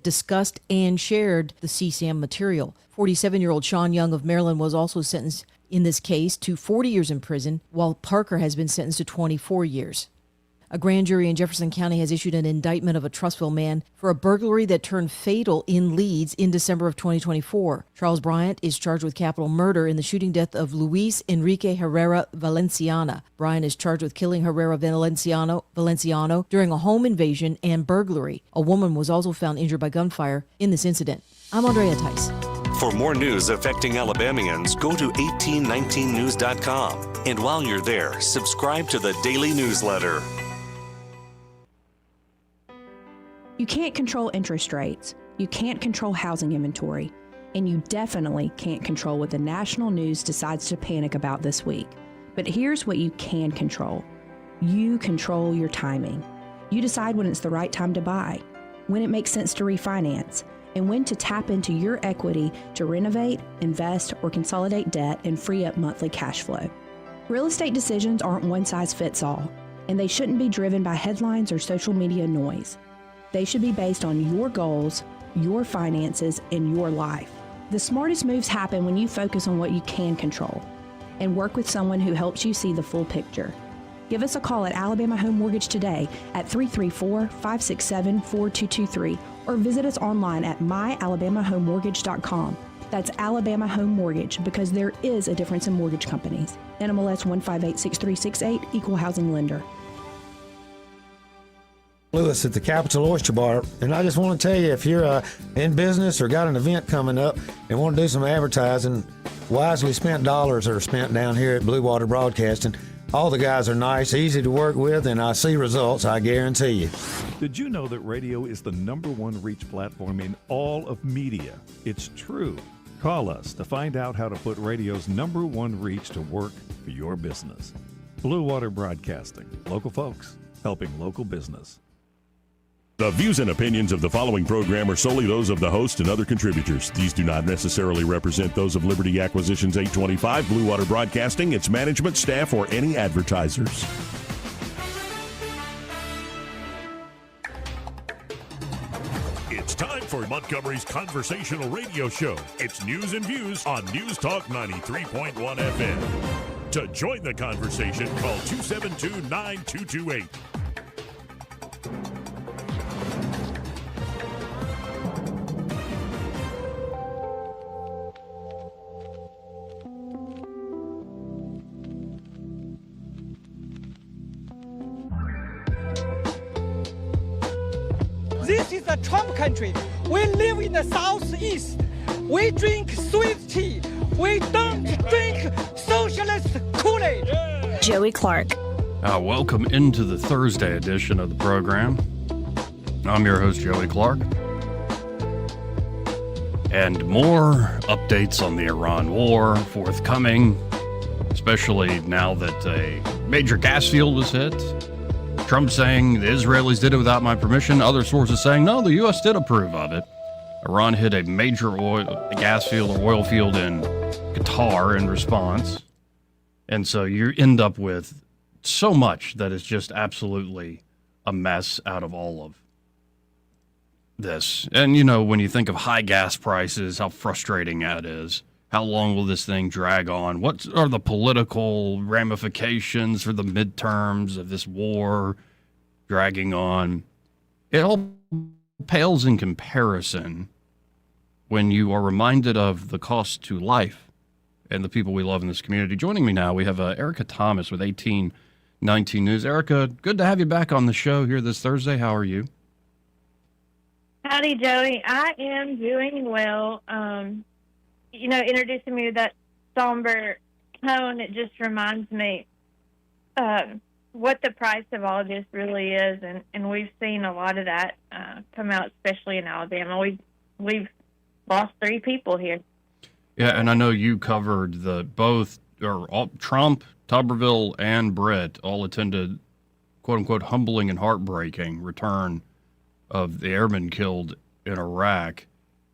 discussed and shared the CSAM material. 47-year-old Sean Young of Maryland was also sentenced in this case to 40 years in prison, while Parker has been sentenced to 24 years. A grand jury in Jefferson County has issued an indictment of a Trussville man for a burglary that turned fatal in Leeds in December of 2024. Charles Bryant is charged with capital murder in the shooting death of Luis Enrique Herrera Valenciana. Bryant is charged with killing Herrera Valenciano during a home invasion and burglary. A woman was also found injured by gunfire in this incident. I'm Andrea Tice. For more news affecting Alabamians, go to 1819news.com. And while you're there, subscribe to the daily newsletter. You can't control interest rates, you can't control housing inventory, and you definitely can't control what the national news decides to panic about this week. But here's what you can control. You control your timing. You decide when it's the right time to buy, when it makes sense to refinance, and when to tap into your equity to renovate, invest, or consolidate debt and free up monthly cash flow. Real estate decisions aren't one size fits all, and they shouldn't be driven by headlines or social media noise. They should be based on your goals, your finances, and your life. The smartest moves happen when you focus on what you can control and work with someone who helps you see the full picture. Give us a call at Alabama Home Mortgage today at 334-567-4223 or visit us online at myalabamahomemortgage.com. That's Alabama Home Mortgage, because there is a difference in mortgage companies. NMLS 1586368, Equal Housing Lender. Lewis at the Capital Oyster Bar, and I just want to tell you, if you're in business or got an event coming up and want to do some advertising, wisely spent dollars are spent down here at Blue Water Broadcasting. All the guys are nice, easy to work with, and I see results, I guarantee you. Did you know that radio is the #1 reach platform in all of media? It's true. Call us to find out how to put radio's #1 reach to work for your business. Blue Water Broadcasting. Local folks helping local business. The views and opinions of the following program are solely those of the host and other contributors. These do not necessarily represent those of Liberty Acquisitions 825, Blue Water Broadcasting, its management, staff, or any advertisers. It's time for Montgomery's conversational radio show. It's News and Views on News Talk 93.1 FM. To join the conversation, call 272-9228. This is a Trump country. We live in the southeast. We drink sweet tea. We don't drink socialist Kool-Aid. Joey Clark. Welcome into the Thursday edition of the program. I'm your host, Joey Clark. And more updates on the Iran war forthcoming, especially now that a major gas field was hit. Trump saying the Israelis did it without my permission. Other sources saying, no, the U.S. did approve of it. Iran hit a major gas field or oil field in Qatar in response. And so you end up with so much that is just absolutely a mess out of all of this. And, you know, when you think of high gas prices, how frustrating that is. How long will this thing drag on? What are the political ramifications for the midterms of this war dragging on? It all pales in comparison when you are reminded of the cost to life and the people we love in this community. Joining me now, we have Erica Thomas with 1819 News. Erica, good to have you back on the show here this Thursday. How are you? Howdy, Joey. I am doing well. You know, introducing me to that somber tone, it just reminds me what the price of all this really is, and we've seen a lot of that come out, especially in Alabama. We've lost 3 people here. Yeah, and I know you covered Trump, Tuberville, and Britt all attended, quote-unquote, humbling and heartbreaking return of the airmen killed in Iraq.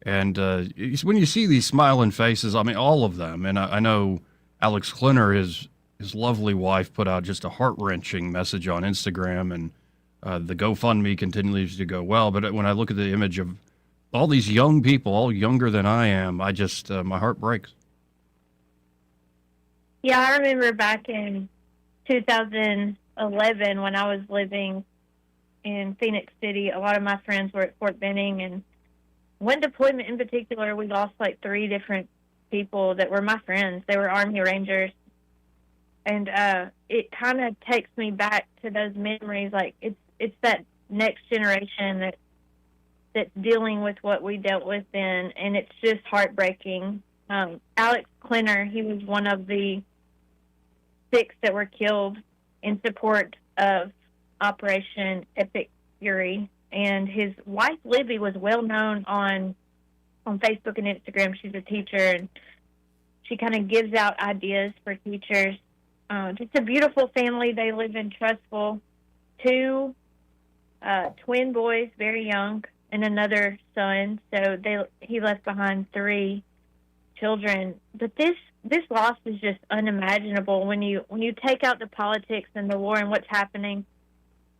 And when you see these smiling faces, I mean, all of them, and I know Alex Klinner, his lovely wife, put out just a heart-wrenching message on Instagram, and the GoFundMe continues to go well. But when I look at the image of all these young people, all younger than I am, I just, my heart breaks. Yeah, I remember back in 2011 when I was living in Phoenix City, a lot of my friends were at Fort Benning, and one deployment in particular, we lost like 3 different people that were my friends. They were Army Rangers. And it kind of takes me back to those memories. Like it's that next generation that's dealing with what we dealt with then, and it's just heartbreaking. Alex Klinner, he was one of the 6 that were killed in support of Operation Epic Fury, and his wife Libby was well known on Facebook and Instagram. She's a teacher, and she kind of gives out ideas for teachers. Just a beautiful family. They live in Trustful. 2 twin boys, very young, and another son. So he left behind 3 children. But this loss is just unimaginable when you take out the politics and the war and what's happening,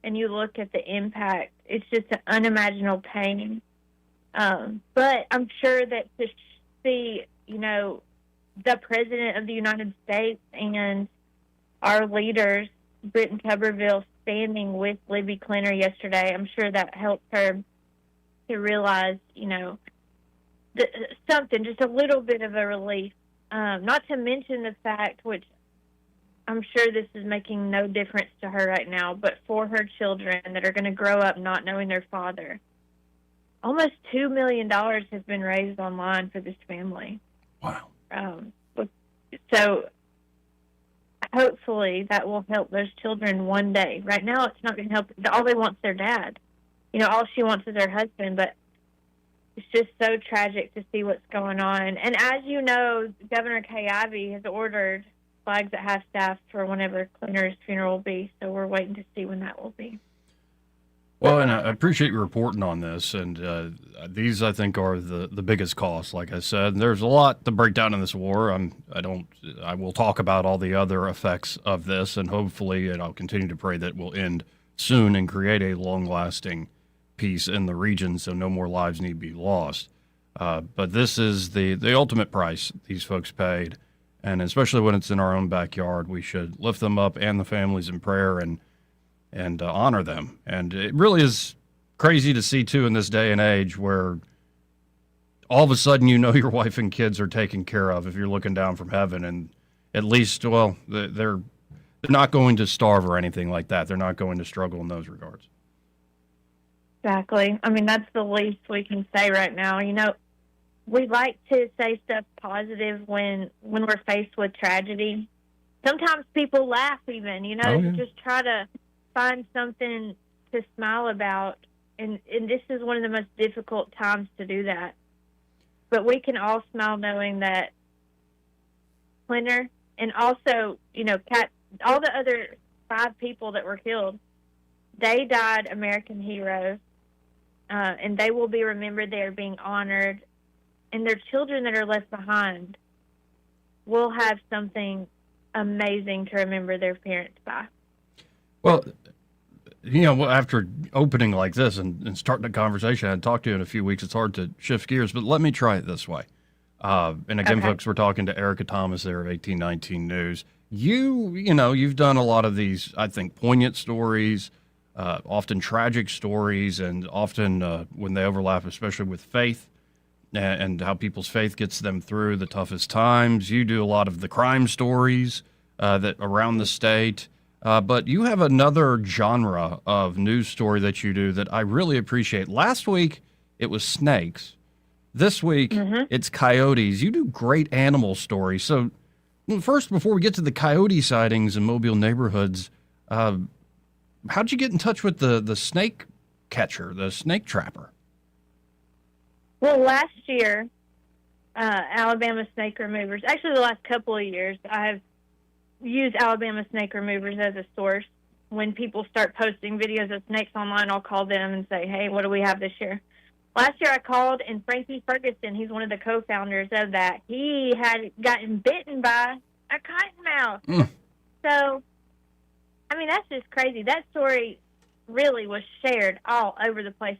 and you look at the impact. It's just an unimaginable pain. But I'm sure that to see, the President of the United States and our leaders, Britton Tuberville, standing with Libby Klinner yesterday, I'm sure that helped her to realize, something, just a little bit of a relief. Not to mention the fact, which I'm sure this is making no difference to her right now, but for her children that are going to grow up not knowing their father, almost $2 million has been raised online for this family. Wow. So hopefully that will help those children one day. Right now it's not going to help. All they want is their dad. All she wants is her husband, but it's just so tragic to see what's going on. And as you know, Governor Kay Ivey has ordered flags at half-staff for whenever Klinner's funeral will be, so we're waiting to see when that will be. Well, and I appreciate you reporting on this, and these, I think, are the biggest costs, like I said. And there's a lot to break down in this war. I will talk about all the other effects of this, and hopefully, and I'll continue to pray that it will end soon and create a long-lasting peace in the region so no more lives need to be lost. But this is the ultimate price these folks paid, and especially when it's in our own backyard, we should lift them up and the families in prayer and honor them. And it really is crazy to see, too, in this day and age where all of a sudden your wife and kids are taken care of if you're looking down from heaven. And at least, they're not going to starve or anything like that. They're not going to struggle in those regards. Exactly. I mean, that's the least we can say right now. We like to say stuff positive when we're faced with tragedy. Sometimes people laugh even, just try to find something to smile about, and this is one of the most difficult times to do that. But we can all smile knowing that Klinner and also, all the other 5 people that were killed, they died American heroes, and they will be remembered. They are being honored, and their children that are left behind will have something amazing to remember their parents by. Well, after opening like this and starting a conversation, I'd talk to you in a few weeks. It's hard to shift gears, but let me try it this way. And again, folks, we're talking to Erica Thomas there of 1819 News. You've done a lot of these, I think, poignant stories, often tragic stories, and often when they overlap, especially with faith and how people's faith gets them through the toughest times. You do a lot of the crime stories that around the state. But you have another genre of news story that you do that I really appreciate. Last week, it was snakes. This week, it's coyotes. You do great animal stories. So first, before we get to the coyote sightings in Mobile neighborhoods, how'd you get in touch with the snake catcher, the snake trapper? Well, last year, Alabama snake removers, actually the last couple of years, I have use Alabama snake removers as a source. When people start posting videos of snakes online, I'll call them and say, hey, what do we have this year? Last year I called, and Frankie Ferguson, he's one of the co-founders of that, he had gotten bitten by a cottonmouth. So, I mean, that's just crazy. That story really was shared all over the place.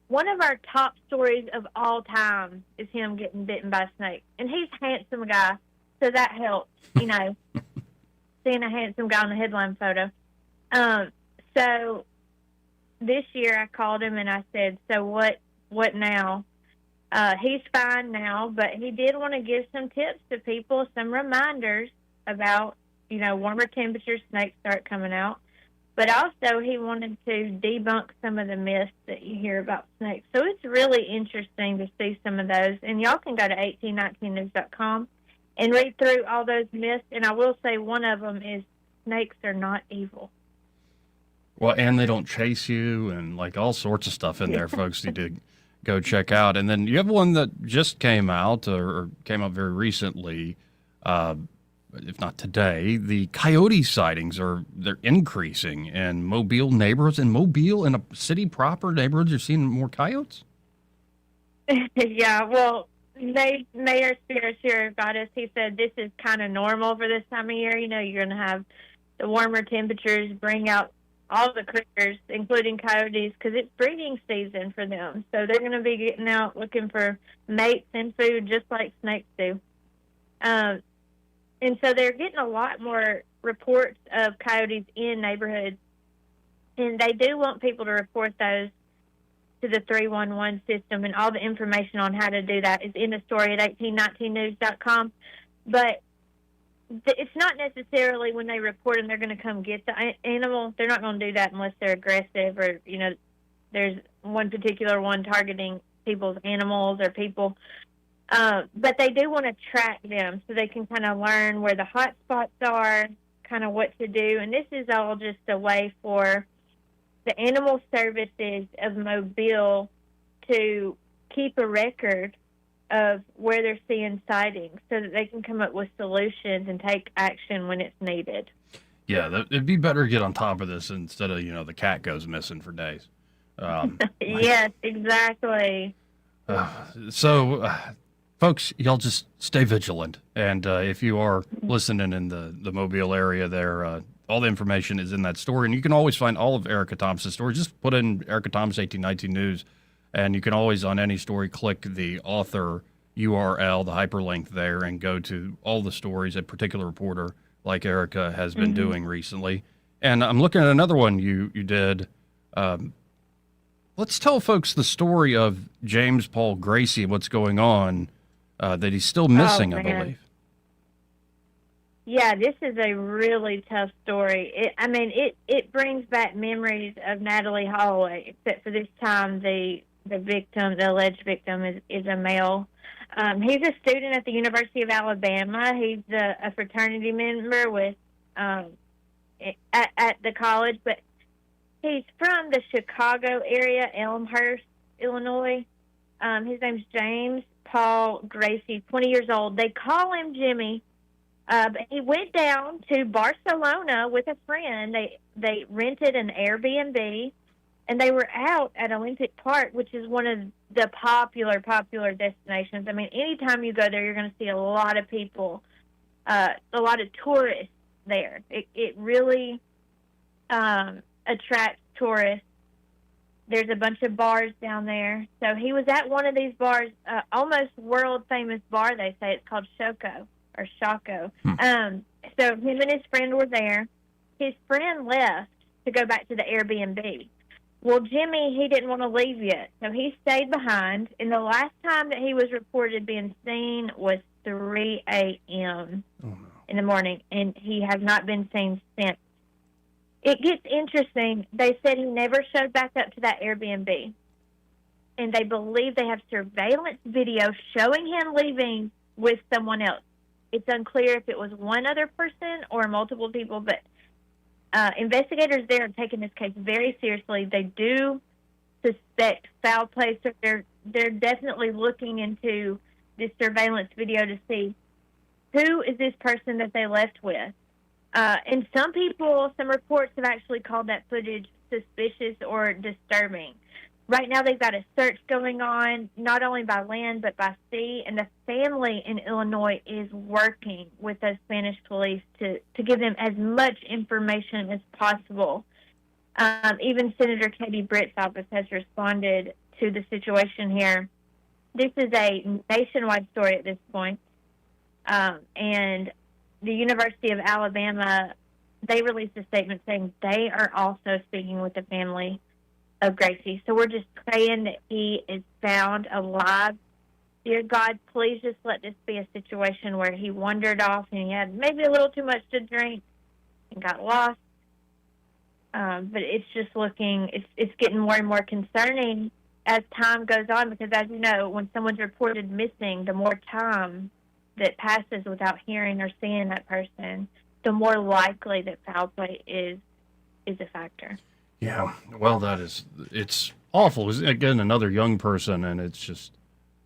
one of our top stories of all time is him getting bitten by a snake. And he's a handsome guy, so that helps, you know, seeing a handsome guy on the headline photo. So this year I called him and I said, so what now? He's fine now, but he did want to give some tips to people, some reminders about, you know, warmer temperatures, snakes start coming out. But also he wanted to debunk some of the myths that you hear about snakes. So it's really interesting to see some of those. And y'all can go to 1819news.com and read through all those myths. And I will say one of them is snakes are not evil. Well, and they don't chase you and like all sorts of stuff in there, folks need to go check out. And then you have one that just came out or came out very recently, if not today. The coyote sightings they're increasing in Mobile neighborhoods. In Mobile, in a city proper neighborhoods, you're seeing more coyotes? Yeah, well, Mayor Spears here about us, he said this is kind of normal for this time of year. You know, you're going to have the warmer temperatures bring out all the critters, including coyotes, because it's breeding season for them. So they're going to be getting out looking for mates and food just like snakes do. And so they're getting a lot more reports of coyotes in neighborhoods. And they do want people to report those to the 311 system, and all the information on how to do that is in the story at 1819news.com. But it's not necessarily when they report them they're going to come get the animal. They're not going to do that unless they're aggressive or, you know, there's one particular one targeting people's animals or people. But they do want to track them so they can kind of learn where the hot spots are, kind of what to do. And this is all just a way for the animal services of Mobile to keep a record of where they're seeing sightings so that they can come up with solutions and take action when it's needed. Yeah, it'd be better to get on top of this instead of, you know, the cat goes missing for days. Yes, exactly. So, folks, y'all just stay vigilant. And if you are listening in the Mobile area there, all the information is in that story. And you can always find all of Erica Thompson's stories. Just put in Erica Thompson 1819 News. And you can always, on any story, click the author URL, the hyperlink there, and go to all the stories a particular reporter like Erica has been doing recently. And I'm looking at another one you did. Let's tell folks the story of James Paul Gracie, what's going on, that he's still missing, I believe. Yeah, this is a really tough story. It brings back memories of Natalie Holloway, except for this time the victim, the alleged victim, is a male. He's a student at the University of Alabama. He's a fraternity member with at the college, but he's from the Chicago area, Elmhurst, Illinois. His name's James Paul Gracie, 20 years old. They call him Jimmy. But he went down to Barcelona with a friend. They rented an Airbnb, and they were out at Olympic Park, which is one of the popular destinations. I mean, anytime you go there, you're going to see a lot of people, a lot of tourists there. It really attracts tourists. There's a bunch of bars down there. So he was at one of these bars, almost world-famous bar, they say. It's called Shoko. So him and his friend were there. His friend left to go back to the Airbnb. Well, Jimmy, he didn't want to leave yet, so he stayed behind. And the last time that he was reported being seen was 3 a.m. in the morning, and he has not been seen since. It gets interesting. They said he never showed back up to that Airbnb, and they believe they have surveillance video showing him leaving with someone else. It's unclear if it was one other person or multiple people, but investigators there are taking this case very seriously. They do suspect foul play, so they're definitely looking into this surveillance video to see who is this person that they left with. And some reports have actually called that footage suspicious or disturbing. Right now they've got a search going on, not only by land but by sea, and the family in Illinois is working with the Spanish police to give them as much information as possible. Even Senator Katie Britt's office has responded to the situation here. This is a nationwide story at this point. And the University of Alabama, they released a statement saying they are also speaking with the family of Gracie. So we're just praying that he is found alive. Dear God, please just let this be a situation where he wandered off and he had maybe a little too much to drink and got lost. But it's just it's getting more and more concerning as time goes on, because as you know, when someone's reported missing, the more time that passes without hearing or seeing that person, the more likely that foul play is a factor. Yeah, well, it's awful. Again, another young person, and it's just,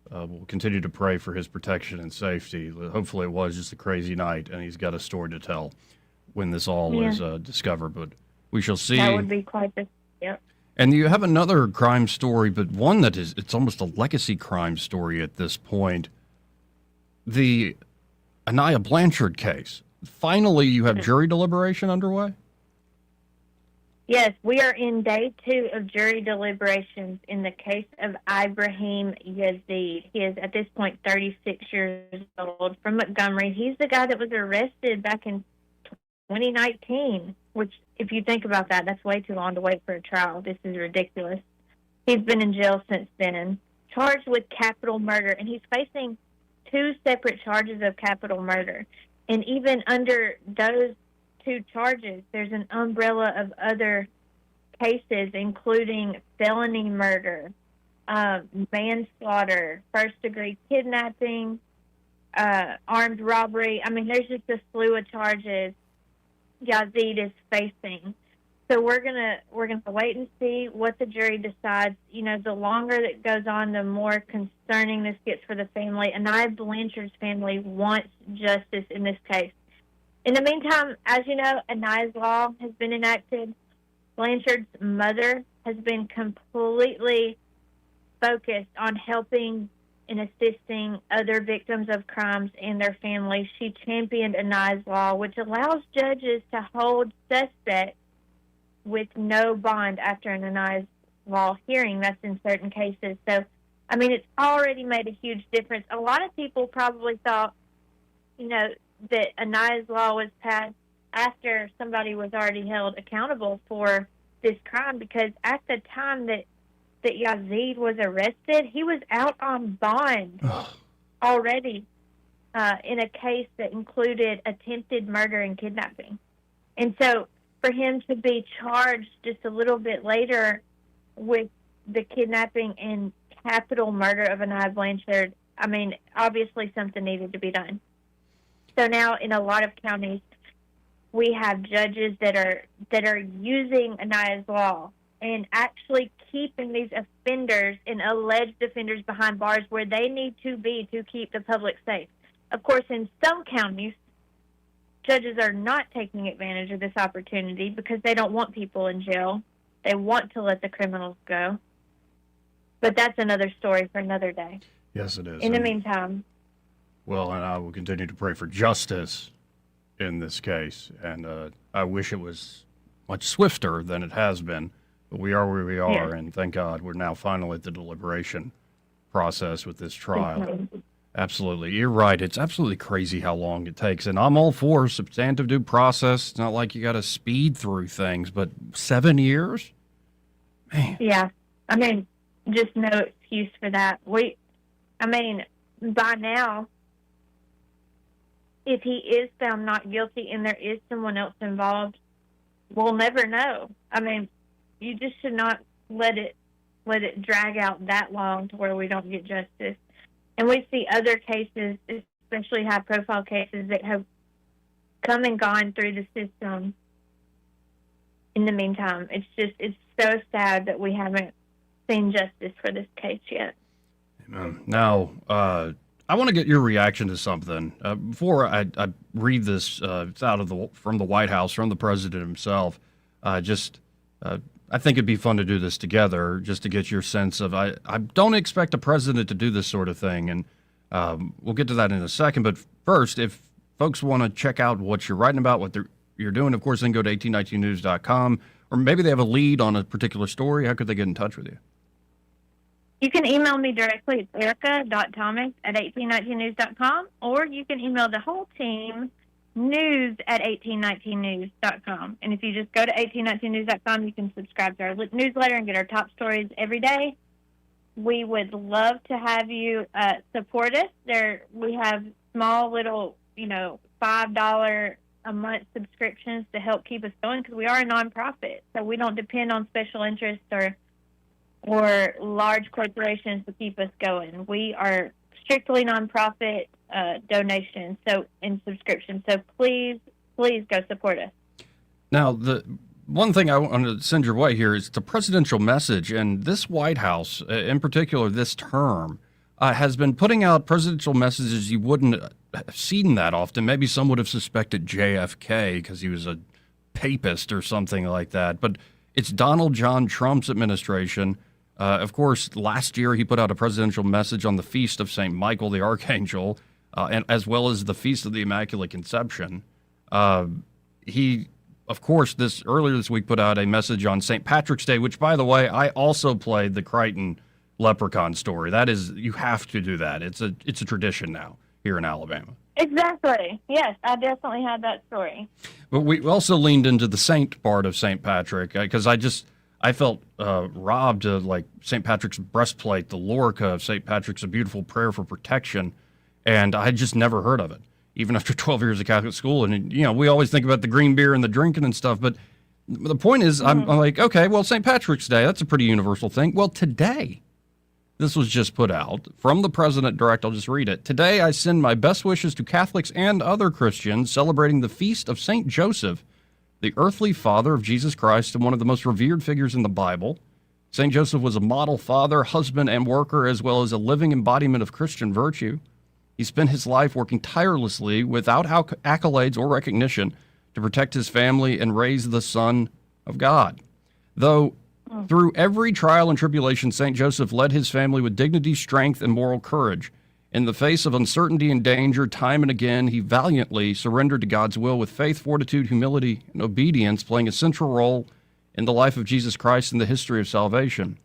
we'll continue to pray for his protection and safety. Hopefully it was just a crazy night, and he's got a story to tell when this all is discovered, but we shall see. That would be quite the, yep. And you have another crime story, but one that it's almost a legacy crime story at this point. The Anaya Blanchard case. Finally, you have jury deliberation underway? Yes, we are in day 2 of jury deliberations in the case of Ibrahim Yazid. He is, at this point, 36 years old, from Montgomery. He's the guy that was arrested back in 2019, which, if you think about that, that's way too long to wait for a trial. This is ridiculous. He's been in jail since then, charged with capital murder, and he's facing 2 separate charges of capital murder. And even under those 2 charges, there's an umbrella of other cases, including felony murder, manslaughter, first-degree kidnapping, armed robbery. I mean, there's just a slew of charges Yazid is facing. So we're gonna wait and see what the jury decides. You know, the longer that goes on, the more concerning this gets for the family. Anaya Blanchard's family wants justice in this case. In the meantime, as you know, Anaya's law has been enacted. Blanchard's mother has been completely focused on helping and assisting other victims of crimes and their families. She championed Anaya's law, which allows judges to hold suspects with no bond after an Anaya's law hearing. That's in certain cases. So, I mean, it's already made a huge difference. A lot of people probably thought, you know, that Anaya's law was passed after somebody was already held accountable for this crime, because at the time that Yazid was arrested, he was out on bond already in a case that included attempted murder and kidnapping. And so for him to be charged just a little bit later with the kidnapping and capital murder of Anaya Blanchard, I mean, obviously something needed to be done. So now in a lot of counties, we have judges that are using Anaya's law and actually keeping these offenders and alleged offenders behind bars where they need to be to keep the public safe. Of course, in some counties, judges are not taking advantage of this opportunity because they don't want people in jail. They want to let the criminals go. But that's another story for another day. Yes, it is. In the meantime. Well, and I will continue to pray for justice in this case. And I wish it was much swifter than it has been. But we are where we are, and thank God we're now finally at the deliberation process with this trial. Mm-hmm. Absolutely. You're right. It's absolutely crazy how long it takes. And I'm all for substantive due process. It's not like you got to speed through things, but 7 years? Man. Yeah. I mean, just no excuse for that. By now, if he is found not guilty and there is someone else involved, we'll never know. I mean, you just should not let it drag out that long to where we don't get justice. And we see other cases, especially high-profile cases, that have come and gone through the system in the meantime. It's so sad that we haven't seen justice for this case yet. Amen. Now, I want to get your reaction to something. Before I read this, it's from the White House, from the president himself. I think it'd be fun to do this together, just to get your sense of. I don't expect a president to do this sort of thing, and we'll get to that in a second. But first, if folks want to check out what you're writing about, what you're doing, of course, then go to 1819news.com, or maybe they have a lead on a particular story. How could they get in touch with you? You can email me directly. It's erica.thomas@1819news.com, or you can email the whole team, news@1819news.com. And if you just go to 1819news.com, you can subscribe to our newsletter and get our top stories every day. We would love to have you support us. We have small little, $5 a month subscriptions to help keep us going, because we are a nonprofit, so we don't depend on special interests or large corporations to keep us going. We are strictly nonprofit donations and subscriptions. So please go support us. Now, the one thing I want to send your way here is the presidential message, and this White House, in particular this term, has been putting out presidential messages you wouldn't have seen that often. Maybe some would have suspected JFK because he was a papist or something like that. But it's Donald John Trump's administration. Of course, last year he put out a presidential message on the Feast of St. Michael the Archangel, and as well as the Feast of the Immaculate Conception. He, of course, earlier this week put out a message on St. Patrick's Day, which, by the way, I also played the Crichton leprechaun story. That is, you have to do that. It's a tradition now here in Alabama. Exactly. Yes, I definitely had that story. But we also leaned into the saint part of St. Patrick, because I felt robbed of, like, St. Patrick's breastplate, the Lorica of St. Patrick's, a beautiful prayer for protection, and I had just never heard of it, even after 12 years of Catholic school. And, we always think about the green beer and the drinking and stuff, but the point is, I'm like, okay, well, St. Patrick's Day, that's a pretty universal thing. Well, today, this was just put out from the president direct. I'll just read it. Today, I send my best wishes to Catholics and other Christians celebrating the feast of St. Joseph, the earthly father of Jesus Christ and one of the most revered figures in the Bible. St. Joseph was a model father, husband, and worker, as well as a living embodiment of Christian virtue. He spent his life working tirelessly without accolades or recognition to protect his family and raise the Son of God. Though through every trial and tribulation, St. Joseph led his family with dignity, strength, and moral courage. In the face of uncertainty and danger, time and again, he valiantly surrendered to God's will with faith, fortitude, humility, and obedience, playing a central role in the life of Jesus Christ and the history of salvation.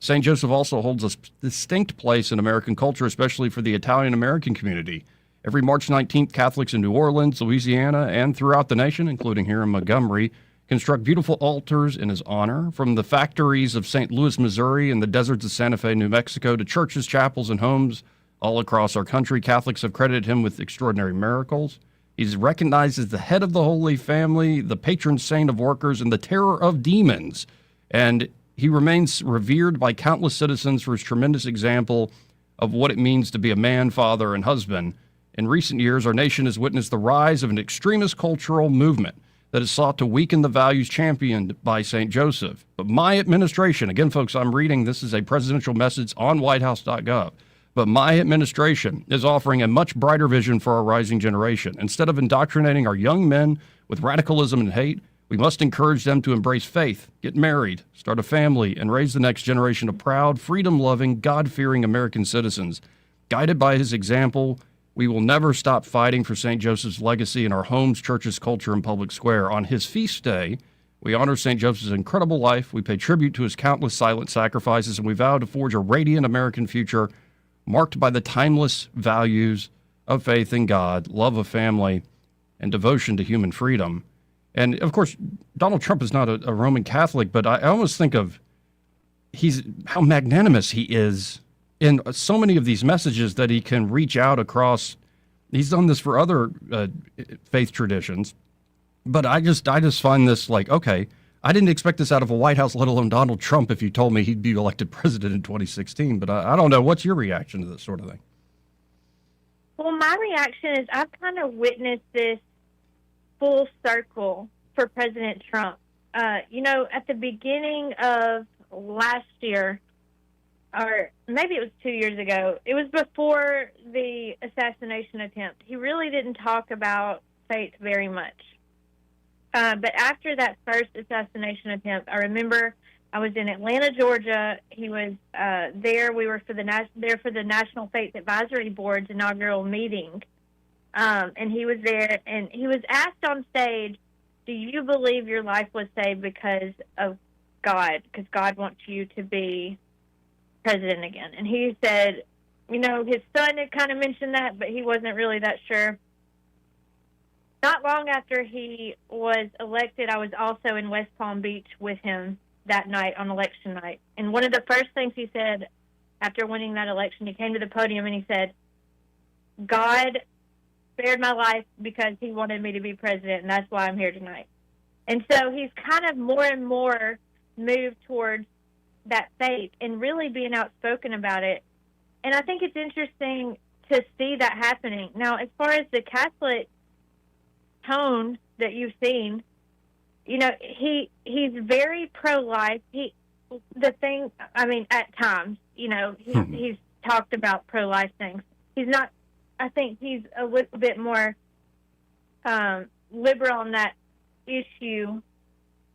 St. Joseph also holds a distinct place in American culture, especially for the Italian-American community. Every March 19th, Catholics in New Orleans, Louisiana, and throughout the nation, including here in Montgomery, construct beautiful altars in his honor. From the factories of St. Louis, Missouri, and the deserts of Santa Fe, New Mexico, to churches, chapels, and homes all across our country, Catholics have credited him with extraordinary miracles. He's recognized as the head of the Holy Family, the patron saint of workers, and the terror of demons. And he remains revered by countless citizens for his tremendous example of what it means to be a man, father, and husband. In recent years, our nation has witnessed the rise of an extremist cultural movement that has sought to weaken the values championed by St. Joseph. But my administration, again, folks, I'm reading, this is a presidential message on whitehouse.gov, but my administration is offering a much brighter vision for our rising generation. Instead of indoctrinating our young men with radicalism and hate, we must encourage them to embrace faith, get married, start a family, and raise the next generation of proud, freedom-loving, God-fearing American citizens. Guided by his example, we will never stop fighting for St. Joseph's legacy in our homes, churches, culture, and public square. On his feast day, we honor St. Joseph's incredible life, we pay tribute to his countless silent sacrifices, and we vow to forge a radiant American future marked by the timeless values of faith in God, love of family, and devotion to human freedom. And, of course, Donald Trump is not a Roman Catholic, but I almost think of how magnanimous he is in so many of these messages that he can reach out across. He's done this for other faith traditions, but I just find this like, okay, I didn't expect this out of a White House, let alone Donald Trump, if you told me he'd be elected president in 2016. But I don't know. What's your reaction to this sort of thing? Well, my reaction is I've kind of witnessed this full circle for President Trump. At the beginning of last year, or maybe it was 2 years ago, it was before the assassination attempt. He really didn't talk about faith very much. But after that first assassination attempt, I remember I was in Atlanta, Georgia. He was there. We were for the National Faith Advisory Board's inaugural meeting. And he was there, and he was asked on stage, do you believe your life was saved because of God? Because God wants you to be president again. And he said, his son had kind of mentioned that, but he wasn't really that sure. Not long after he was elected, I was also in West Palm Beach with him that night on election night. And one of the first things he said after winning that election, he came to the podium and he said, God spared my life because he wanted me to be president, and that's why I'm here tonight. And so he's kind of more and more moved towards that faith and really being outspoken about it. And I think it's interesting to see that happening. Now, as far as the Catholic tone that you've seen, he's very pro-life. At times, he's talked about pro-life things. He's not, I think he's a little bit more liberal on that issue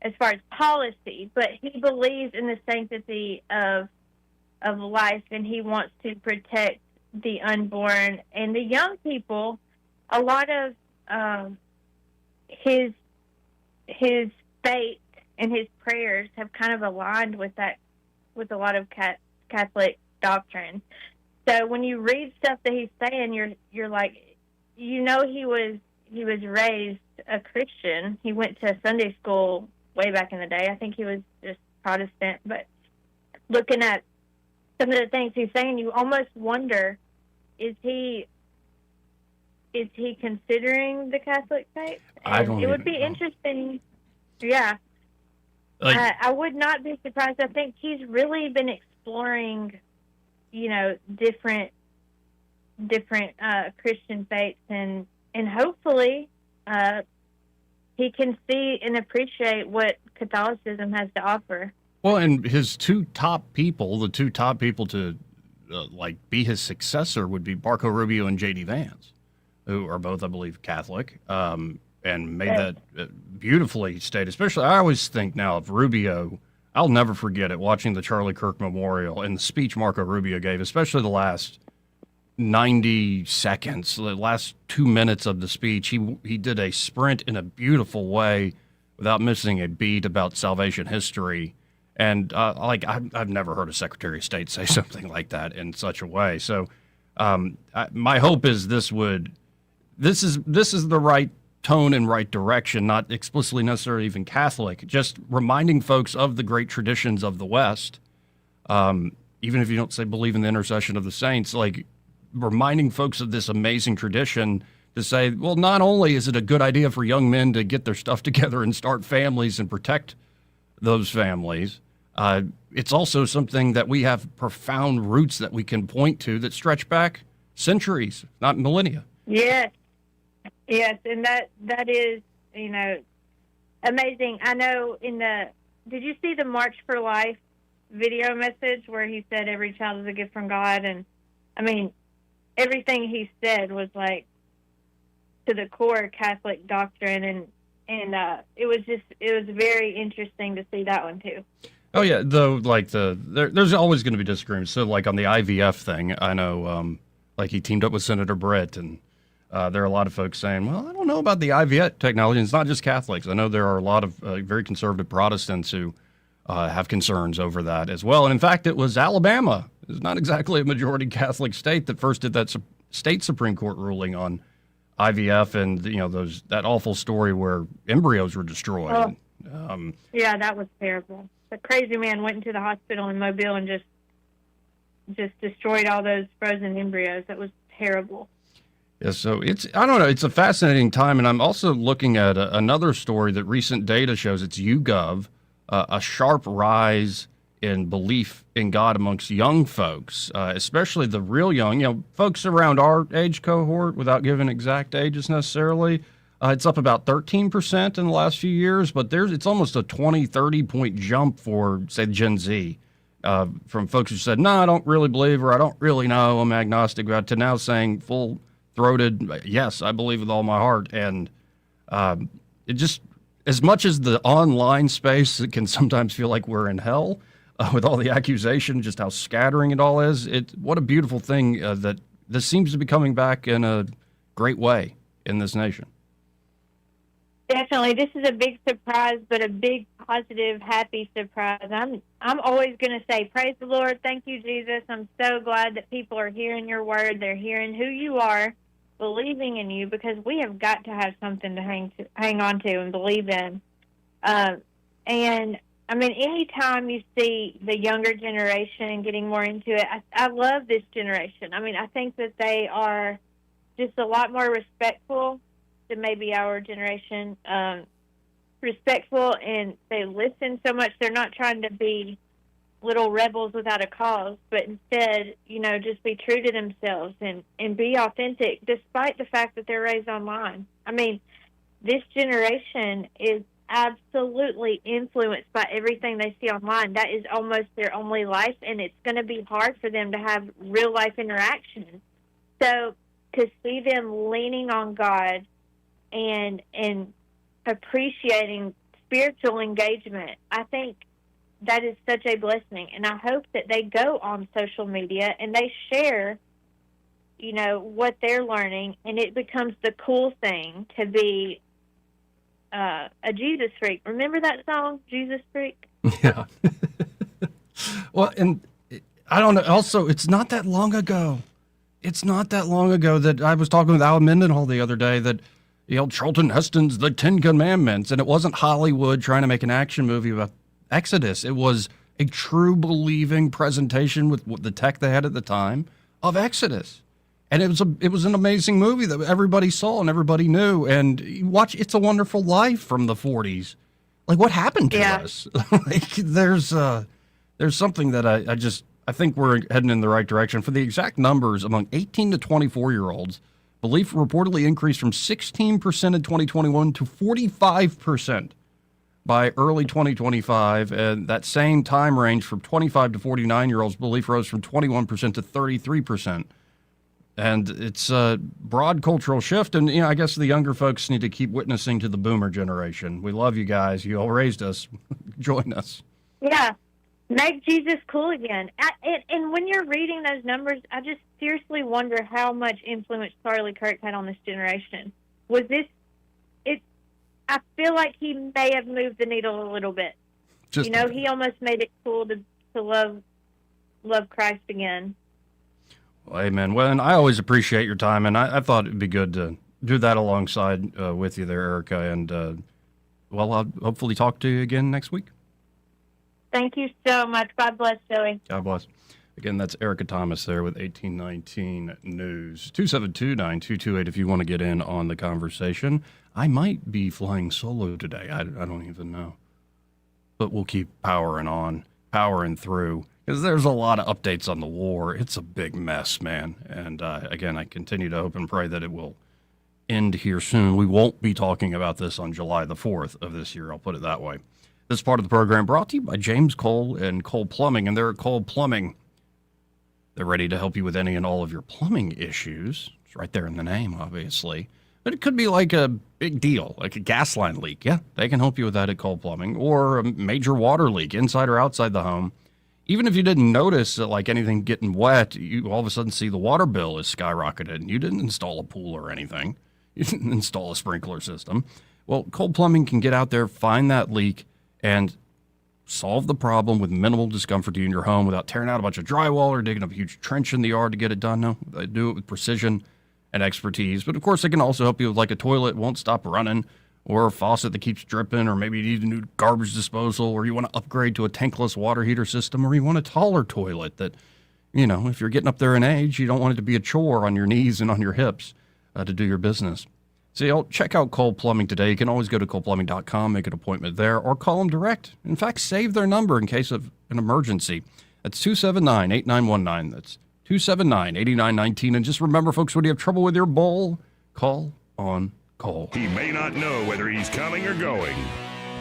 as far as policy, but he believes in the sanctity of life, and he wants to protect the unborn and the young people. A lot of his faith and his prayers have kind of aligned with that, with a lot of Catholic doctrine. So when you read stuff that he's saying, you're like, he was raised a Christian. He went to Sunday school way back in the day. I think he was just Protestant, but looking at some of the things he's saying, you almost wonder, is he considering the Catholic faith? And it would be interesting. Yeah. I would not be surprised. I think he's really been exploring, different Christian faiths, and hopefully he can see and appreciate what Catholicism has to offer. Well, and his two top people to be his successor would be Marco Rubio and J.D. Vance, who are both, I believe, Catholic, and made that beautifully stated. Especially, I always think now of Rubio. I'll never forget it, watching the Charlie Kirk Memorial and the speech Marco Rubio gave, especially the last 90 seconds, the last 2 minutes of the speech. He did a sprint in a beautiful way without missing a beat about salvation history. And I've never heard a Secretary of State say something like that in such a way. So my hope is this is the right tone and right direction, not explicitly necessarily even Catholic, just reminding folks of the great traditions of the West, even if you don't say believe in the intercession of the saints, like reminding folks of this amazing tradition to say, well, not only is it a good idea for young men to get their stuff together and start families and protect those families, it's also something that we have profound roots that we can point to that stretch back centuries, not millennia. Yes, and that is, amazing. I know did you see the March for Life video message where he said every child is a gift from God? And, everything he said was like to the core Catholic doctrine, and it was very interesting to see that one too. Oh yeah, though, there's always going to be disagreements. So on the IVF thing, I know he teamed up with Senator Brett, and there are a lot of folks saying, well, I don't know about the IVF technology. It's not just Catholics. I know there are a lot of very conservative Protestants who have concerns over that as well. And in fact, it was Alabama. It's not exactly a majority Catholic state that first did that state Supreme Court ruling on IVF, and that awful story where embryos were destroyed. Oh. Yeah, that was terrible. The crazy man went into the hospital in Mobile and just destroyed all those frozen embryos. That was terrible. Yeah, so it's a fascinating time, and I'm also looking at another story that recent data shows. It's YouGov, a sharp rise in belief in God amongst young folks, especially the real young, folks around our age cohort, without giving exact ages necessarily. It's up about 13% in the last few years, but it's almost a 20, 30-point jump for, say, Gen Z, from folks who said, no, I don't really believe, or I don't really know, I'm agnostic about, to now saying full-throated, yes, I believe with all my heart. And it just, as much as the online space, it can sometimes feel like we're in hell with all the accusation, just how scattering it all is. What a beautiful thing that this seems to be coming back in a great way in this nation. Definitely. This is a big surprise, but a big, positive, happy surprise. I'm always going to say, praise the Lord. Thank you, Jesus. I'm so glad that people are hearing your word. They're hearing who you are, believing in you, because we have got to have something to hang on to and believe in. And, I mean, anytime you see the younger generation getting more into it, I love this generation. I mean, I think that they are just a lot more respectful than maybe our generation, respectful, and they listen so much. They're not trying to be little rebels without a cause, but instead, just be true to themselves and be authentic, despite the fact that they're raised online. I mean, this generation is absolutely influenced by everything they see online. That is almost their only life, and it's going to be hard for them to have real-life interaction. So to see them leaning on God and appreciating spiritual engagement, I think that is such a blessing. And I hope that they go on social media and they share, what they're learning, and it becomes the cool thing to be a Jesus freak. Remember that song, Jesus Freak? Yeah. Well, and I don't know. Also, it's not that long ago. That I was talking with Alan Mendenhall the other day that Charlton Heston's The 10 Commandments, and it wasn't Hollywood trying to make an action movie about Exodus. It was a true believing presentation with the tech they had at the time of Exodus. And it was an amazing movie that everybody saw and everybody knew. And you watch It's a Wonderful Life from the 40s. Like, what happened to us? Like, there's something that I think we're heading in the right direction. For the exact numbers, among 18 to 24-year-olds, belief reportedly increased from 16% in 2021 to 45% by early 2025. And that same time range from 25 to 49-year-olds, belief rose from 21% to 33%. And it's a broad cultural shift. And, I guess the younger folks need to keep witnessing to the boomer generation. We love you guys. You all raised us. Join us. Yeah. Make Jesus cool again. And when you're reading those numbers, I just seriously wonder how much influence Charlie Kirk had on this generation. Was this it? I feel like he may have moved the needle a little bit. He almost made it cool to love Christ again. Well, amen. Well, and I always appreciate your time, and I thought it'd be good to do that alongside with you there, Erica. And I'll hopefully talk to you again next week. Thank you so much. God bless, Joey. God bless. Again, that's Erica Thomas there with 1819 News. 272-9228 if you want to get in on the conversation. I might be flying solo today. I don't even know. But we'll keep powering through, because there's a lot of updates on the war. It's a big mess, man. And again, I continue to hope and pray that it will end here soon. We won't be talking about this on July the 4th of this year. I'll put it that way. This part of the program brought to you by James Cole and Cole Plumbing, and they're at Cole Plumbing. They're ready to help you with any and all of your plumbing issues. It's right there in the name, obviously. But it could be like a big deal, like a gas line leak. Yeah, they can help you with that at Cole Plumbing. Or a major water leak inside or outside the home. Even if you didn't notice that, like anything getting wet, you all of a sudden see the water bill is skyrocketed, and you didn't install a pool or anything. You didn't install a sprinkler system. Well, Cole Plumbing can get out there, find that leak, and solve the problem with minimal discomfort to you in your home without tearing out a bunch of drywall or digging up a huge trench in the yard to get it done. No, they do it with precision and expertise. But, of course, they can also help you with, like, a toilet won't stop running, or a faucet that keeps dripping, or maybe you need a new garbage disposal, or you want to upgrade to a tankless water heater system, or you want a taller toilet that, if you're getting up there in age, you don't want it to be a chore on your knees and on your hips to do your business. So check out Cole Plumbing today. You can always go to coleplumbing.com, make an appointment there, or call them direct. In fact, save their number in case of an emergency. That's 279-8919. That's 279-8919. And just remember, folks, when you have trouble with your bowl, call on Cole. He may not know whether he's coming or going,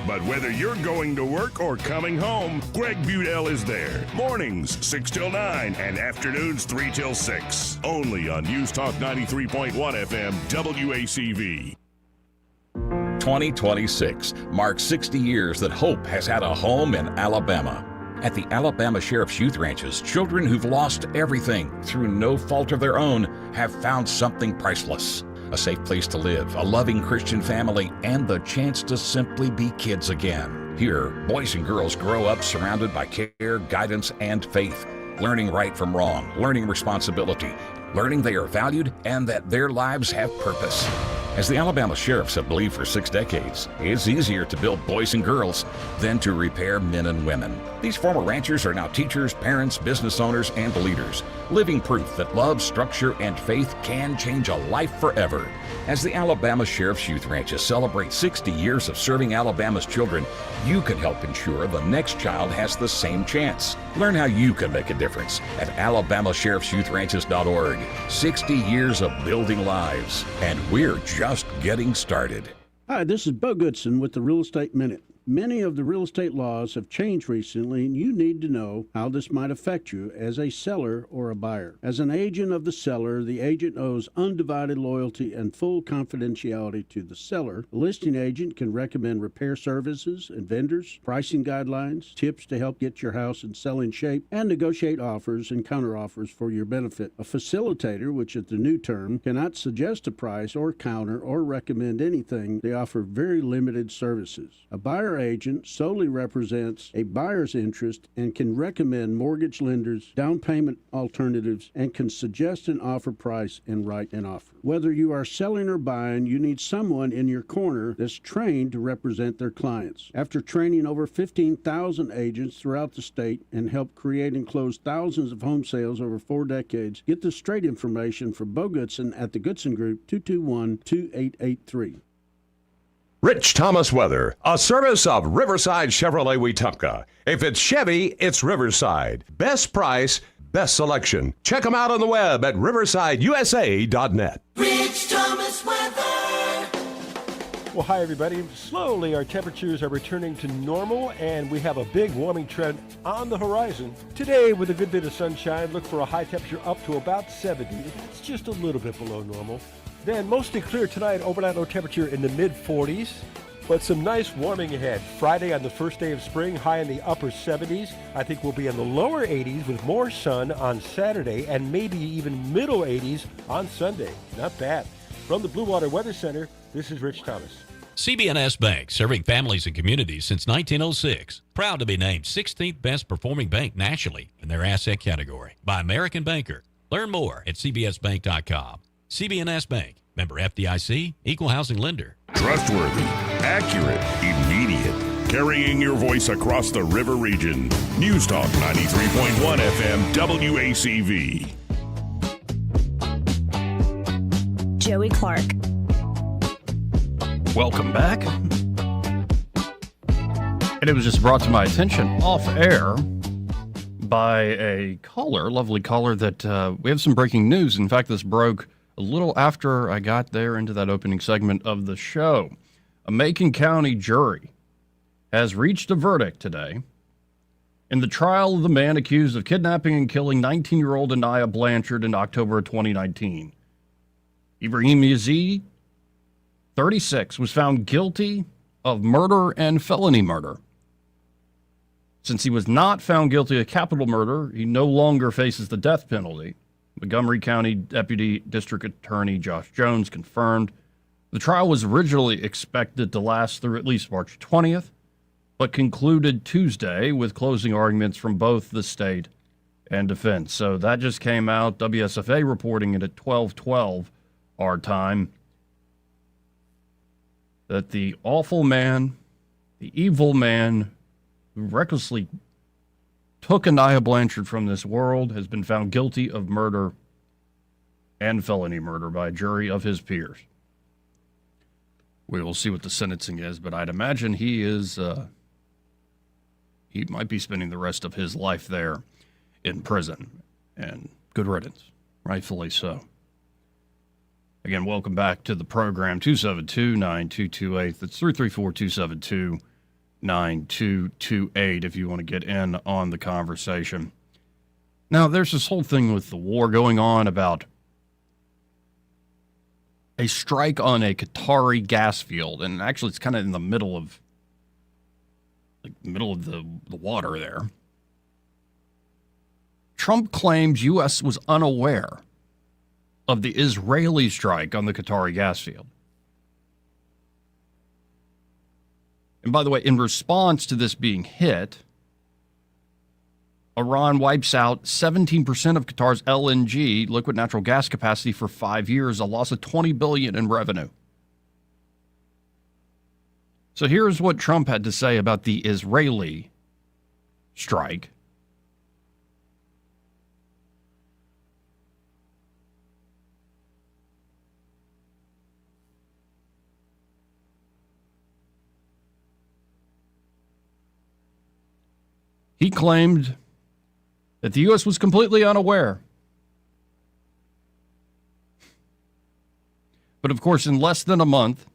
but whether you're going to work or coming home, Greg Budell is there. Mornings 6 till 9 and afternoons 3 till 6. Only on News Talk 93.1 FM WACV. 2026 marks 60 years that hope has had a home in Alabama. At the Alabama Sheriff's Youth Ranches, children who've lost everything through no fault of their own have found something priceless. a safe place to live, a loving Christian family, and the chance to simply be kids again. Here, boys and girls grow up surrounded by care, guidance, and faith, learning right from wrong, learning responsibility, learning they are valued and that their lives have purpose. As the Alabama sheriffs have believed for 6 decades, it's easier to build boys and girls than to repair men and women. These former ranchers are now teachers, parents, business owners, and leaders, living proof that love, structure, and faith can change a life forever. As the Alabama Sheriff's Youth Ranches celebrate 60 years of serving Alabama's children, you can help ensure the next child has the same chance. Learn how you can make a difference at alabamasheriffsyouthranches.org. 60 years of building lives, and we're just getting started. Hi, this is Bo Goodson with the Real Estate Minute. Many of the real estate laws have changed recently, and you need to know how this might affect you as a seller or a buyer. As an agent of the seller, the agent owes undivided loyalty and full confidentiality to the seller. The listing agent can recommend repair services and vendors, pricing guidelines, tips to help get your house in selling shape, and negotiate offers and counteroffers for your benefit. A facilitator, which is the new term, cannot suggest a price or counter or recommend anything. They offer very limited services. A buyer agent solely represents a buyer's interest and can recommend mortgage lenders, down payment alternatives, and can suggest an offer price and write an offer. Whether you are selling or buying, you need someone in your corner that's trained to represent their clients. After training over 15,000 agents throughout the state and help create and close thousands of home sales over 4 decades, get the straight information from Bo Goodson at the Goodson Group, 221-2883. Rich Thomas Weather, a service of Riverside Chevrolet Wetumpka. If it's Chevy, it's Riverside. Best price, best selection. Check them out on the web at riversideusa.net. Rich Thomas Weather. Well, hi, everybody. Slowly, our temperatures are returning to normal, and we have a big warming trend on the horizon. Today, with a good bit of sunshine, look for a high temperature up to about 70. It's just a little bit below normal. Then mostly clear tonight, overnight low temperature in the mid-40s, but some nice warming ahead. Friday on the first day of spring, high in the upper 70s. I think we'll be in the lower 80s with more sun on Saturday and maybe even middle 80s on Sunday. Not bad. From the Blue Water Weather Center, this is Rich Thomas. CB&S Bank, serving families and communities since 1906. Proud to be named 16th best performing bank nationally in their asset category by American Banker. Learn more at cbsbank.com. CB&S Bank, member FDIC, equal housing lender. Trustworthy, accurate, immediate. Carrying your voice across the river region. News Talk 93.1 FM WACV. Joey Clark. Welcome back. And it was just brought to my attention off air by a caller, lovely caller, that we have some breaking news. In fact, this broke a little after I got there into that opening segment of the show. A Macon County jury has reached a verdict today in the trial of the man accused of kidnapping and killing 19-year-old Anaya Blanchard in October of 2019. Ibrahim Yazidi, 36, was found guilty of murder and felony murder. Since he was not found guilty of capital murder, he no longer faces the death penalty. Montgomery County Deputy District Attorney Josh Jones confirmed the trial was originally expected to last through at least March 20th, but concluded Tuesday with closing arguments from both the state and defense. So that just came out, WSFA reporting it at 12:12 our time, that the awful man, the evil man who recklessly took Anaya Blanchard from this world has been found guilty of murder and felony murder by a jury of his peers. We will see what the sentencing is, but I'd imagine he might be spending the rest of his life there in prison. And good riddance, rightfully so. Again, welcome back to the program, 272-9228. That's 334-272-9228 if you want to get in on the conversation. Now, there's this whole thing with the war going on about a strike on a Qatari gas field, and actually it's kind of in the middle of the water there. Trump claims U.S. was unaware of the Israeli strike on the Qatari gas field. And by the way, in response to this being hit, Iran wipes out 17% of Qatar's LNG, liquid natural gas capacity, for 5 years, a loss of $20 billion in revenue. So here's what Trump had to say about the Israeli strike. He claimed that the U.S. was completely unaware. But of course, in less than a month,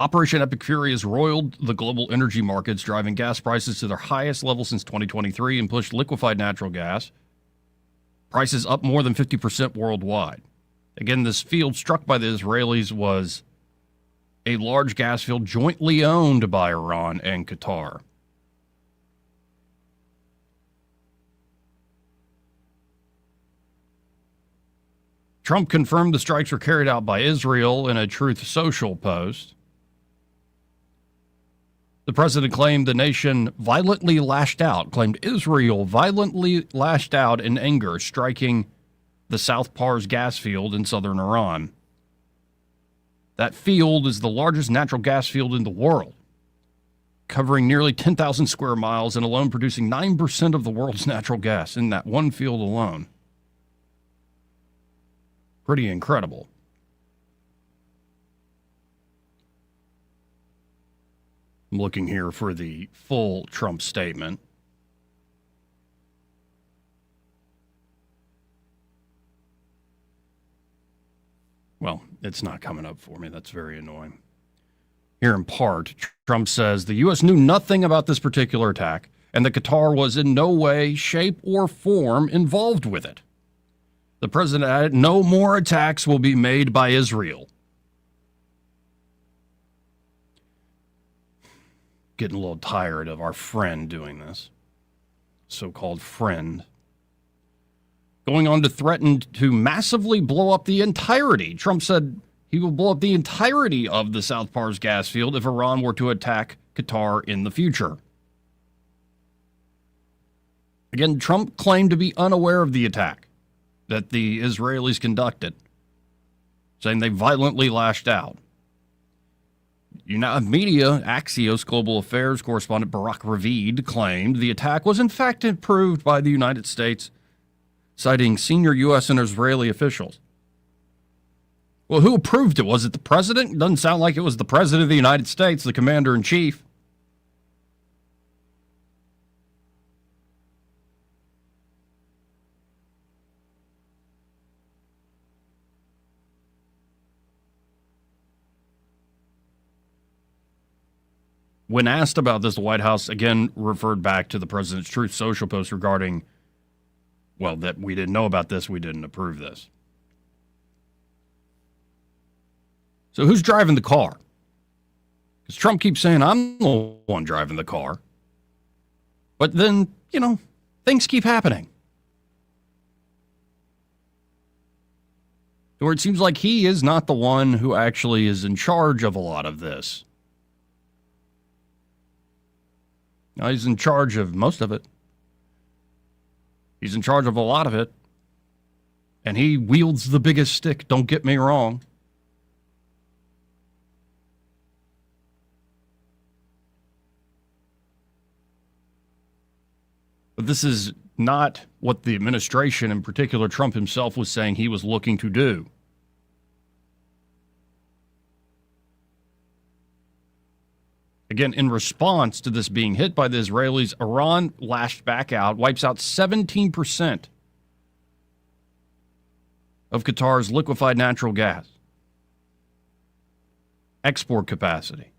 Operation Epic Fury has roiled the global energy markets, driving gas prices to their highest level since 2023 and pushed liquefied natural gas prices up more than 50% worldwide. Again, this field struck by the Israelis was a large gas field jointly owned by Iran and Qatar. Trump confirmed the strikes were carried out by Israel in a Truth Social post. The president claimed the nation violently lashed out, claimed Israel violently lashed out in anger, striking the South Pars gas field in southern Iran. That field is the largest natural gas field in the world, covering nearly 10,000 square miles and alone producing 9% of the world's natural gas in that one field alone. Pretty incredible. I'm looking here for the full Trump statement. Well, it's not coming up for me. That's very annoying. Here in part, Trump says the U.S. knew nothing about this particular attack and that Qatar was in no way, shape, or form involved with it. The president added, no more attacks will be made by Israel. Getting a little tired of our friend doing this. So-called friend. Going on to threaten to massively blow up the entirety. Trump said he will blow up the entirety of the South Pars gas field if Iran were to attack Qatar in the future. Again, Trump claimed to be unaware of the attack that the Israelis conducted, saying they violently lashed out. You now have media, Axios Global Affairs correspondent Barak Ravid claimed the attack was in fact approved by the United States, citing senior U.S. and Israeli officials. Well, who approved it? Was it the president? Doesn't sound like it was the president of the United States, the commander-in-chief. When asked about this, the White House again referred back to the president's Truth Social post regarding, well, that we didn't know about this, we didn't approve this. So who's driving the car? Because Trump keeps saying, I'm the one driving the car. But then, things keep happening. Or it seems like he is not the one who actually is in charge of a lot of this. Now, he's in charge of most of it. He's in charge of a lot of it. And he wields the biggest stick, don't get me wrong. But this is not what the administration, in particular Trump himself, was saying he was looking to do. Again, in response to this being hit by the Israelis, Iran lashed back out, wipes out 17% of Qatar's liquefied natural gas export capacity.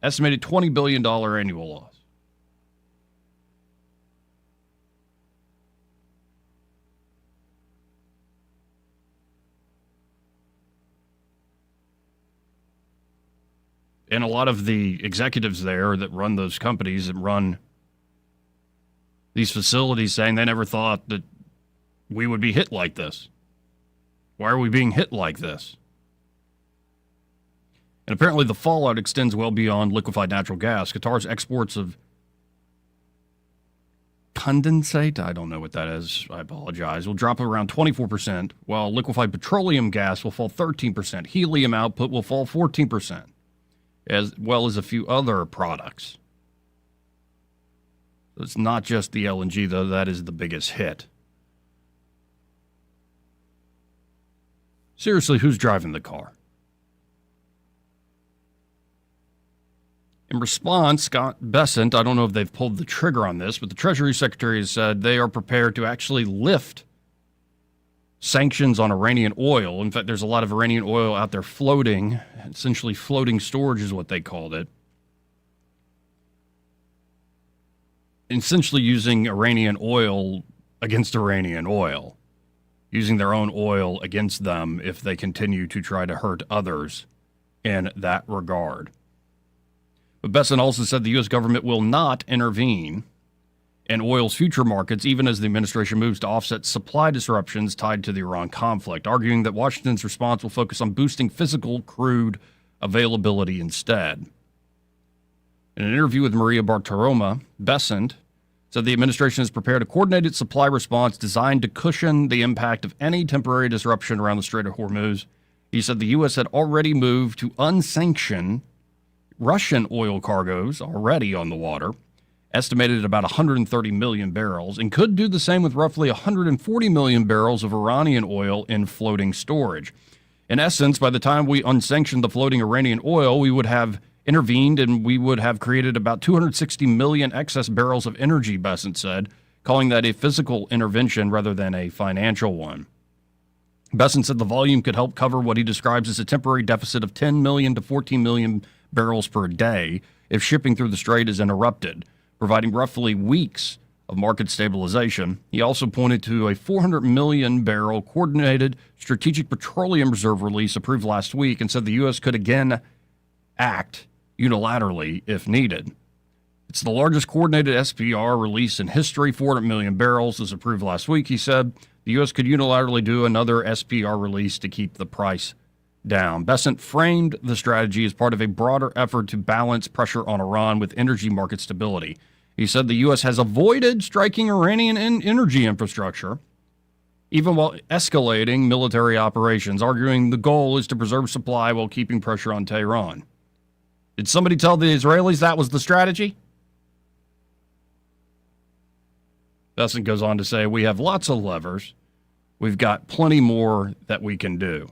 Estimated $20 billion annual loss. And a lot of the executives there that run those companies and run these facilities saying they never thought that we would be hit like this. Why are we being hit like this? And apparently the fallout extends well beyond liquefied natural gas. Qatar's exports of condensate, I don't know what that is, I apologize, will drop around 24%, while liquefied petroleum gas will fall 13%. Helium output will fall 14%, as well as a few other products. It's not just the LNG, though. That is the biggest hit. Seriously, who's driving the car? In response, Scott Bessent, I don't know if they've pulled the trigger on this, but the Treasury Secretary has said they are prepared to actually lift sanctions on Iranian oil. In fact, there's a lot of Iranian oil out there floating. Essentially, floating storage is what they called it. Essentially using Iranian oil against Iranian oil. Using their own oil against them if they continue to try to hurt others in that regard. But Bessent also said the U.S. government will not intervene in oil's future markets, even as the administration moves to offset supply disruptions tied to the Iran conflict, arguing that Washington's response will focus on boosting physical crude availability instead. In an interview with Maria Bartiromo, Bessent said the administration has prepared a coordinated supply response designed to cushion the impact of any temporary disruption around the Strait of Hormuz. He said the U.S. had already moved to unsanction Russian oil cargoes already on the water, estimated at about 130 million barrels, and could do the same with roughly 140 million barrels of Iranian oil in floating storage. In essence, by the time we unsanctioned the floating Iranian oil, we would have intervened and we would have created about 260 million excess barrels of energy, Bessent said, calling that a physical intervention rather than a financial one. Bessent said the volume could help cover what he describes as a temporary deficit of 10 million to 14 million barrels per day if shipping through the strait is interrupted, providing roughly weeks of market stabilization. He also pointed to a 400 million barrel coordinated strategic petroleum reserve release approved last week and said the U.S. could again act unilaterally if needed. It's the largest coordinated SPR release in history, 400 million barrels was approved last week. He said the U.S. could unilaterally do another SPR release to keep the price down. Bessent framed the strategy as part of a broader effort to balance pressure on Iran with energy market stability. He said the U.S. has avoided striking Iranian energy infrastructure, even while escalating military operations, arguing the goal is to preserve supply while keeping pressure on Tehran. Did somebody tell the Israelis that was the strategy? Bessent goes on to say, we have lots of levers. We've got plenty more that we can do.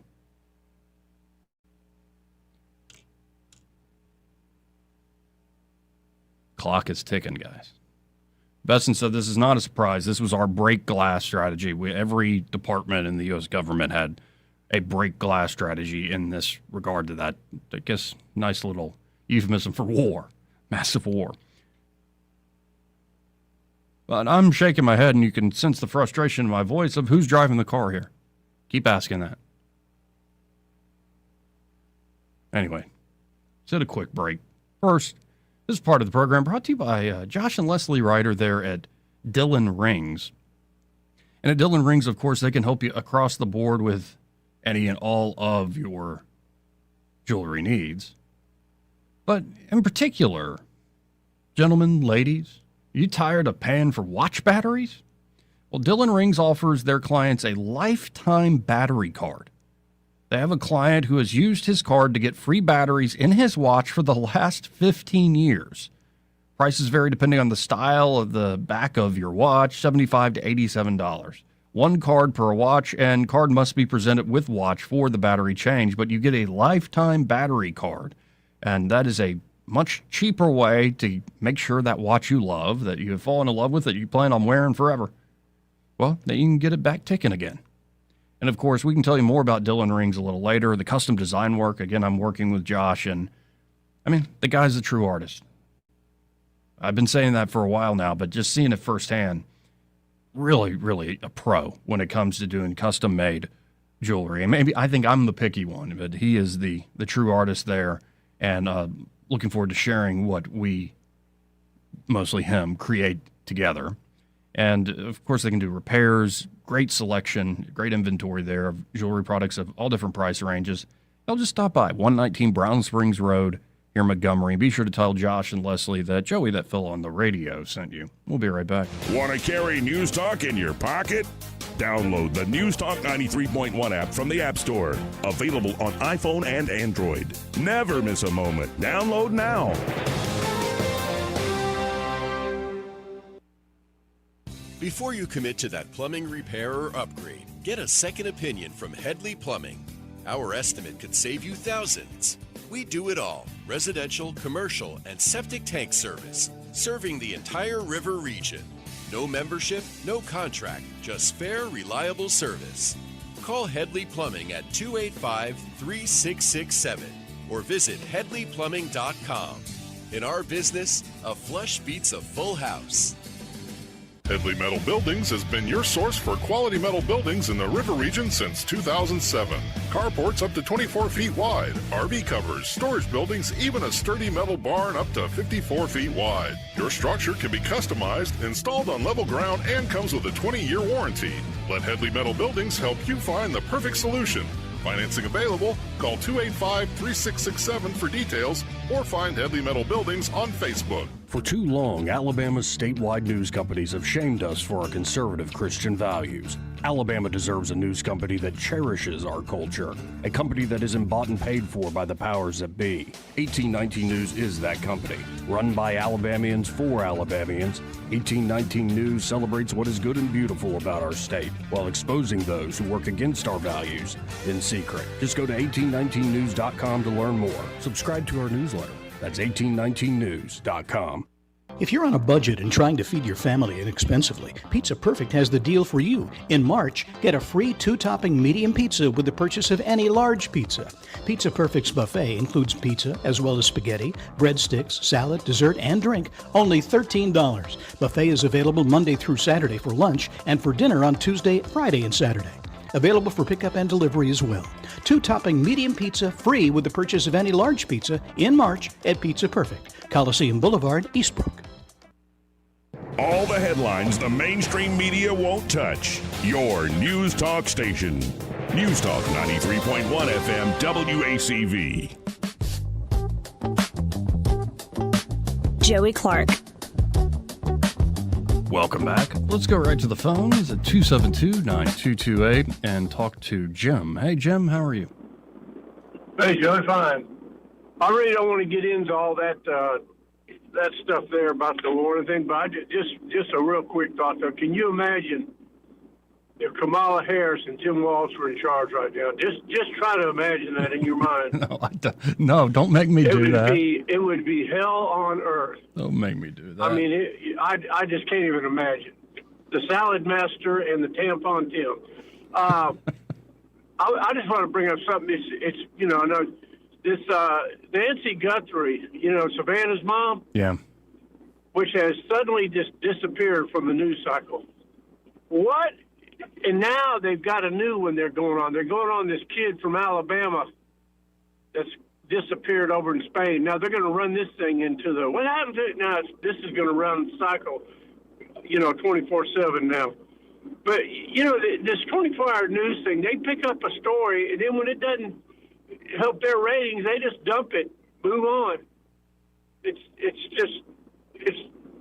Clock is ticking, guys. Bessent said this is not a surprise. This was our break glass strategy. Every department in the U.S. government had a break glass strategy in this regard to that. I guess nice little euphemism for war, massive war. But I'm shaking my head, and you can sense the frustration in my voice of who's driving the car here. Keep asking that. Anyway, let's hit a quick break. First, this is part of the program brought to you by Josh and Leslie Ryder there at Dillon Rings. And at Dillon Rings, of course, they can help you across the board with any and all of your jewelry needs. But in particular, gentlemen, ladies, are you tired of paying for watch batteries? Well, Dillon Rings offers their clients a lifetime battery card. They have a client who has used his card to get free batteries in his watch for the last 15 years. Prices vary depending on the style of the back of your watch, $75 to $87. One card per watch, and card must be presented with watch for the battery change, but you get a lifetime battery card. And that is a much cheaper way to make sure that watch you love, that you have fallen in love with, that you plan on wearing forever, well, then you can get it back ticking again. And, of course, we can tell you more about Dillon Rings a little later. The custom design work, again, I'm working with Josh, and, I mean, the guy's a true artist. I've been saying that for a while now, but just seeing it firsthand, really, really a pro when it comes to doing custom-made jewelry. And maybe I think I'm the picky one, but he is the true artist there, and looking forward to sharing what we, mostly him, create together. And, of course, they can do repairs, great selection, great inventory there of jewelry products of all different price ranges. They'll just stop by 119 Brown Springs Road here in Montgomery. Be sure to tell Josh and Leslie that Joey, that fellow on the radio, sent you. We'll be right back. Want to carry News Talk in your pocket? Download the News Talk 93.1 app from the App Store. Available on iPhone and Android. Never miss a moment. Download now. Before you commit to that plumbing repair or upgrade, get a second opinion from Headley Plumbing. Our estimate could save you thousands. We do it all: residential, commercial, and septic tank service, serving the entire river region. No membership, no contract, just fair, reliable service. Call Headley Plumbing at 285-3667 or visit headleyplumbing.com. In our business, a flush beats a full house. Headley Metal Buildings has been your source for quality metal buildings in the river region since 2007. Carports up to 24 feet wide, RV covers, storage buildings, even a sturdy metal barn up to 54 feet wide. Your structure can be customized, installed on level ground, and comes with a 20-year warranty. Let Headley Metal Buildings help you find the perfect solution. Financing available. Call 285-3667 for details or find Headley Metal Buildings on Facebook. For too long, Alabama's statewide news companies have shamed us for our conservative Christian values. Alabama deserves a news company that cherishes our culture, a company that isn't bought and paid for by the powers that be. 1819 News is that company. Run by Alabamians for Alabamians, 1819 News celebrates what is good and beautiful about our state, while exposing those who work against our values in secret. Just go to 1819news.com to learn more. Subscribe to our newsletter. That's 1819news.com. If you're on a budget and trying to feed your family inexpensively, Pizza Perfect has the deal for you. In March, get a free 2-topping medium pizza with the purchase of any large pizza. Pizza Perfect's buffet includes pizza as well as spaghetti, breadsticks, salad, dessert, and drink, only $13. Buffet is available Monday through Saturday for lunch and for dinner on Tuesday, Friday, and Saturday. Available for pickup and delivery as well. 2-topping medium pizza free with the purchase of any large pizza in March at Pizza Perfect, Coliseum Boulevard, Eastbrook. All the headlines the mainstream media won't touch. Your News Talk station. News Talk 93.1 FM WACV. Joey Clark. Welcome back. Let's go right to the phones at 272-9228 and talk to Jim. Hey, Jim, how are you? Hey, Joe, fine. I really don't want to get into all that stuff there about the war and thing, but I just a real quick thought, though. Can you imagine if Kamala Harris and Tim Walz were in charge right now? Just try to imagine that in your mind. No, don't make me do that. It would be hell on earth. Don't make me do that. I mean, I just can't even imagine. The Salad Master and the Tampon Tim. I just want to bring up something. It's I know this Nancy Guthrie, Savannah's mom. Yeah. Which has suddenly just disappeared from the news cycle. What? And now they've got a new one they're going on. They're going on this kid from Alabama that's disappeared over in Spain. Now they're going to run this thing into what happened to it now? This is going to run cycle, 24/7 now. But this 24-hour news thing, they pick up a story, and then when it doesn't help their ratings, they just dump it, move on. It's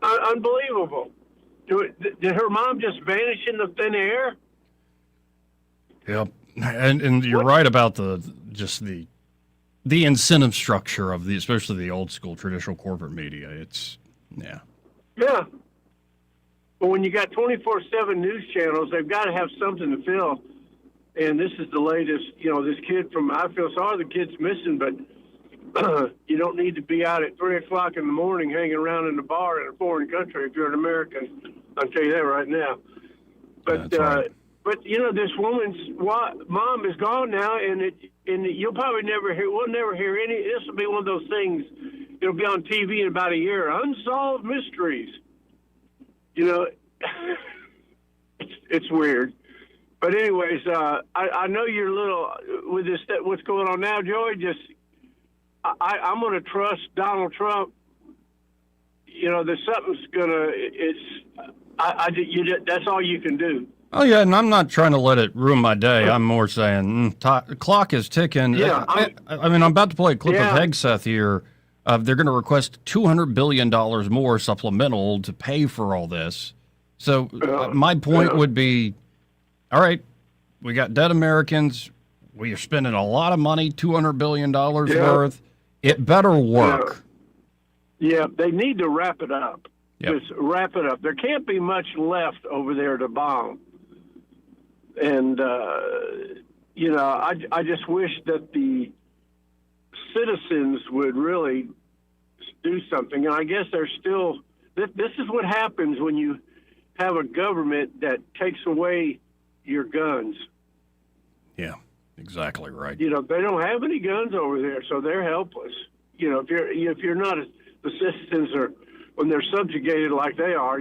unbelievable. Did her mom just vanish in the thin air? Yep, and you're right about the incentive structure of especially the old school traditional corporate media. Yeah. But when you got 24/7 news channels, they've got to have something to fill. And this is the latest. This kid I feel sorry the kid's missing, but you don't need to be out at 3 o'clock in the morning hanging around in the bar in a foreign country if you're an American. I'll tell you that right now. But right. But this woman's mom is gone now, and you'll probably never hear. We'll never hear any. This will be one of those things. It'll be on TV in about a year. Unsolved mysteries. It's weird. But anyways, I know you're a little with this. What's going on now, Joey? I'm going to trust Donald Trump. there's something's gonna. That's all you can do. Oh, yeah, and I'm not trying to let it ruin my day. I'm more saying the clock is ticking. Yeah, I'm about to play a clip of Hegseth here. They're going to request $200 billion more supplemental to pay for all this. So my point would be, all right, we got dead Americans. We are spending a lot of money, $200 billion worth. It better work. Yeah, they need to wrap it up. Yep. Just wrap it up. There can't be much left over there to bomb. And, I just wish that the citizens would really do something. And I guess there's still, this is what happens when you have a government that takes away your guns. Yeah, exactly right. They don't have any guns over there, so they're helpless. If you're not, the citizens are, when they're subjugated like they are,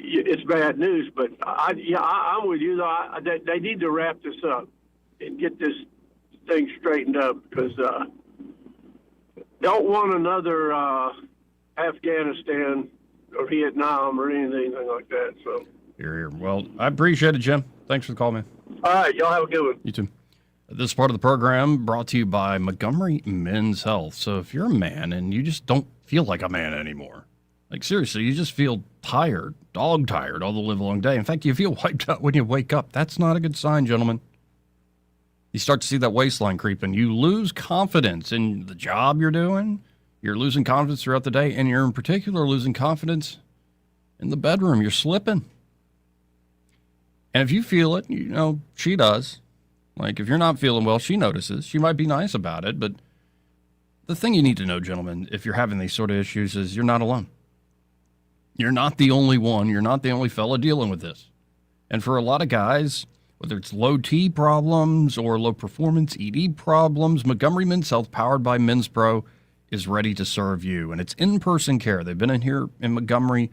it's bad news. But I'm with you. They need to wrap this up and get this thing straightened up, because don't want another Afghanistan or Vietnam or anything like that. So Here. Well, I appreciate it, Jim. Thanks for the call, man. All right, y'all have a good one. You too. This part of the program brought to you by Montgomery Men's Health. So if you're a man and you just don't feel like a man anymore, like seriously, you just feel tired, dog tired all the live long day. In fact, you feel wiped out when you wake up. That's not a good sign, gentlemen. You start to see that waistline creeping. You lose confidence in the job you're doing. You're losing confidence throughout the day, and you're in particular losing confidence in the bedroom. You're slipping. And if you feel it, she does. Like, if you're not feeling well, she notices. She might be nice about it, but the thing you need to know, gentlemen, if you're having these sort of issues, is you're not alone. You're not the only one. You're not the only fella dealing with this. And for a lot of guys, whether it's low T problems or low performance ED problems, Montgomery Men's Health, powered by Men's Pro, is ready to serve you. And it's in-person care. They've been in here in Montgomery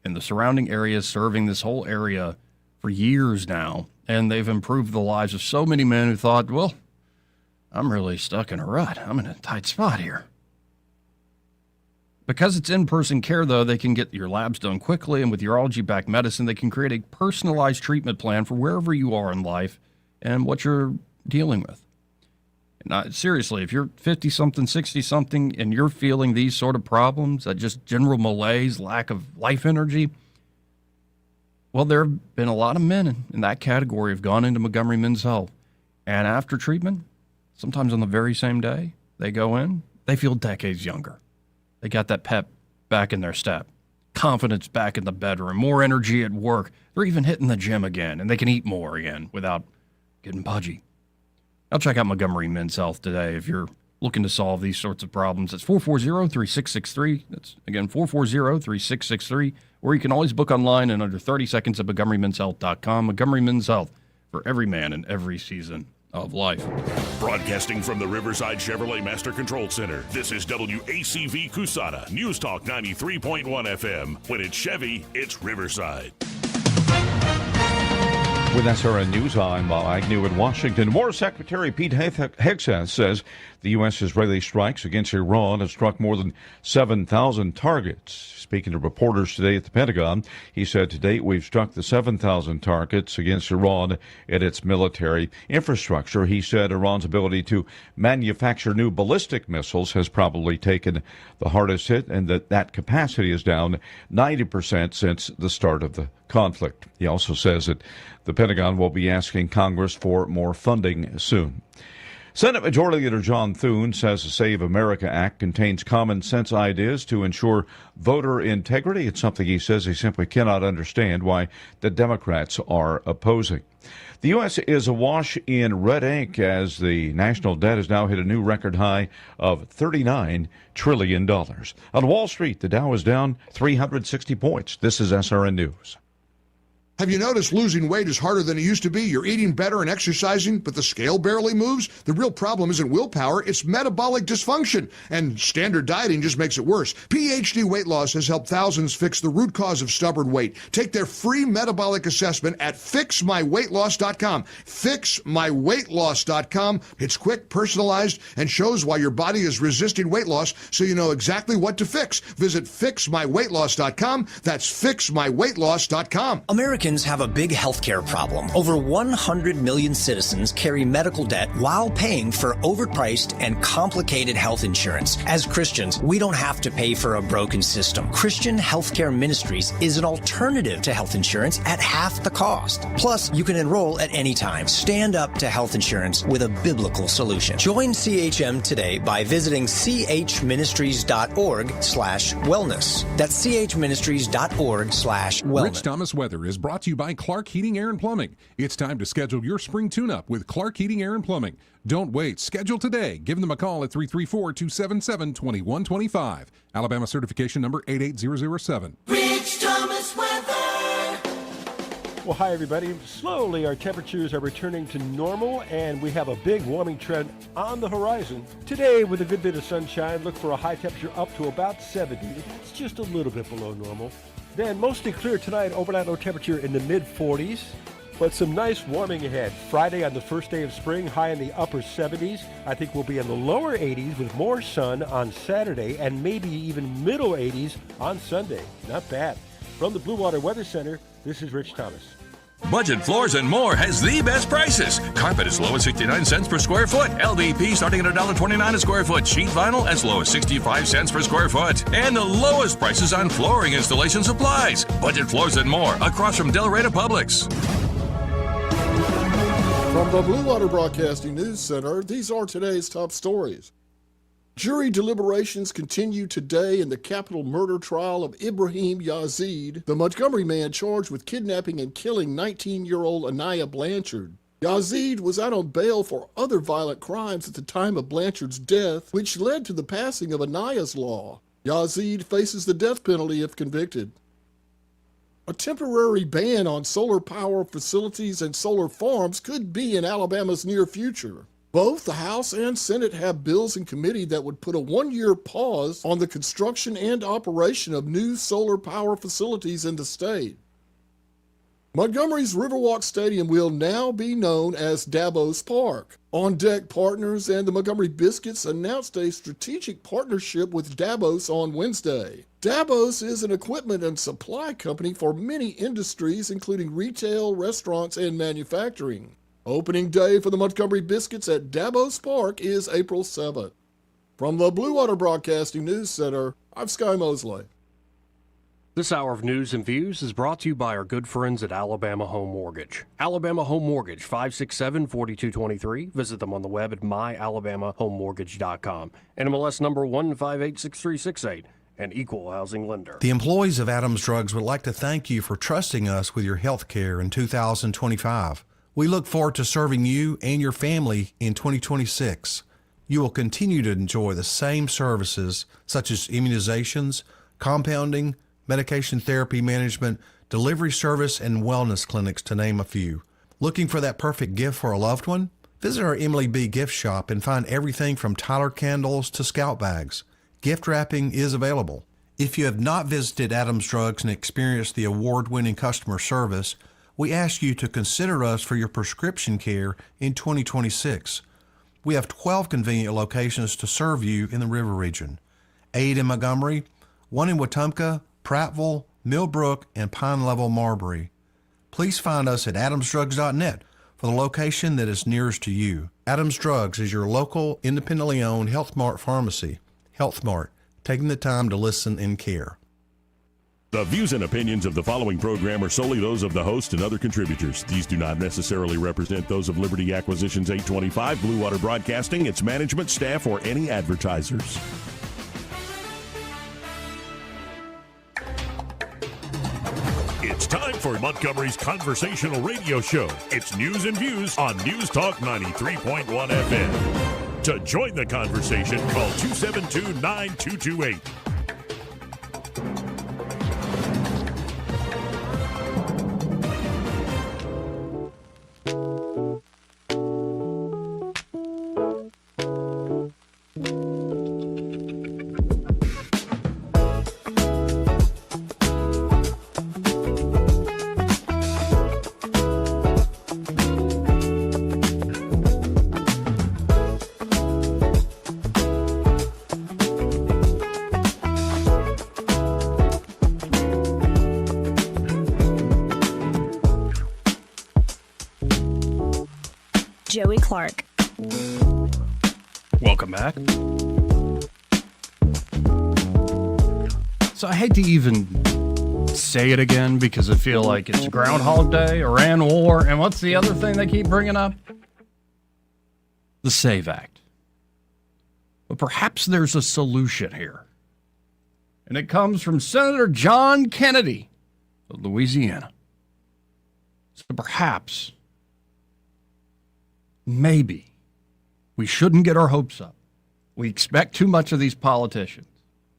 and the surrounding areas, serving this whole area for years now. And they've improved the lives of so many men who thought, well, I'm really stuck in a rut. I'm in a tight spot here. Because it's in-person care, though, they can get your labs done quickly, and with urology-backed medicine, they can create a personalized treatment plan for wherever you are in life and what you're dealing with. And seriously, if you're 50-something, 60-something, and you're feeling these sort of problems, that just general malaise, lack of life energy, well, there have been a lot of men in that category have gone into Montgomery Men's Health. And after treatment, sometimes on the very same day, they go in, they feel decades younger. They got that pep back in their step, confidence back in the bedroom, more energy at work. They're even hitting the gym again, and they can eat more again without getting pudgy. Now check out Montgomery Men's Health today if you're looking to solve these sorts of problems. It's 440-3663. That's, again, 440-3663. Or you can always book online in under 30 seconds at MontgomeryMen'sHealth.com. Montgomery Men's Health, for every man in every season of life. Broadcasting from the Riverside Chevrolet Master Control Center, this is WACV Cusana, News Talk 93.1 FM. When it's Chevy, it's Riverside. With SRN News, I'm Bob Agnew in Washington. War Secretary Pete Hegseth says the U.S.-Israeli strikes against Iran have struck more than 7,000 targets. Speaking to reporters today at the Pentagon, he said, to date, we've struck the 7,000 targets against Iran and its military infrastructure. He said Iran's ability to manufacture new ballistic missiles has probably taken the hardest hit, and that capacity is down 90% since the start of the conflict. He also says that the Pentagon will be asking Congress for more funding soon. Senate Majority Leader John Thune says the Save America Act contains common sense ideas to ensure voter integrity. It's something he says he simply cannot understand why the Democrats are opposing. The U.S. is awash in red ink as the national debt has now hit a new record high of $39 trillion. On Wall Street, the Dow is down 360 points. This is SRN News. Have you noticed losing weight is harder than it used to be? You're eating better and exercising, but the scale barely moves? The real problem isn't willpower, it's metabolic dysfunction. And standard dieting just makes it worse. PhD Weight Loss has helped thousands fix the root cause of stubborn weight. Take their free metabolic assessment at fixmyweightloss.com. Fixmyweightloss.com. It's quick, personalized, and shows why your body is resisting weight loss so you know exactly what to fix. Visit fixmyweightloss.com. That's fixmyweightloss.com. Americans have a big healthcare problem. Over 100 million citizens carry medical debt while paying for overpriced and complicated health insurance. As Christians, we don't have to pay for a broken system. Christian Healthcare Ministries is an alternative to health insurance at half the cost. Plus, you can enroll at any time. Stand up to health insurance with a biblical solution. Join CHM today by visiting chministries.org/wellness. That's chministries.org/wellness. Rich Thomas Weather is brought to you by Clark Heating, Air and Plumbing. It's time to schedule your spring tune-up with Clark Heating, Air and Plumbing. Don't wait. Schedule today. Give them a call at 334-277-2125. Alabama certification number 88007. Rich Thomas Weather. Well, hi, everybody. Slowly, our temperatures are returning to normal, and we have a big warming trend on the horizon. Today, with a good bit of sunshine, look for a high temperature up to about 70. It's just a little bit below normal. Then, mostly clear tonight, overnight low temperature in the mid-40s, but some nice warming ahead. Friday on the first day of spring, high in the upper 70s. I think we'll be in the lower 80s with more sun on Saturday, and maybe even middle 80s on Sunday. Not bad. From the Blue Water Weather Center, this is Rich Thomas. Budget Floors and More has the best prices. Carpet as low as 69 cents per square foot. LVP starting at $1.29 a square foot. Sheet vinyl as low as 65 cents per square foot. And the lowest prices on flooring installation supplies. Budget Floors and More across from Delray Publix. From the Blue Water Broadcasting News Center, these are today's top stories. Jury deliberations continue today in the capital murder trial of Ibrahim Yazid, the Montgomery man charged with kidnapping and killing 19-year-old Anaya Blanchard. Yazid was out on bail for other violent crimes at the time of Blanchard's death, which led to the passing of Anaya's law. Yazid faces the death penalty if convicted. A temporary ban on solar power facilities and solar farms could be in Alabama's near future. Both the House and Senate have bills in committee that would put a one-year pause on the construction and operation of new solar power facilities in the state. Montgomery's Riverwalk Stadium will now be known as Davos Park. On Deck Partners and the Montgomery Biscuits announced a strategic partnership with Davos on Wednesday. Davos is an equipment and supply company for many industries, including retail, restaurants, and manufacturing. Opening day for the Montgomery Biscuits at Davos Park is April 7th. From the Blue Water Broadcasting News Center, I'm Sky Mosley. This hour of news and views is brought to you by our good friends at Alabama Home Mortgage. Alabama Home Mortgage, 567-4223. Visit them on the web at myalabamahomemortgage.com. NMLS number 1586368, an equal housing lender. The employees of Adams Drugs would like to thank you for trusting us with your health care in 2025. We look forward to serving you and your family in 2026. You will continue to enjoy the same services such as immunizations, compounding, medication therapy management, delivery service, and wellness clinics, to name a few. Looking for that perfect gift for a loved one? Visit our Emily B. gift shop and find everything from Tyler candles to scout bags. Gift wrapping is available. If you have not visited Adams Drugs and experienced the award-winning customer service, we ask you to consider us for your prescription care in 2026. We have 12 convenient locations to serve you in the River Region. 8 in Montgomery, 1 in Wetumpka, Prattville, Millbrook, and Pine Level, Marbury. Please find us at adamsdrugs.net for the location that is nearest to you. Adams Drugs is your local, independently owned Health Mart pharmacy. Health Mart, taking the time to listen and care. The views and opinions of the following program are solely those of the host and other contributors. These do not necessarily represent those of Liberty Acquisitions 825, Blue Water Broadcasting, its management, staff, or any advertisers. It's time for Montgomery's conversational radio show. It's news and views on News Talk 93.1 FM. To join the conversation, call 272-9228. Joey Clark. Welcome back. So I hate to even say it again because I feel like it's Groundhog Day, Iran war, and what's the other thing they keep bringing up? The SAVE Act. But perhaps there's a solution here. And it comes from Senator John Kennedy of Louisiana. So perhaps, maybe, we shouldn't get our hopes up. We expect too much of these politicians.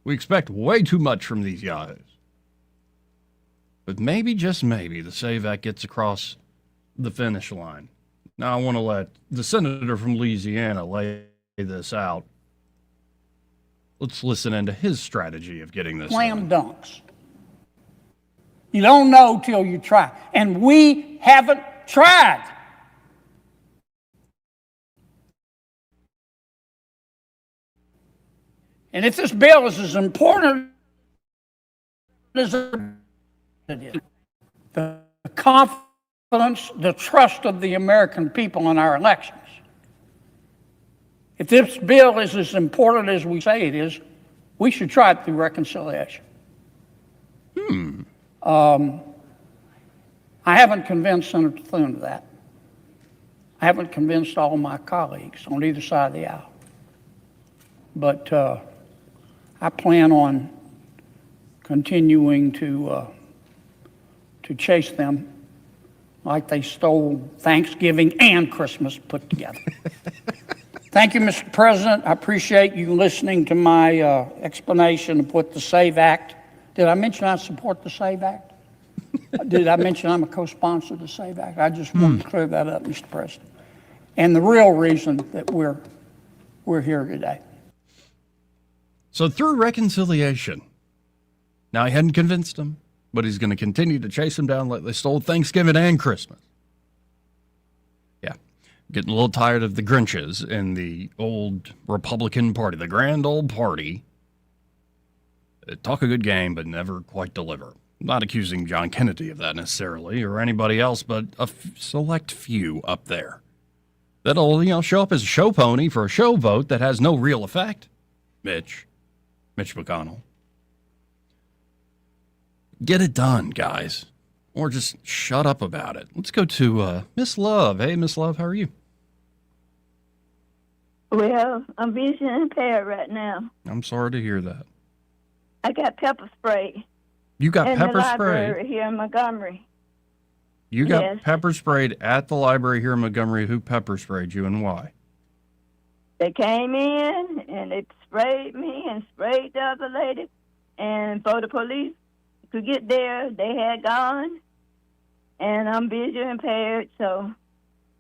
We expect way too much from these yahoos. But maybe, just maybe, the SAVE Act gets across the finish line. Now I want to let the senator from Louisiana lay this out. Let's listen into his strategy of getting this Slam dunks. You don't know till you try. And we haven't tried. And if this bill is as important as it is, the confidence, the trust of the American people in our elections. If this bill is as important as we say it is, we should try it through reconciliation. I haven't convinced Senator Thune of that. I haven't convinced all my colleagues on either side of the aisle. But I plan on continuing to chase them like they stole Thanksgiving and Christmas put together. Thank you, Mr. President. I appreciate you listening to my explanation of what the SAVE Act. Did I mention I support the SAVE Act? Did I mention I'm a co-sponsor of the SAVE Act? I just wanted to clear that up, Mr. President. And the real reason that we're here today. So through reconciliation, now he hadn't convinced them, but he's going to continue to chase them down like they stole Thanksgiving and Christmas. Yeah, getting a little tired of the Grinches in the old Republican Party, the grand old party. Talk a good game, but never quite deliver. I'm not accusing John Kennedy of that necessarily, or anybody else, but a select few up there that'll, show up as a show pony for a show vote that has no real effect. Mitch McConnell. Get it done, guys. Or just shut up about it. Let's go to Miss Love. Hey, Miss Love, how are you? Well, I'm vision impaired right now. I'm sorry to hear that. I got pepper spray. You got in pepper the library sprayed? here in Montgomery. You got Yes. pepper sprayed at the library here in Montgomery. Who pepper sprayed you and why? They came in and they sprayed me and sprayed the other lady. And before the police could get there, they had gone. And I'm visually impaired, so.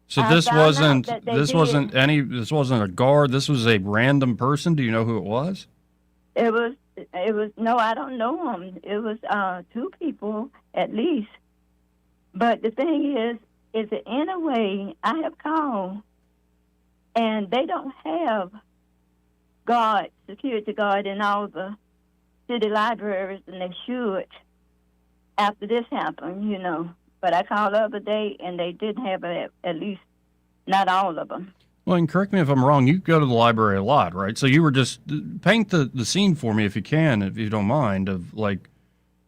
So I this found out wasn't that they this did. wasn't a guard. This was a random person. Do you know who it was? It was no, I don't know them. It was two people at least. But the thing is that in a way I have called, and they don't have security guard in all the city libraries, and they should after this happened, But I called the other day, and they didn't have it, at least not all of them. Well, and correct me if I'm wrong, you go to the library a lot, right? So you were just, paint the scene for me if you can, if you don't mind, of like,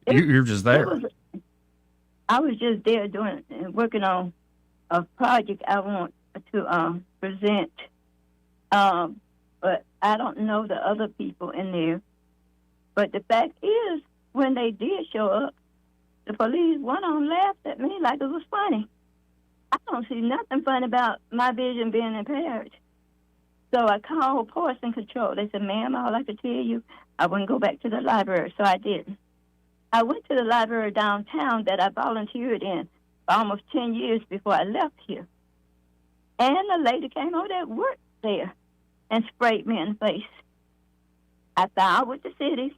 you're just there. I was just there working on a project I want to present, but I don't know the other people in there. But the fact is, when they did show up, the police, one of them laughed at me like it was funny. I don't see nothing funny about my vision being impaired. So I called Poison Control. They said, ma'am, all I could tell you, I wouldn't go back to the library, so I didn't. I went to the library downtown that I volunteered in for almost 10 years before I left here. And a lady came over that worked there and sprayed me in the face. I filed with the city.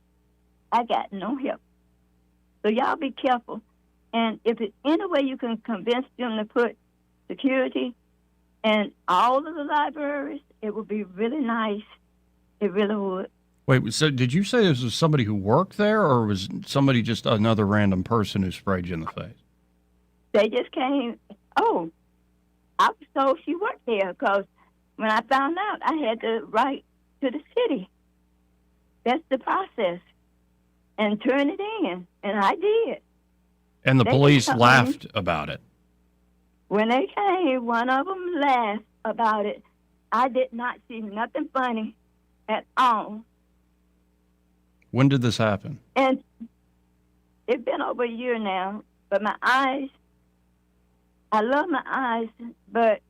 I got no help. So y'all be careful. And if it's any way you can convince them to put security in all of the libraries, it would be really nice. It really would. Wait, so did you say this was somebody who worked there, or was somebody just another random person who sprayed you in the face? They just came. Oh, I was told she worked there because when I found out, I had to write to the city. That's the process. And turn it in. And I did. And the They police just told laughed me- about it. When they came, one of them laughed about it. I did not see nothing funny at all. When did this happen? And it's been over a year now, but my eyes, I love my eyes, but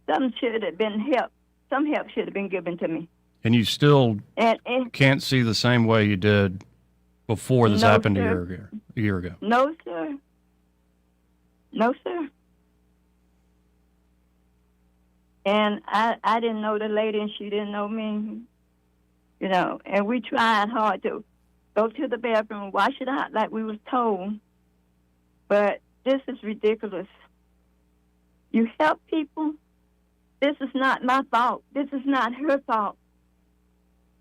some should have been help. Some help should have been given to me. And you still And can't see the same way you did before this No, happened sir. a year ago. No, sir. No, sir. And I didn't know the lady, and she didn't know me. You know, and we tried hard to go to the bathroom, wash it out like we was told. But this is ridiculous. You help people. This is not my fault. This is not her fault.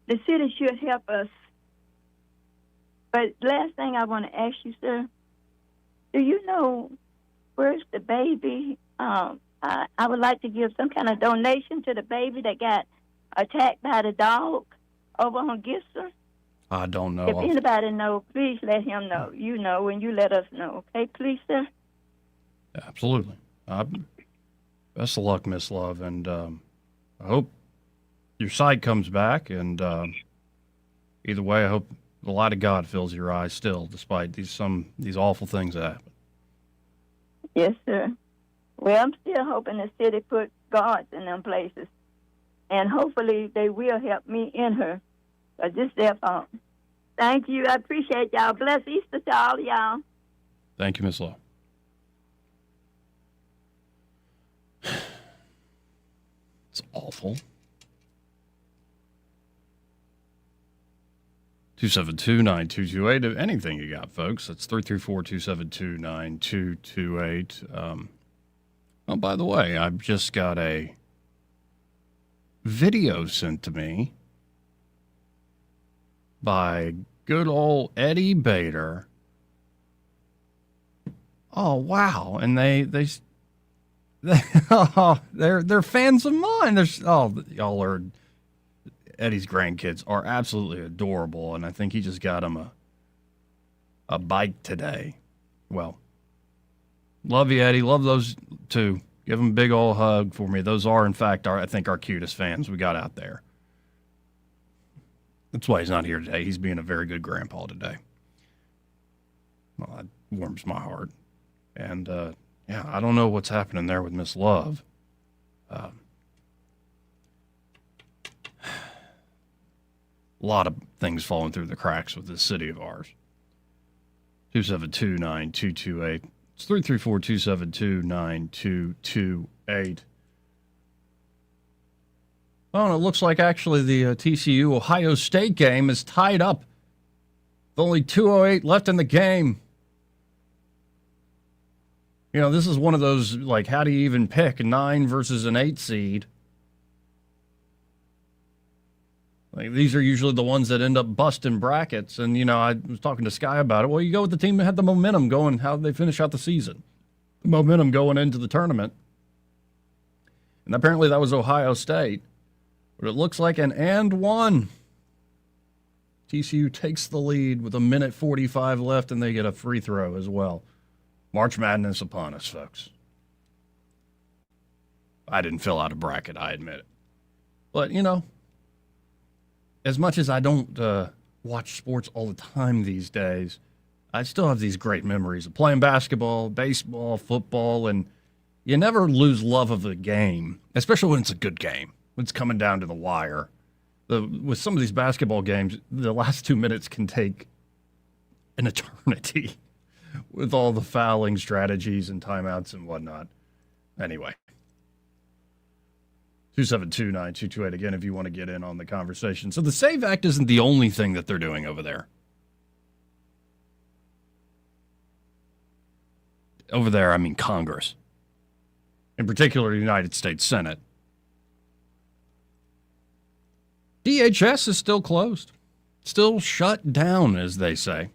The city should help us. But last thing I want to ask you, sir, do you know where's the baby? I would like to give some kind of donation to the baby that got attacked by the dog over on Gibson. I don't know. If anybody know, please let him know. You know, and you let us know. Okay, please, sir? Absolutely. Best of luck, Miss Love, and I hope your sight comes back. And either way, I hope the light of God fills your eyes still, despite these awful things that happen. Yes, sir. Well, I'm still hoping the city put guards in them places, and hopefully they will help me in her, because this is their fault. Thank you. I appreciate y'all. Bless Easter to all y'all. Thank you, Miss Love. It's awful. 272-9228. Anything you got, folks. That's 334-272-9228. Oh, by the way, I've just got a video sent to me by good old Eddie Bader. Oh, wow. And they're fans of mine. Y'all are, Eddie's grandkids are absolutely adorable, and I think he just got him a bike today. Well, love you, Eddie. Love those two. Give them a big old hug for me. Those are, in fact, I think our cutest fans we got out there. That's why he's not here today. He's being a very good grandpa today. Well, that warms my heart. And, yeah, I don't know what's happening there with Miss Love. A lot of things falling through the cracks with this city of ours. 272-9228. It's 334-272-9228. Oh, and it looks like actually the TCU-Ohio State game is tied up. With only 2:08 left in the game. You know, this is one of those, like, how do you even pick 9 versus an 8 seed? Like, these are usually the ones that end up busting brackets. And, you know, I was talking to Sky about it. Well, you go with the team that had the momentum going, how they finish out the season. The momentum going into the tournament. And apparently that was Ohio State. But it looks like an and one. TCU takes the lead with 1:45 left, and they get a free throw as well. March Madness upon us, folks. I didn't fill out a bracket, I admit it. But, you know, as much as I don't watch sports all the time these days, I still have these great memories of playing basketball, baseball, football, and you never lose love of the game, especially when it's a good game, when it's coming down to the wire. With some of these basketball games, the last 2 minutes can take an eternity with all the fouling strategies and timeouts and whatnot. Anyway. 272-9228, again, if you want to get in on the conversation. So the SAVE Act isn't the only thing that they're doing over there. Over there, I mean Congress. In particular, the United States Senate. DHS is still closed. Still shut down, as they say.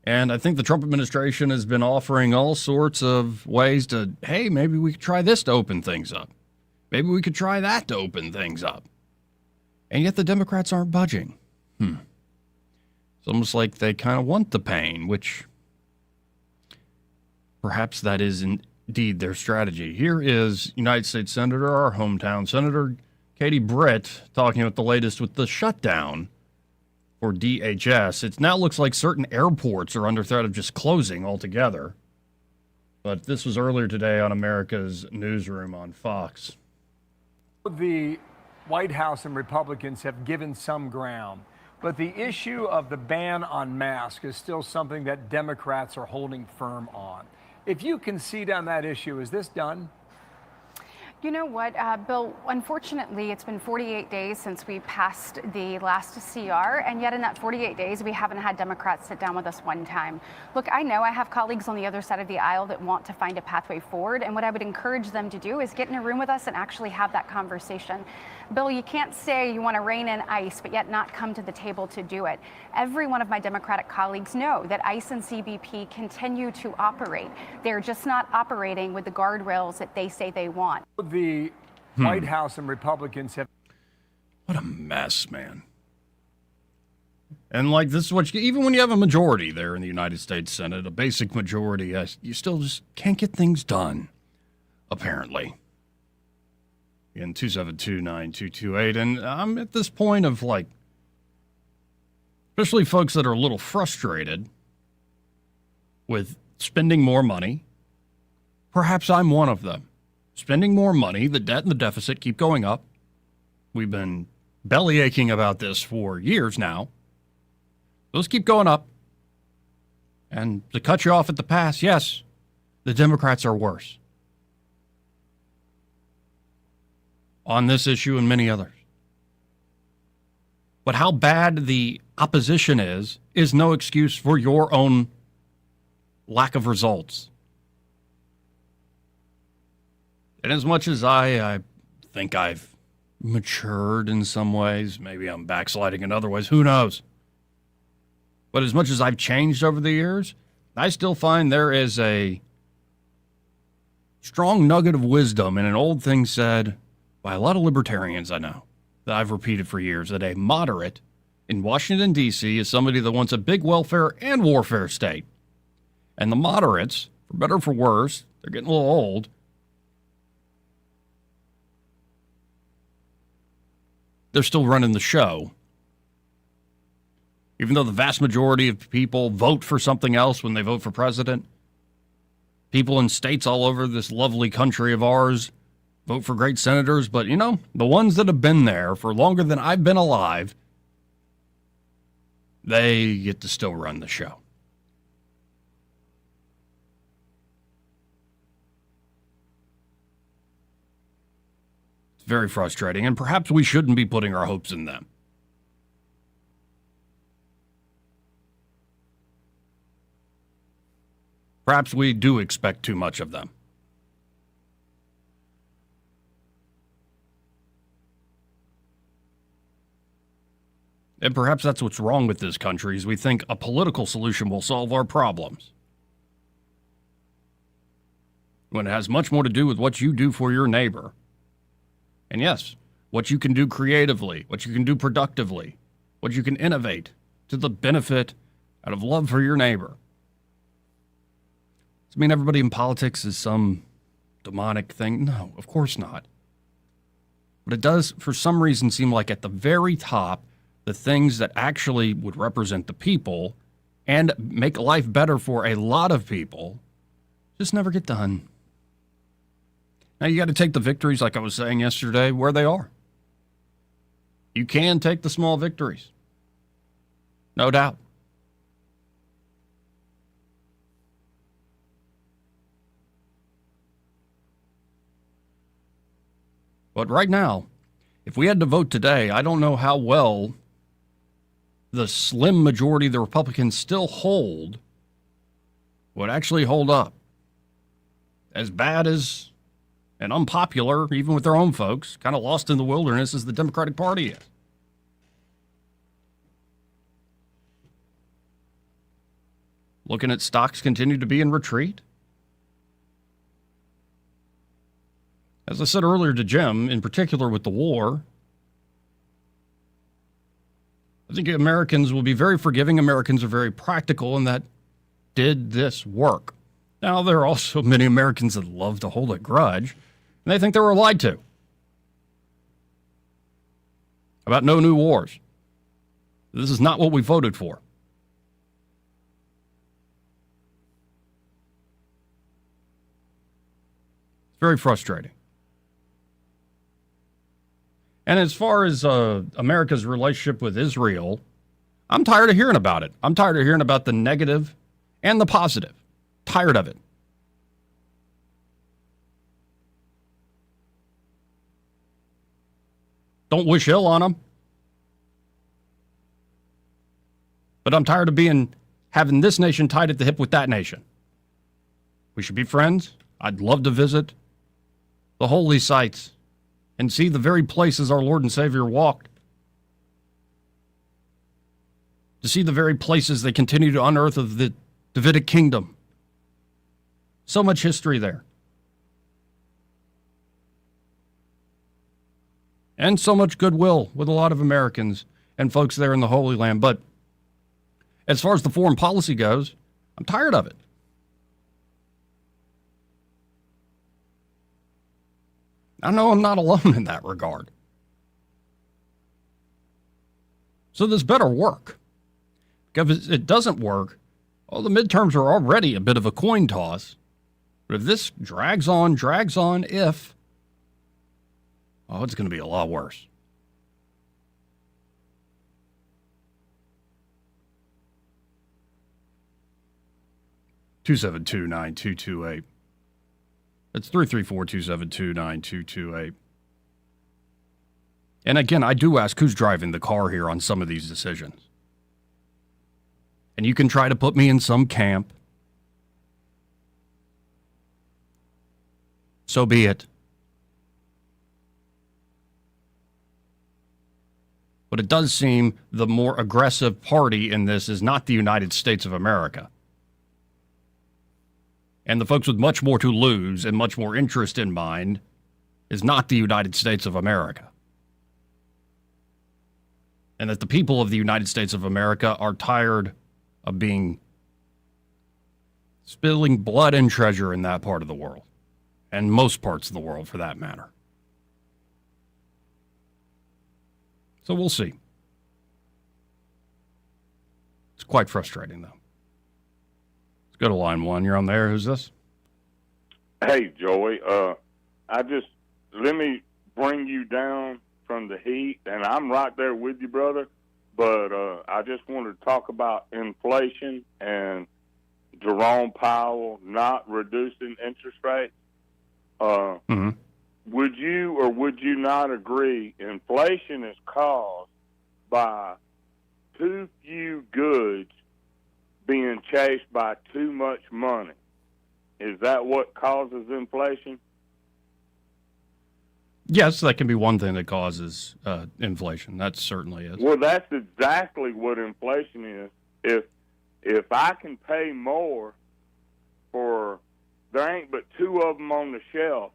And I think the Trump administration has been offering all sorts of ways to, hey, maybe we could try this to open things up. Maybe we could try that to open things up. And yet the Democrats aren't budging. It's almost like they kind of want the pain, which perhaps that is indeed their strategy. Here is United States Senator, our hometown Senator Katie Britt, talking about the latest with the shutdown for DHS. It now looks like certain airports are under threat of just closing altogether. But this was earlier today on America's Newsroom on Fox. The White House and Republicans have given some ground, but the issue of the ban on masks is still something that Democrats are holding firm on. If you concede on that issue, is this done? You know what, Bill, unfortunately, it's been 48 days since we passed the last CR, and yet in that 48 days, we haven't had Democrats sit down with us one time. Look, I know I have colleagues on the other side of the aisle that want to find a pathway forward, and what I would encourage them to do is get in a room with us and actually have that conversation. Bill, you can't say you want to rein in ICE, but yet not come to the table to do it. Every one of my Democratic colleagues know that ICE and CBP continue to operate. They're just not operating with the guardrails that they say they want. The White House and Republicans have... What a mess, man. And like this is what even when you have a majority there in the United States Senate, a basic majority, you still just can't get things done, apparently. In 272-9228. And I'm at this point of like, especially folks that are a little frustrated with spending more money. Perhaps I'm one of them. Spending more money, the debt and the deficit keep going up. We've been belly aching about this for years now. Those keep going up. And to cut you off at the pass, yes, the Democrats are worse on this issue and many others. But how bad the opposition is no excuse for your own lack of results. And as much as I think I've matured in some ways, maybe I'm backsliding in other ways, who knows? But as much as I've changed over the years, I still find there is a strong nugget of wisdom in an old thing said by a lot of libertarians I know, that I've repeated for years, that a moderate in Washington, D.C. is somebody that wants a big welfare and warfare state. And the moderates, for better or for worse, they're getting a little old, they're still running the show. Even though the vast majority of people vote for something else when they vote for president, people in states all over this lovely country of ours vote for great senators, but, you know, the ones that have been there for longer than I've been alive, they get to still run the show. It's very frustrating, and perhaps we shouldn't be putting our hopes in them. Perhaps we do expect too much of them. And perhaps that's what's wrong with this country, is we think a political solution will solve our problems, when it has much more to do with what you do for your neighbor. And yes, what you can do creatively, what you can do productively, what you can innovate to the benefit out of love for your neighbor. Does it mean everybody in politics is some demonic thing? No, of course not. But it does, for some reason, seem like at the very top, the things that actually would represent the people and make life better for a lot of people just never get done. Now, you got to take the victories, like I was saying yesterday, where they are. You can take the small victories. No doubt. But right now, if we had to vote today, I don't know how well the slim majority the Republicans still hold would actually hold up. As bad as and unpopular, even with their own folks, kind of lost in the wilderness as the Democratic Party is. looking at stocks continue to be in retreat. As I said earlier to Jim, in particular with the war, I think Americans will be very forgiving. Americans are very practical in that, did this work? Now, there are also many Americans that love to hold a grudge, and they think they were lied to about no new wars. This is not what we voted for. It's very frustrating. And as far as America's relationship with Israel, I'm tired of hearing about it. I'm tired of hearing about the negative and the positive. Tired of it. Don't wish ill on them. But I'm tired of having this nation tied at the hip with that nation. We should be friends. I'd love to visit the holy sites and see the very places our Lord and Savior walked. To see the very places they continue to unearth of the Davidic kingdom. So much history there. And so much goodwill with a lot of Americans and folks there in the Holy Land. But as far as the foreign policy goes, I'm tired of it. I know I'm not alone in that regard. So this better work. Because if it doesn't work, well, the midterms are already a bit of a coin toss. But if this drags on, it's going to be a lot worse. (272-9228). That's 334-272-9228. And again, I do ask who's driving the car here on some of these decisions. And you can try to put me in some camp. So be it. But it does seem the more aggressive party in this is not the United States of America. And the folks with much more to lose and much more interest in mind is not the United States of America. And that the people of the United States of America are tired of spilling blood and treasure in that part of the world. And most parts of the world, for that matter. So we'll see. It's quite frustrating, though. Let's go to line one. You're on there. Who's this? Hey, Joey. Let me bring you down from the heat, and I'm right there with you, brother. But I just wanted to talk about inflation and Jerome Powell not reducing interest rates. Would you or would you not agree inflation is caused by too few goods being chased by too much money? Is that what causes inflation? Yes, that can be one thing that causes inflation. That certainly is. Well, that's exactly what inflation is. If I can pay more for, there ain't but 2 of them on the shelf,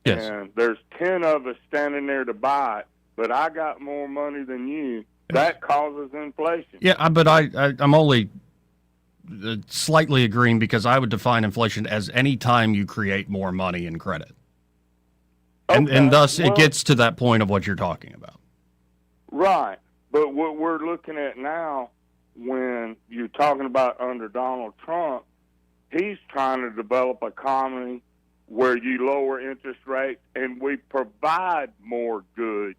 yes, and there's 10 of us standing there to buy it, but I got more money than you, that causes inflation. Yeah, but I'm only slightly agreeing because I would define inflation as any time you create more money in credit. And thus it gets to that point of what you're talking about. Right. But what we're looking at now, when you're talking about under Donald Trump, he's trying to develop an economy where you lower interest rates and we provide more goods.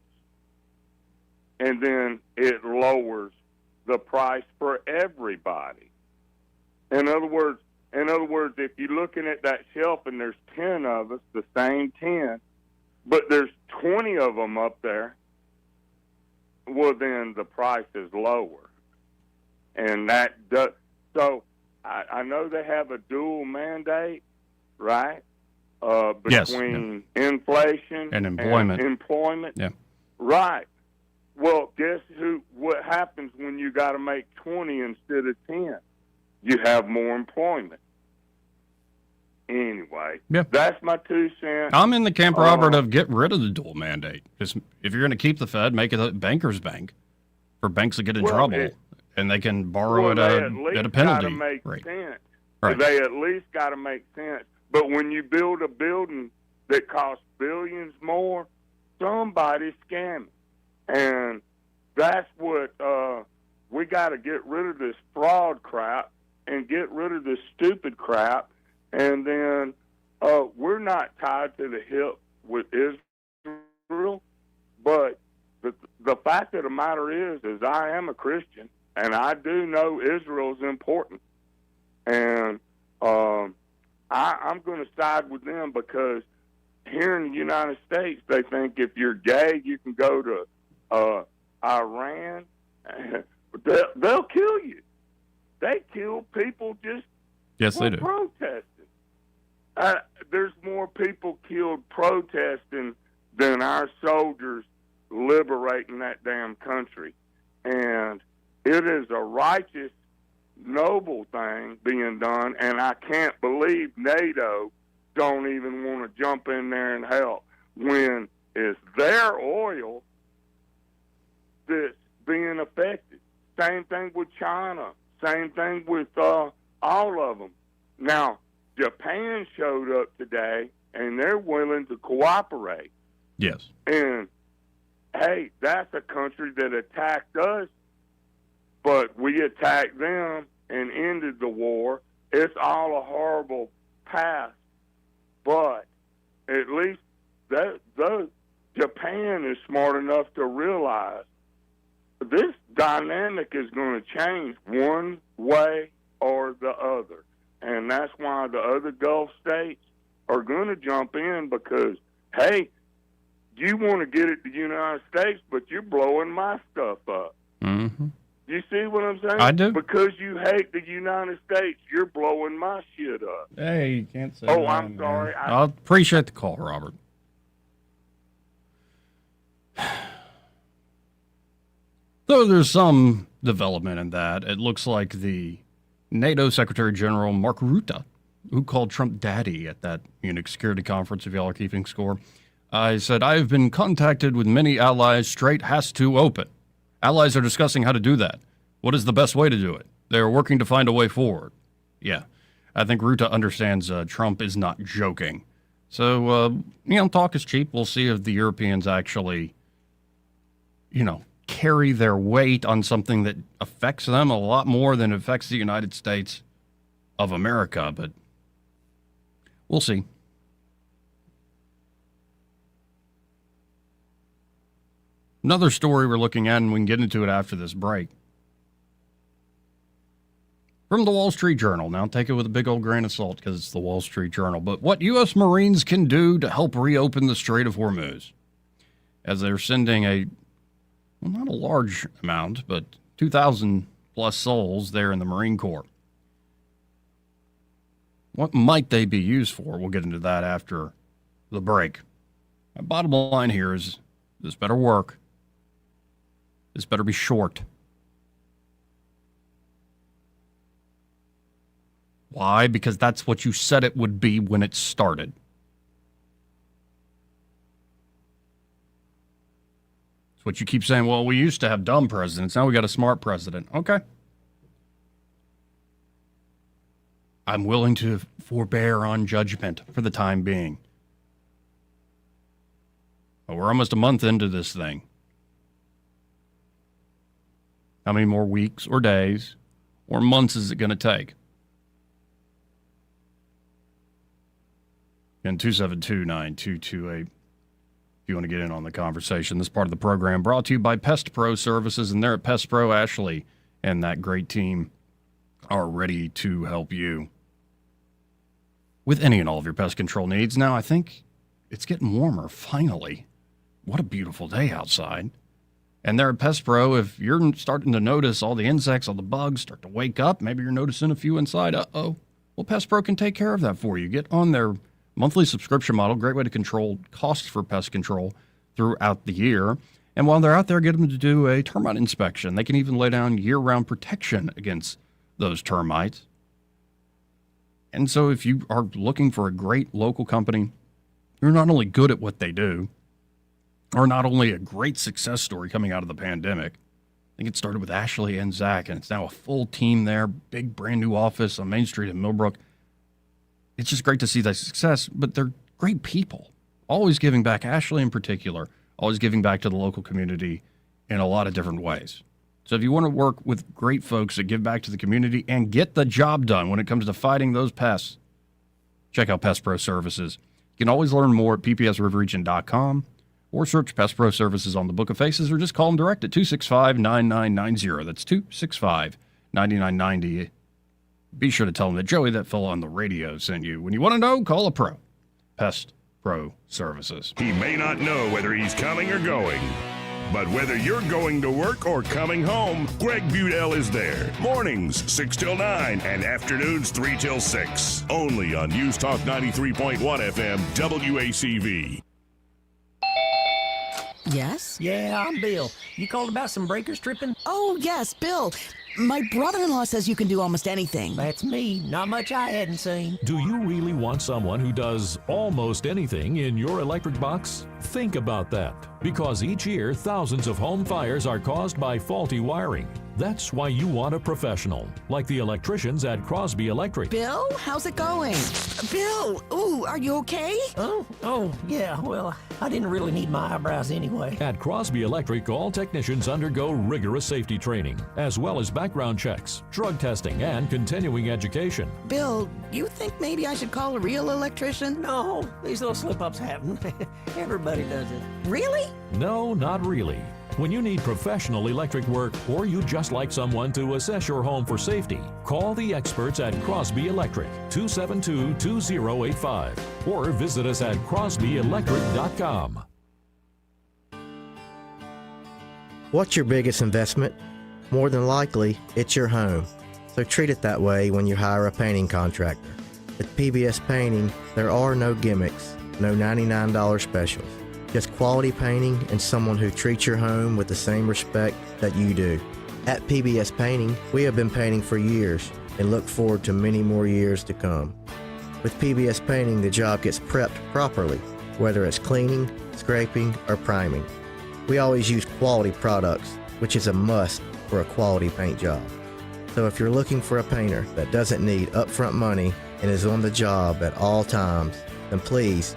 And then it lowers the price for everybody. In other words, if you're looking at that shelf and there's 10 of us, the same 10, but there's 20 of them up there, well, then the price is lower. And that does, so I know they have a dual mandate, right? Between inflation and employment. Yeah. Right. Well, guess what happens when you got to make 20 instead of 10? you have more employment. Anyway, Yeah. that's my 2 cents. I'm in the camp, Robert, of get rid of the dual mandate. Just, if you're going to keep the Fed, make it a banker's bank for banks that get in trouble, and they can borrow at a penalty make rate. Sense. Right. They at least got to make sense. But when you build a building that costs billions more, somebody's scamming. And that's what we got to get rid of, this fraud crap and get rid of this stupid crap. And then we're not tied to the hip with Israel. But the fact of the matter is I am a Christian, and I do know Israel's important. And I'm going to side with them, because here in the United States, they think if you're gay, you can go to Iran. They'll kill you. They kill people just they do. Protesting. There's more people killed protesting than our soldiers liberating that damn country. And it is a righteous, noble thing being done, and I can't believe NATO don't even want to jump in there and help when it's their oil that's being affected. Same thing with China. Same thing with all of them. Now, Japan showed up today, and they're willing to cooperate. Yes. And, hey, that's a country that attacked us, but we attacked them and ended the war. It's all a horrible past, but at least Japan is smart enough to realize this dynamic is going to change one way or the other. And that's why the other Gulf states are going to jump in, because, hey, you want to get it to the United States, but you're blowing my stuff up. Mm-hmm. You see what I'm saying? I do. Because you hate the United States, you're blowing my shit up. Hey, you can't say Oh, that, I'm sorry. I appreciate the call, Robert. Though there's some development in that, it looks like the NATO Secretary General Mark Rutte, who called Trump daddy at that Munich security conference, if y'all are keeping score, he said, I've been contacted with many allies. Strait has to open. Allies are discussing how to do that. What is the best way to do it? They're working to find a way forward. Yeah, I think Rutte understands Trump is not joking. So, talk is cheap. We'll see if the Europeans actually, carry their weight on something that affects them a lot more than it affects the United States of America. But we'll see. Another story we're looking at, and we can get into it after this break. From the Wall Street Journal. Now, take it with a big old grain of salt because it's the Wall Street Journal. But what U.S. Marines can do to help reopen the Strait of Hormuz. As they're sending not a large amount, but 2,000 plus souls there in the Marine Corps. What might they be used for? We'll get into that after the break. My bottom line here is this better work. This better be short. Why? Because that's what you said it would be when it started. It's what you keep saying, well, we used to have dumb presidents. Now we got a smart president. Okay. I'm willing to forbear on judgment for the time being. But we're almost a month into this thing. How many more weeks or days or months is it going to take? And 272-9228, if you want to get in on the conversation. This part of the program brought to you by Pest Pro Services, and they're at Pest Pro. Ashley and that great team are ready to help you with any and all of your pest control needs. Now, I think it's getting warmer, finally. What a beautiful day outside. And they're at Pest Pro. If you're starting to notice all the insects, all the bugs start to wake up, maybe you're noticing a few inside, well, Pest Pro can take care of that for you. Get on their monthly subscription model, great way to control costs for pest control throughout the year. And while they're out there, get them to do a termite inspection. They can even lay down year-round protection against those termites. And so if you are looking for a great local company, you're not only good at what they do, or not only a great success story coming out of the pandemic. I think it started with Ashley and Zach, and it's now a full team there, big brand new office on Main Street in Millbrook. It's just great to see that success, but they're great people. Always giving back, Ashley in particular, always giving back to the local community in a lot of different ways. So if you want to work with great folks that give back to the community and get the job done when it comes to fighting those pests, check out Pest Pro Services. You can always learn more at ppsriverregion.com or search Pest Pro Services on the Book of Faces, or just call them direct at 265-9990. That's 265-9990. Be sure to tell them that Joey, that fellow on the radio, sent you. When you want to know, call a pro. Pest Pro Services. He may not know whether he's coming or going, but whether you're going to work or coming home, Greg Budell is there. Mornings, 6 till 9, and afternoons, 3 till 6. Only on News Talk 93.1 FM, WACV. Yes? Yeah, I'm Bill. You called about some breakers tripping? Oh, yes, Bill. My brother-in-law says you can do almost anything. That's me. Not much I hadn't seen. Do you really want someone who does almost anything in your electric box? Think about that, because each year thousands of home fires are caused by faulty wiring. That's why you want a professional, like the electricians at Crosby Electric. Bill, how's it going? Bill, ooh, are you okay? Oh, yeah, well, I didn't really need my eyebrows anyway. At Crosby Electric, all technicians undergo rigorous safety training, as well as background checks, drug testing, and continuing education. Bill, you think maybe I should call a real electrician? No, these little slip-ups happen. Everybody does it. Really? No, not really. When you need professional electric work, or you just like someone to assess your home for safety, call the experts at Crosby Electric, 272-2085, or visit us at crosbyelectric.com. What's your biggest investment? More than likely, it's your home. So treat it that way when you hire a painting contractor. With PBS Painting, there are no gimmicks, no $99 specials. Just quality painting and someone who treats your home with the same respect that you do. At PBS Painting, we have been painting for years and look forward to many more years to come. With PBS Painting, the job gets prepped properly, whether it's cleaning, scraping, or priming. We always use quality products, which is a must for a quality paint job. So if you're looking for a painter that doesn't need upfront money and is on the job at all times, then please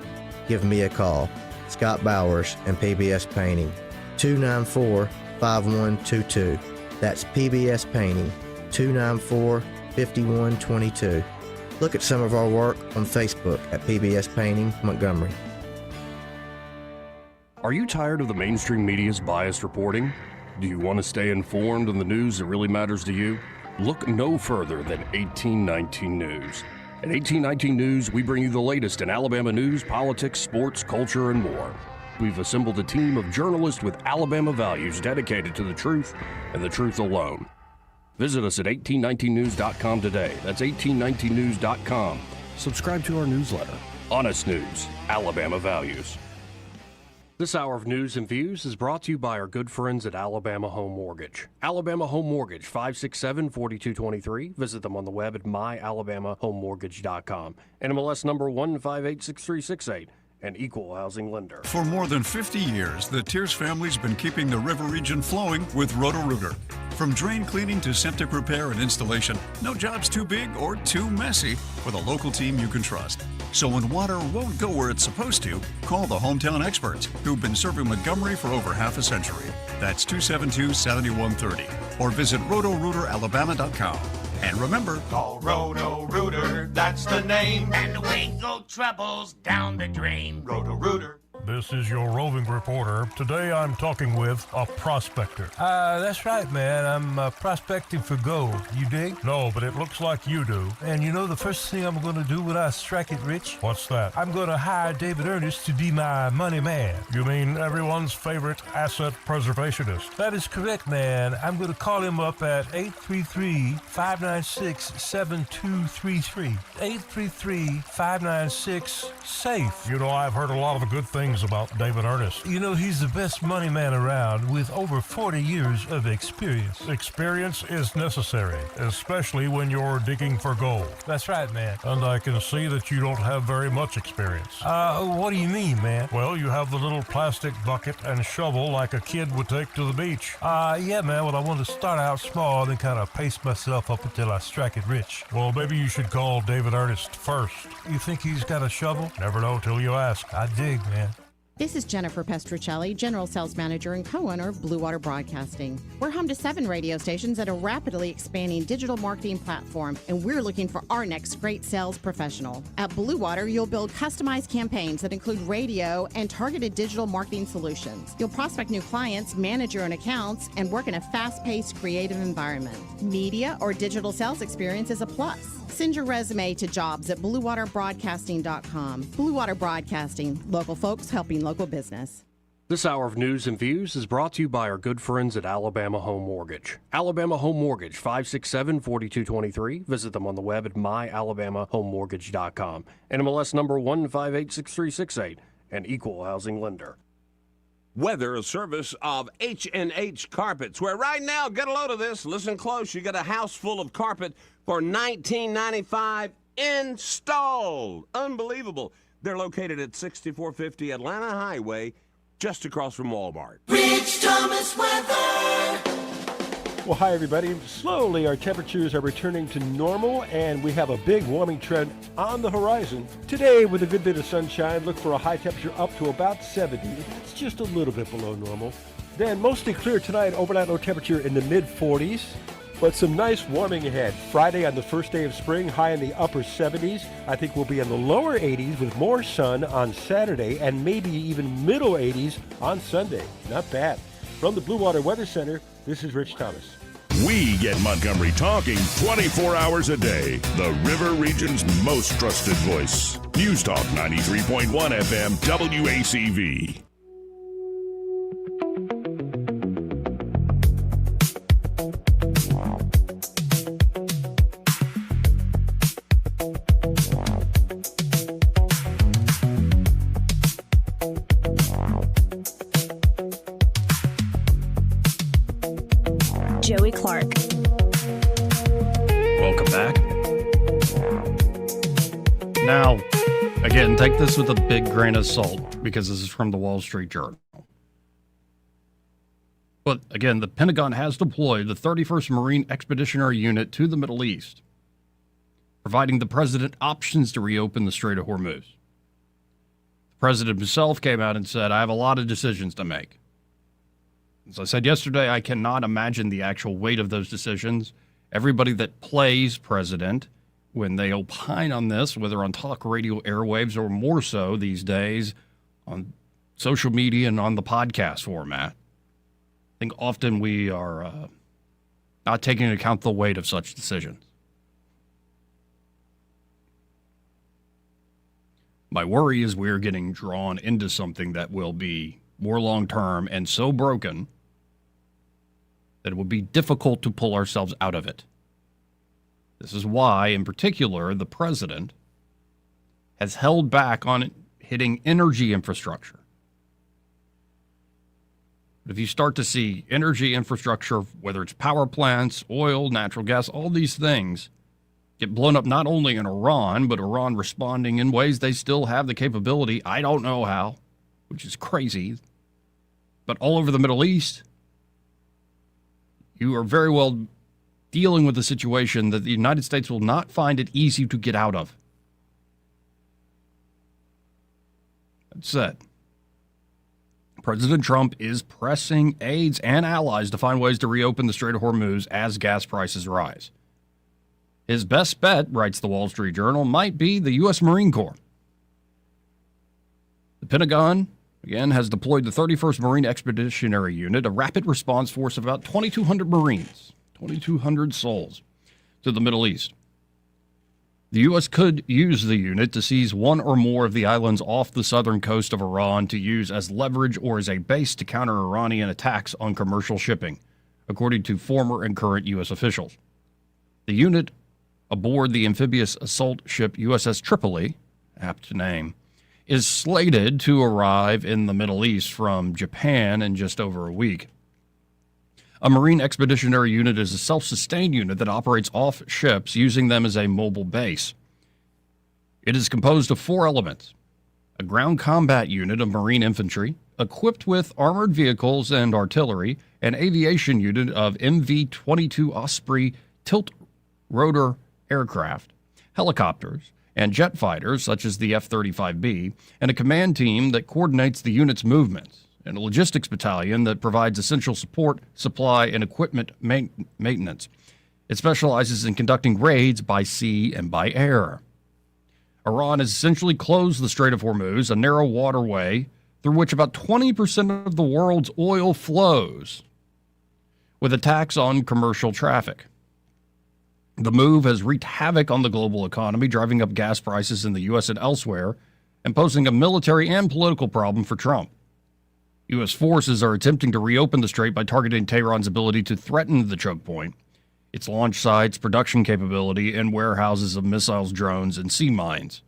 give me a call. Scott Bowers and PBS Painting, 294-5122. That's PBS Painting, 294-5122. Look at some of our work on Facebook at PBS Painting Montgomery. Are you tired of the mainstream media's biased reporting? Do you want to stay informed on the news that really matters to you? Look no further than 1819 News. At 1819 News, we bring you the latest in Alabama news, politics, sports, culture, and more. We've assembled a team of journalists with Alabama values dedicated to the truth and the truth alone. Visit us at 1819news.com today. That's 1819news.com. Subscribe to our newsletter. Honest News, Alabama Values. This hour of news and views is brought to you by our good friends at Alabama Home Mortgage. Alabama Home Mortgage, 567-4223. Visit them on the web at myalabamahomemortgage.com. NMLS number 1586368. An equal housing lender. For more than 50 years, the Tears family's been keeping the river region flowing with Roto-Rooter. From drain cleaning to septic repair and installation, no job's too big or too messy with a local team you can trust. So when water won't go where it's supposed to, call the hometown experts who've been serving Montgomery for over half a century. That's 272-7130. Or visit rotorooteralabama.com. And remember, call Roto-Rooter, that's the name. And away go troubles down the drain. Roto-Rooter. This is your roving reporter. Today I'm talking with a prospector. That's right, man. I'm prospecting for gold. You dig? No, but it looks like you do. And you know the first thing I'm going to do when I strike it rich? What's that? I'm going to hire David Ernest to be my money man. You mean everyone's favorite asset preservationist? That is correct, man. I'm going to call him up at 833-596-7233. 833-596-SAFE. You know, I've heard a lot of the good things things about David Ernest. You know, he's the best money man around with over 40 years of experience. Experience is necessary, especially when you're digging for gold. That's right, man. And I can see that you don't have very much experience. What do you mean, man? Well, you have the little plastic bucket and shovel like a kid would take to the beach. Yeah, man, well, I want to start out small and then kind of pace myself up until I strike it rich. Well, maybe you should call David Ernest first. You think he's got a shovel? Never know till you ask. I dig, man. This is Jennifer Pestruccelli, General Sales Manager and co-owner of Blue Water Broadcasting. We're home to 7 radio stations at a rapidly expanding digital marketing platform, and we're looking for our next great sales professional. At Blue Water, you'll build customized campaigns that include radio and targeted digital marketing solutions. You'll prospect new clients, manage your own accounts, and work in a fast-paced, creative environment. Media or digital sales experience is a plus. Send your resume to jobs at bluewaterbroadcasting.com. Blue Water Broadcasting, local folks helping local business. This hour of News and Views is brought to you by our good friends at Alabama Home Mortgage. Alabama Home Mortgage, 567-4223. Visit them on the web at myalabamahomemortgage.com. NMLS number 1586368, an equal housing lender. Weather, a service of H&H Carpets, where right now, get a load of this, listen close, you get a house full of carpet for $19.95 installed. Unbelievable. They're located at 6450 Atlanta Highway, just across from Walmart. Rich Thomas weather. Well, hi, everybody. Slowly, our temperatures are returning to normal, and we have a big warming trend on the horizon. Today, with a good bit of sunshine, look for a high temperature up to about 70. That's just a little bit below normal. Then, mostly clear tonight, overnight low temperature in the mid-40s. But some nice warming ahead. Friday on the first day of spring, high in the upper 70s. I think we'll be in the lower 80s with more sun on Saturday and maybe even middle 80s on Sunday. Not bad. From the Blue Water Weather Center, this is Rich Thomas. We get Montgomery talking 24 hours a day. The River Region's most trusted voice. News Talk 93.1 FM WACV. Joey Clark. Welcome back. Now, again, take this with a big grain of salt because this is from the Wall Street Journal. But again, the Pentagon has deployed the 31st Marine Expeditionary Unit to the Middle East, providing the president options to reopen the Strait of Hormuz. The president himself came out and said, I have a lot of decisions to make. As I said yesterday, I cannot imagine the actual weight of those decisions. Everybody that plays president, when they opine on this, whether on talk radio airwaves or more so these days on social media and on the podcast format, I think often we are not taking into account the weight of such decisions. My worry is we're getting drawn into something that will be more long-term and so broken that it would be difficult to pull ourselves out of it. This is why, in particular, the president has held back on hitting energy infrastructure. But if you start to see energy infrastructure, whether it's power plants, oil, natural gas, all these things get blown up not only in Iran, but Iran responding in ways they still have the capability, I don't know how, which is crazy, but all over the Middle East, you are very well dealing with a situation that the United States will not find it easy to get out of. That said, President Trump is pressing aides and allies to find ways to reopen the Strait of Hormuz as gas prices rise. His best bet, writes the Wall Street Journal, might be the U.S. Marine Corps. The Pentagon, again, has deployed the 31st Marine Expeditionary Unit, a rapid response force of about 2,200 Marines, 2,200 souls, to the Middle East. The U.S. could use the unit to seize one or more of the islands off the southern coast of Iran to use as leverage or as a base to counter Iranian attacks on commercial shipping, according to former and current U.S. officials. The unit aboard the amphibious assault ship USS Tripoli, apt name, is slated to arrive in the Middle East from Japan in just over a week. A Marine Expeditionary Unit is a self-sustained unit that operates off ships, using them as a mobile base. It is composed of 4 elements: a ground combat unit of Marine infantry, equipped with armored vehicles and artillery, an aviation unit of MV-22 Osprey tilt-rotor aircraft, helicopters, and jet fighters such as the F-35B, and a command team that coordinates the unit's movements, and a logistics battalion that provides essential support, supply, and equipment maintenance. It specializes in conducting raids by sea and by air. Iran has essentially closed the Strait of Hormuz, a narrow waterway through which about 20% of the world's oil flows, with attacks on commercial traffic. The move has wreaked havoc on the global economy, driving up gas prices in the U.S. and elsewhere, and posing a military and political problem for Trump. U.S. forces are attempting to reopen the strait by targeting Tehran's ability to threaten the choke point, its launch sites, production capability, and warehouses of missiles, drones, and sea mines.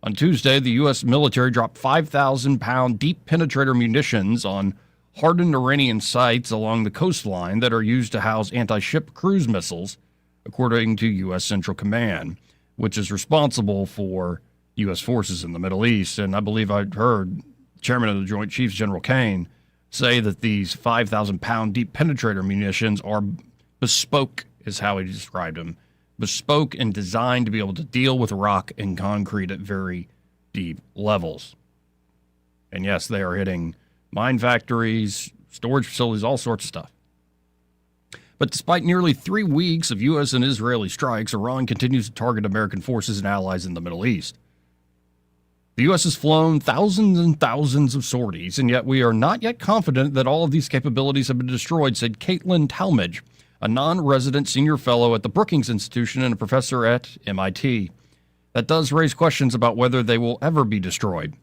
On Tuesday, the U.S. military dropped 5,000-pound deep penetrator munitions on hardened Iranian sites along the coastline that are used to house anti-ship cruise missiles, according to U.S. Central Command, which is responsible for U.S. forces in the Middle East. And I believe I heard Chairman of the Joint Chiefs, General Kane, say that these 5,000-pound deep penetrator munitions are bespoke, is how he described them, bespoke and designed to be able to deal with rock and concrete at very deep levels. And yes, they are hitting mine factories, storage facilities, all sorts of stuff. But despite nearly 3 weeks of U.S. and Israeli strikes, Iran continues to target American forces and allies in the Middle East. The U.S. has flown thousands and thousands of sorties, and yet we are not yet confident that all of these capabilities have been destroyed, said Caitlin Talmadge, a non-resident senior fellow at the Brookings Institution and a professor at MIT. That does raise questions about whether they will ever be destroyed.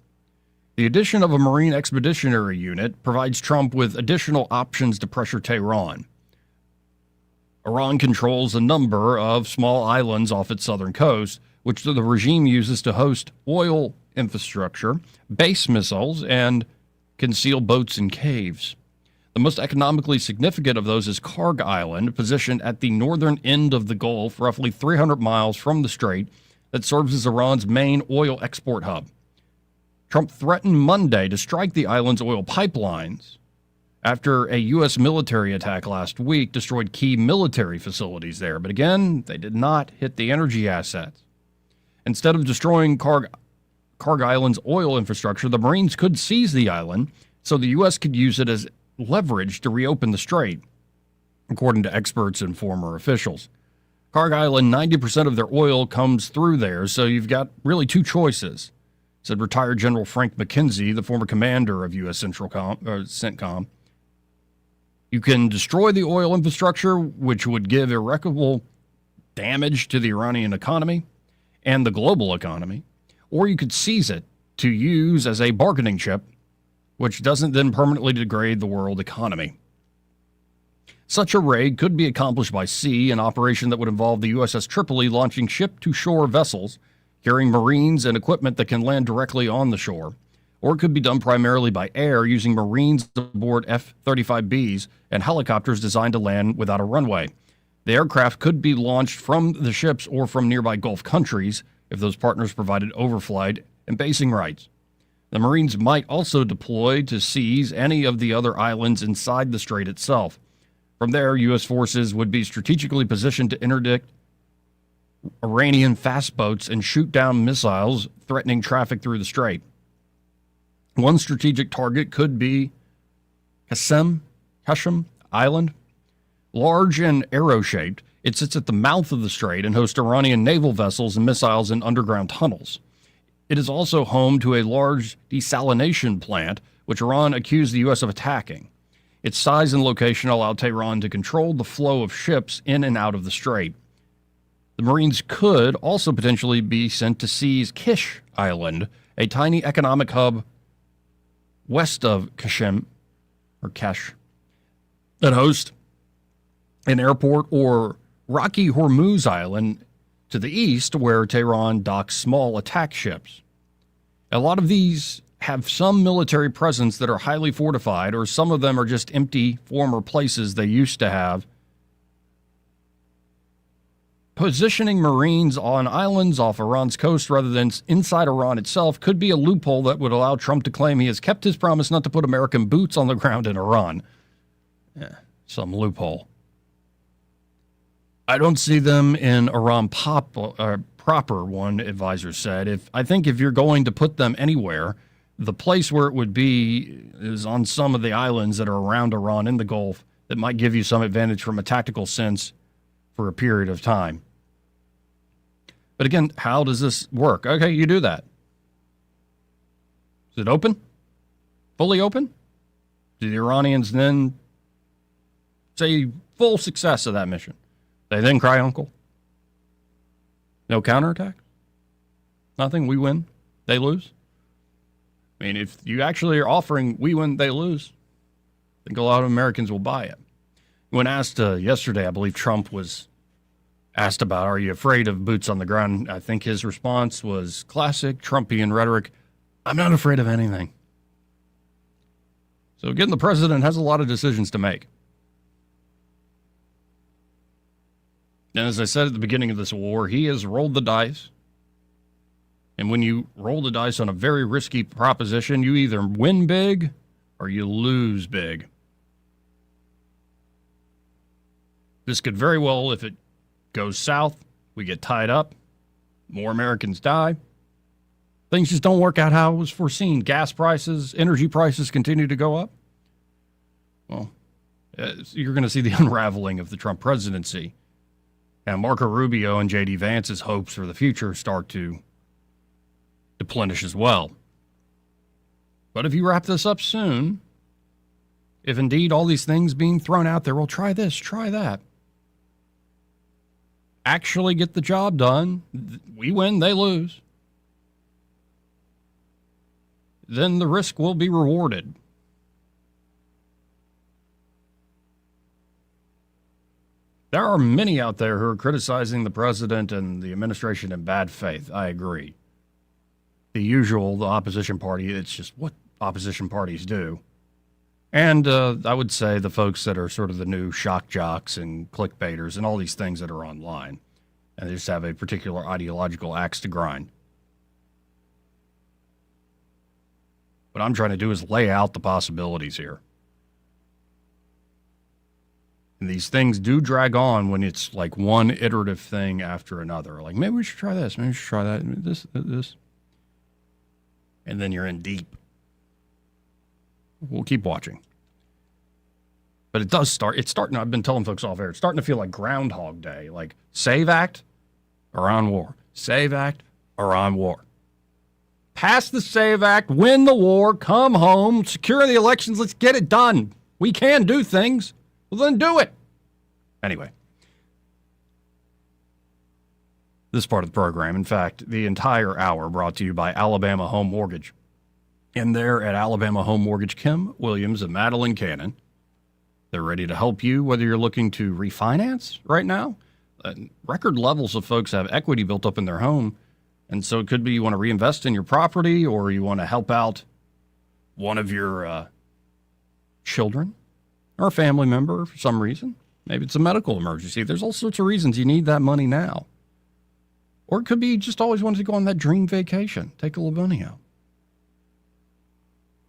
The addition of a Marine Expeditionary Unit provides Trump with additional options to pressure Tehran. Iran controls a number of small islands off its southern coast, which the regime uses to host oil infrastructure, base missiles, and conceal boats in caves. The most economically significant of those is Kharg Island, positioned at the northern end of the Gulf, roughly 300 miles from the strait, that serves as Iran's main oil export hub. Trump threatened Monday to strike the island's oil pipelines after a U.S. military attack last week destroyed key military facilities there. But again, they did not hit the energy assets. Instead of destroying Kharg Island's oil infrastructure, the Marines could seize the island so the U.S. could use it as leverage to reopen the strait, according to experts and former officials. Kharg Island, 90% of their oil comes through there, so you've got really 2 choices, said retired General Frank McKenzie, the former commander of U.S. CENTCOM. You can destroy the oil infrastructure, which would give irreparable damage to the Iranian economy and the global economy, or you could seize it to use as a bargaining chip, which doesn't then permanently degrade the world economy. Such a raid could be accomplished by sea, an operation that would involve the USS Tripoli launching ship-to-shore vessels carrying Marines and equipment that can land directly on the shore, or it could be done primarily by air using Marines aboard F-35Bs and helicopters designed to land without a runway. The aircraft could be launched from the ships or from nearby Gulf countries if those partners provided overflight and basing rights. The Marines might also deploy to seize any of the other islands inside the strait itself. From there, U.S. forces would be strategically positioned to interdict Iranian fast boats and shoot down missiles threatening traffic through the strait. One strategic target could be Qasem Island. Large and arrow-shaped, it sits at the mouth of the strait and hosts Iranian naval vessels and missiles in underground tunnels. It is also home to a large desalination plant, which Iran accused the U.S. of attacking. Its size and location allow Tehran to control the flow of ships in and out of the strait. The Marines could also potentially be sent to seize Kish Island, a tiny economic hub west of Kash, that hosts an airport, or rocky Hormuz Island to the east, where Tehran docks small attack ships. A lot of these have some military presence that are highly fortified, or some of them are just empty former places they used to have. Positioning Marines on islands off Iran's coast rather than inside Iran itself could be a loophole that would allow Trump to claim he has kept his promise not to put American boots on the ground in Iran. Yeah, some loophole. I don't see them in Iran proper, one advisor said. I think if you're going to put them anywhere, the place where it would be is on some of the islands that are around Iran in the Gulf that might give you some advantage from a tactical sense for a period of time. But again, how does this work? Okay, you do that. Is it open? Fully open? Do the Iranians then say full success of that mission? They then cry uncle? No counterattack? Nothing? We win, they lose? I mean, if you actually are offering we win, they lose, I think a lot of Americans will buy it. When asked yesterday, I believe Trump was asked about, are you afraid of boots on the ground? I think his response was classic Trumpian rhetoric. I'm not afraid of anything. So again, the president has a lot of decisions to make. And as I said at the beginning of this war, he has rolled the dice. And when you roll the dice on a very risky proposition, you either win big or you lose big. This could very well, if it goes south, we get tied up, more Americans die. Things just don't work out how it was foreseen. Gas prices, energy prices continue to go up. Well, you're going to see the unraveling of the Trump presidency. And Marco Rubio and J.D. Vance's hopes for the future start to deplenish as well. But if you wrap this up soon, if indeed all these things being thrown out there, well, try this, try that, actually get the job done, we win, they lose, then the risk will be rewarded. There are many out there who are criticizing the president and the administration in bad faith. I agree. The opposition party, it's just what opposition parties do. And I would say the folks that are sort of the new shock jocks and clickbaiters and all these things that are online. And they just have a particular ideological axe to grind. What I'm trying to do is lay out the possibilities here. And these things do drag on when it's like one iterative thing after another. Like, maybe we should try this, maybe we should try that, this. And then you're in deep. We'll keep watching. But it does start, it's starting, I've been telling folks off air, it's starting to feel like Groundhog Day. Like, save act, Iran war. Save act, Iran war. Pass the SAVE Act, win the war, come home, secure the elections, let's get it done. We can do things. Well, then do it. Anyway. This part of the program, in fact, the entire hour brought to you by Alabama Home Mortgage. And there at Alabama Home Mortgage, Kim Williams and Madeline Cannon. They're ready to help you whether you're looking to refinance right now. Record levels of folks have equity built up in their home. And so it could be you want to reinvest in your property or you want to help out one of your children or a family member for some reason. Maybe it's a medical emergency. There's all sorts of reasons you need that money now. Or it could be you just always wanted to go on that dream vacation. Take a little money out.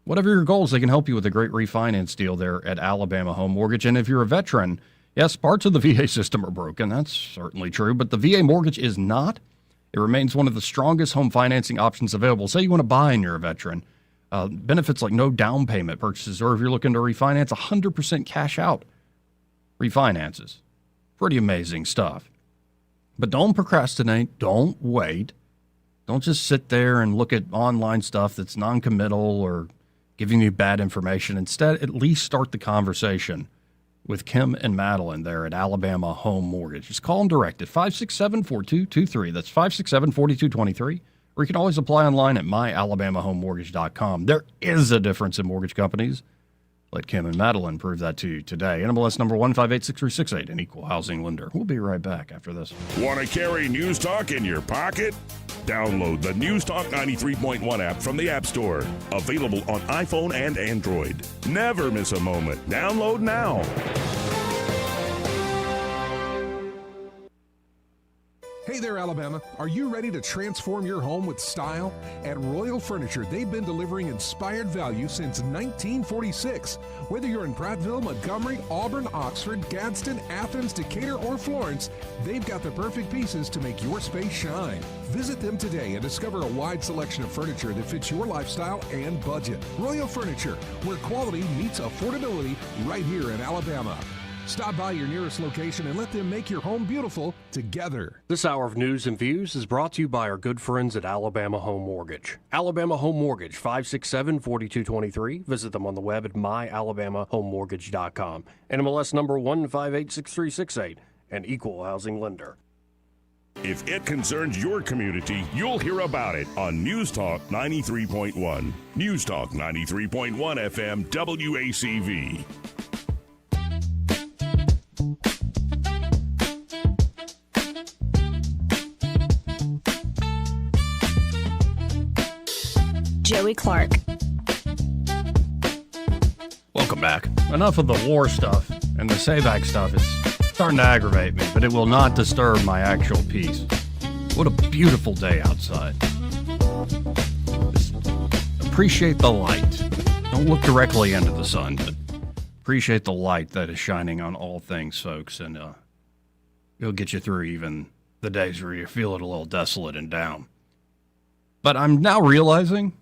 Whatever your goals, they can help you with a great refinance deal there at Alabama Home Mortgage. And if you're a veteran, yes, parts of the VA system are broken. That's certainly true. But the VA mortgage is not. It remains one of the strongest home financing options available. Say you want to buy and you're a veteran. Benefits like no down payment purchases, or if you're looking to refinance, 100% cash out refinances. Pretty amazing stuff. But don't procrastinate. Don't wait. Don't just sit there and look at online stuff that's non-committal or giving you bad information. Instead, at least start the conversation with Kim and Madeline there at Alabama Home Mortgage. Just call them direct at 567-4223. That's 567-4223. Or you can always apply online at myalabamahomemortgage.com. There is a difference in mortgage companies. Let Kim and Madeline prove that to you today. NMLS number 1586368, an equal housing lender. We'll be right back after this. Want to carry News Talk in your pocket? Download the News Talk 93.1 app from the App Store. Available on iPhone and Android. Never miss a moment. Download now. Hey there, Alabama. Are you ready to transform your home with style? At Royal Furniture, they've been delivering inspired value since 1946. Whether you're in Prattville, Montgomery, Auburn, Oxford, Gadsden, Athens, Decatur, or Florence, they've got the perfect pieces to make your space shine. Visit them today and discover a wide selection of furniture that fits your lifestyle and budget. Royal Furniture, where quality meets affordability, right here in Alabama. Stop by your nearest location and let them make your home beautiful together. This hour of news and views is brought to you by our good friends at Alabama Home Mortgage. Alabama Home Mortgage, 567-4223. Visit them on the web at myalabamahomemortgage.com. NMLS number 1586368, an equal housing lender. If it concerns your community, you'll hear about it on News Talk 93.1. News Talk 93.1 FM WACV. Joey Clark. Welcome back. Enough of the war stuff and the SAVAC stuff. It's starting to aggravate me, but it will not disturb my actual peace. What a beautiful day outside. Just appreciate the light. Don't look directly into the sun, but appreciate the light that is shining on all things, folks, and it'll get you through even the days where you feel it a little desolate and down. But I'm now realizing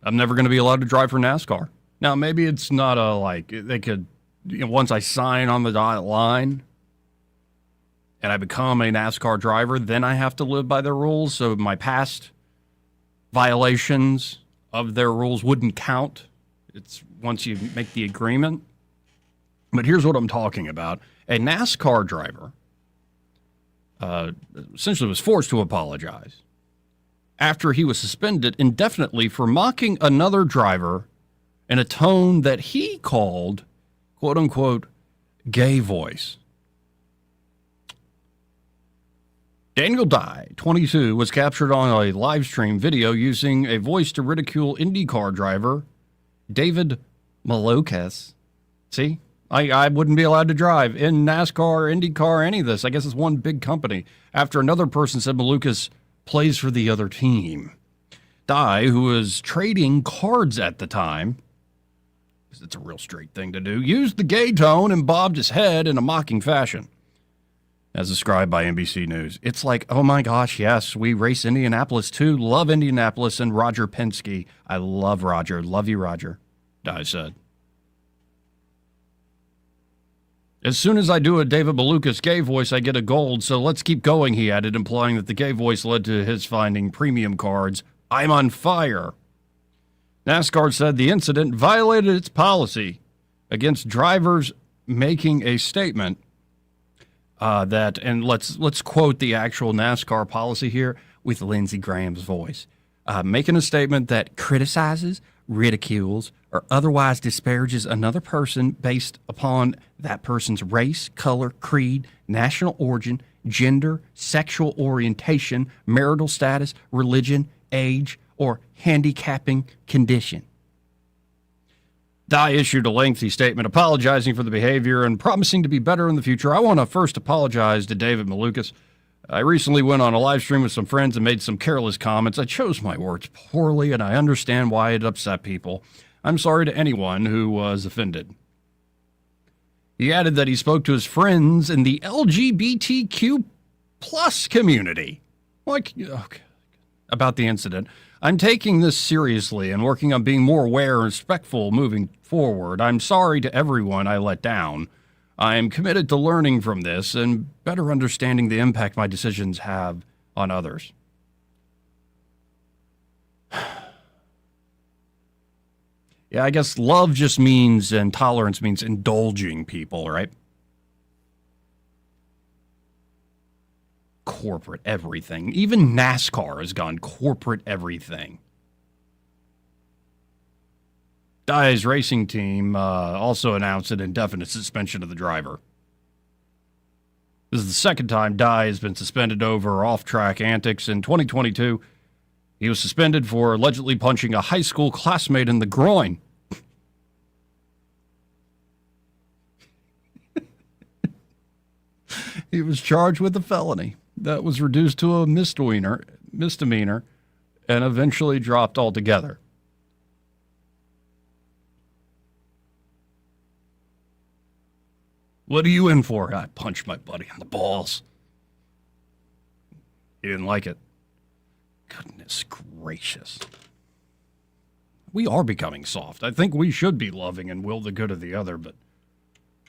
I'm never going to be allowed to drive for NASCAR. Now, maybe it's not they could, once I sign on the dotted line and I become a NASCAR driver, then I have to live by their rules. So my past violations of their rules wouldn't count. It's once you make the agreement. But here's what I'm talking about. A NASCAR driver essentially was forced to apologize after he was suspended indefinitely for mocking another driver in a tone that he called, quote-unquote, gay voice. Daniel Dye, 22, was captured on a live stream video using a voice to ridicule IndyCar driver David Malukas. See? I wouldn't be allowed to drive in NASCAR, IndyCar, any of this. I guess it's one big company. After another person said Malukas plays for the other team. Dye, who was trading cards at the time, because it's a real straight thing to do, used the gay tone and bobbed his head in a mocking fashion. As described by NBC News. It's like, oh my gosh, yes, we race Indianapolis too. Love Indianapolis and Roger Penske. I love Roger. Love you, Roger, Dye said. As soon as I do a David Malukas gay voice, I get a gold, so let's keep going, he added, implying that the gay voice led to his finding premium cards. I'm on fire. NASCAR said the incident violated its policy against drivers making a statement that, and let's quote the actual NASCAR policy here with Lindsey Graham's voice, making a statement that criticizes, ridicules, or otherwise disparages another person based upon that person's race, color, creed, national origin, gender, sexual orientation, marital status, religion, age, or handicapping condition. Dye issued a lengthy statement apologizing for the behavior and promising to be better in the future. I want to first apologize to David Malukas. I recently went on a live stream with some friends and made some careless comments. I chose my words poorly, and I understand why it upset people. I'm sorry to anyone who was offended. He added that he spoke to his friends in the LGBTQ plus community about the incident. I'm taking this seriously and working on being more aware and respectful moving forward. I'm sorry to everyone I let down. I am committed to learning from this and better understanding the impact my decisions have on others. Yeah, I guess love just means, and tolerance means indulging people, right? Corporate everything. Even NASCAR has gone corporate everything. Dye's racing team also announced an indefinite suspension of the driver. This is the second time Dye has been suspended over off-track antics. In 2022, he was suspended for allegedly punching a high school classmate in the groin. He was charged with a felony that was reduced to a misdemeanor, and eventually dropped altogether. What are you in for? I punched my buddy in the balls. He didn't like it. Goodness gracious. We are becoming soft. I think we should be loving and will the good of the other, but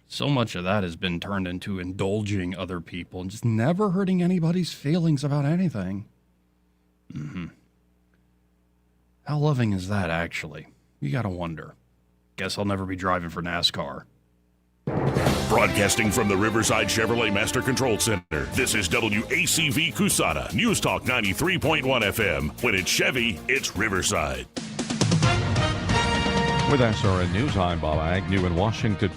so much of that has been turned into indulging other people and just never hurting anybody's feelings about anything. How loving is that, actually? You gotta wonder. Guess I'll never be driving for NASCAR. Broadcasting from the Riverside Chevrolet Master Control Center, this is WACV Cusana, News Talk 93.1 FM. When it's Chevy, it's Riverside. With SRN News, I'm Bob Agnew in Washington.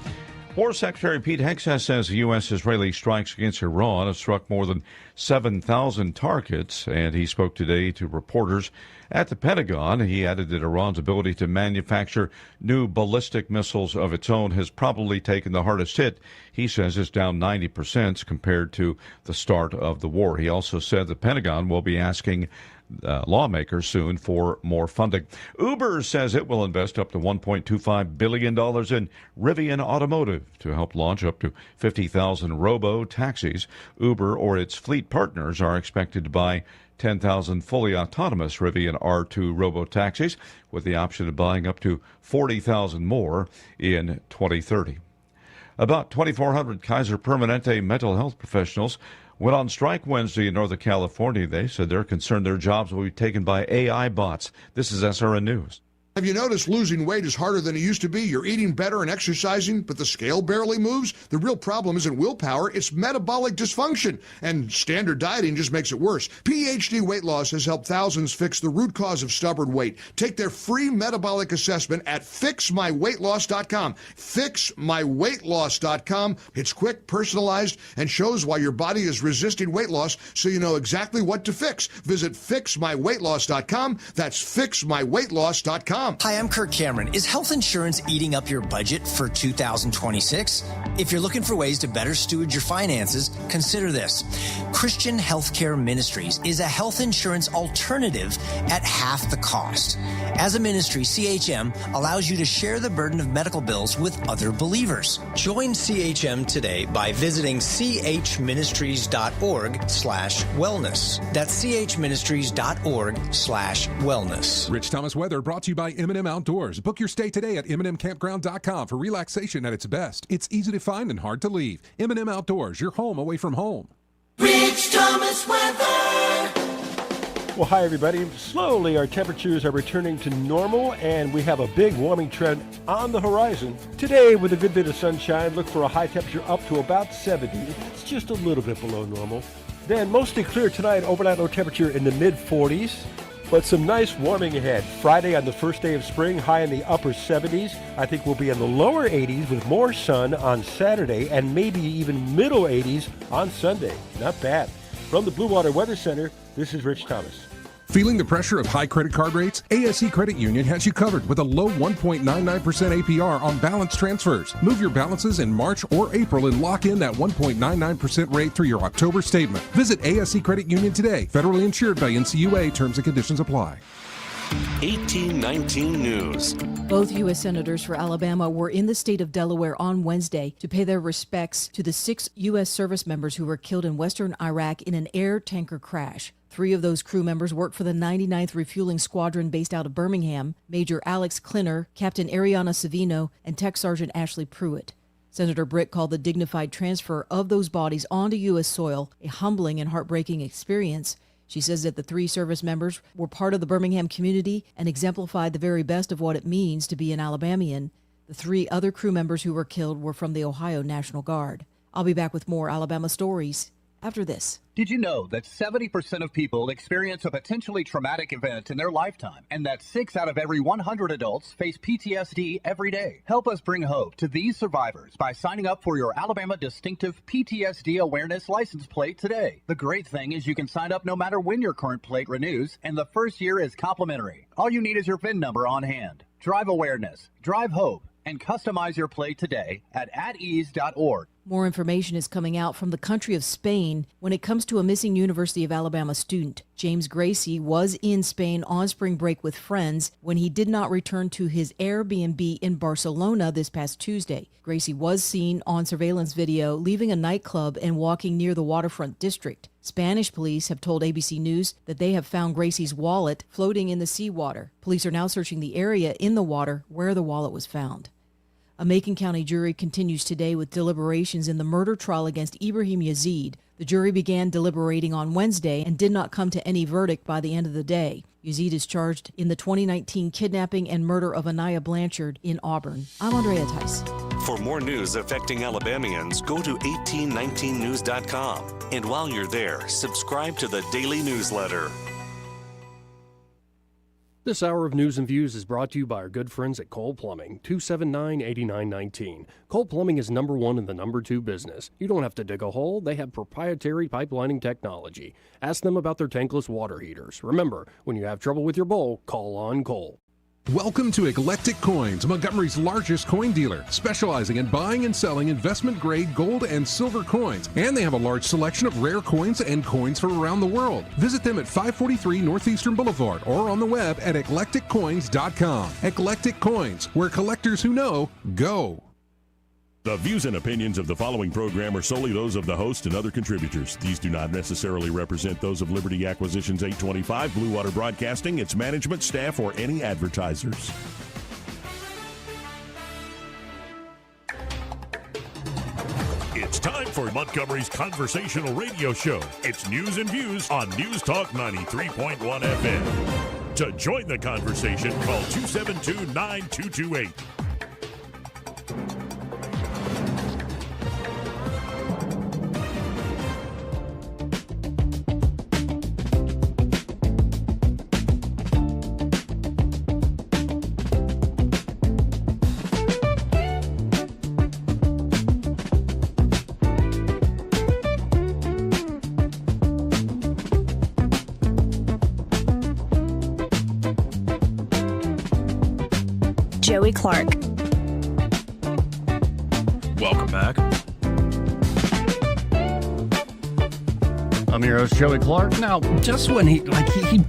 War Secretary Pete Hegseth says the U.S.-Israeli strikes against Iran have struck more than 7,000 targets, and he spoke today to reporters at the Pentagon. He added that Iran's ability to manufacture new ballistic missiles of its own has probably taken the hardest hit. He says it's down 90% compared to the start of the war. He also said the Pentagon will be asking lawmakers soon for more funding. Uber says it will invest up to $1.25 billion in Rivian Automotive to help launch up to 50,000 robo-taxis. Uber or its fleet partners are expected to buy 10,000 fully autonomous Rivian R2 robo-taxis with the option of buying up to 40,000 more in 2030. About 2,400 Kaiser Permanente mental health professionals went on strike Wednesday in Northern California. They said they're concerned their jobs will be taken by AI bots. This is SRN News. Have you noticed losing weight is harder than it used to be? You're eating better and exercising, but the scale barely moves? The real problem isn't willpower, it's metabolic dysfunction. And standard dieting just makes it worse. PhD Weight Loss has helped thousands fix the root cause of stubborn weight. Take their free metabolic assessment at fixmyweightloss.com. Fixmyweightloss.com. It's quick, personalized, and shows why your body is resisting weight loss so you know exactly what to fix. Visit fixmyweightloss.com. That's fixmyweightloss.com. Hi, I'm Kirk Cameron. Is health insurance eating up your budget for 2026? If you're looking for ways to better steward your finances, consider this. Christian Healthcare Ministries is a health insurance alternative at half the cost. As a ministry, CHM allows you to share the burden of medical bills with other believers. Join CHM today by visiting chministries.org/wellness. That's chministries.org/wellness. Rich Thomas Weather brought to you by M&M Outdoors. Book your stay today at MNMCampground.com for relaxation at its best. It's easy to find and hard to leave. M&M Outdoors, your home away from home. Rich Thomas Weather. Well, hi, everybody. Slowly, our temperatures are returning to normal, and we have a big warming trend on the horizon. Today, with a good bit of sunshine, look for a high temperature up to about 70. It's just a little bit below normal. Then, mostly clear tonight, overnight low temperature in the mid-40s. But some nice warming ahead. Friday on the first day of spring, high in the upper 70s. I think we'll be in the lower 80s with more sun on Saturday and maybe even middle 80s on Sunday. Not bad. From the Blue Water Weather Center, this is Rich Thomas. Feeling the pressure of high credit card rates? ASE Credit Union has you covered with a low 1.99% APR on balance transfers. Move your balances in March or April and lock in that 1.99% rate through your October statement. Visit ASE Credit Union today. Federally insured by NCUA. Terms and conditions apply. 1819 News. Both U.S. senators for Alabama were in the state of Delaware on Wednesday to pay their respects to the 6 U.S. service members who were killed in western Iraq in an air tanker crash. 3 of those crew members worked for the 99th Refueling Squadron based out of Birmingham, Major Alex Klinner, Captain Ariana Savino, and Tech Sergeant Ashley Pruitt. Senator Britt called the dignified transfer of those bodies onto U.S. soil a humbling and heartbreaking experience. She says that the 3 service members were part of the Birmingham community and exemplified the very best of what it means to be an Alabamian. The 3 other crew members who were killed were from the Ohio National Guard. I'll be back with more Alabama stories after this. Did you know that 70% of people experience a potentially traumatic event in their lifetime, and that 6 out of every 100 adults face PTSD every day? Help us bring hope to these survivors by signing up for your Alabama Distinctive PTSD Awareness License Plate today. The great thing is you can sign up no matter when your current plate renews, and the first year is complimentary. All you need is your VIN number on hand. Drive awareness, drive hope, and customize your plate today at atease.org. More information is coming out from the country of Spain when it comes to a missing University of Alabama student. James Gracie was in Spain on spring break with friends when he did not return to his Airbnb in Barcelona this past Tuesday. Gracie was seen on surveillance video leaving a nightclub and walking near the waterfront district. Spanish police have told ABC News that they have found Gracie's wallet floating in the seawater. Police are now searching the area in the water where the wallet was found. A Macon County jury continues today with deliberations in the murder trial against Ibrahim Yazid. The jury began deliberating on Wednesday and did not come to any verdict by the end of the day. Yazid is charged in the 2019 kidnapping and murder of Anaya Blanchard in Auburn. I'm Andrea Tice. For more news affecting Alabamians, go to 1819news.com. And while you're there, subscribe to the daily newsletter. This hour of News and Views is brought to you by our good friends at Cole Plumbing, 279-8919. Cole Plumbing is number 1 in the number 2 business. You don't have to dig a hole. They have proprietary pipelining technology. Ask them about their tankless water heaters. Remember, when you have trouble with your bowl, call on Cole. Welcome to Eclectic Coins, Montgomery's largest coin dealer, specializing in buying and selling investment-grade gold and silver coins. And they have a large selection of rare coins and coins from around the world. Visit them at 543 Northeastern Boulevard or on the web at eclecticcoins.com. Eclectic Coins, where collectors who know go. The views and opinions of the following program are solely those of the host and other contributors. These do not necessarily represent those of Liberty Acquisitions 825, Blue Water Broadcasting, its management, staff, or any advertisers. It's time for Montgomery's conversational radio show. It's News and Views on News Talk 93.1 FM. To join the conversation, call 272-9228. Joey Clark. Welcome back. I'm your host, Joey Clark. Now, just when he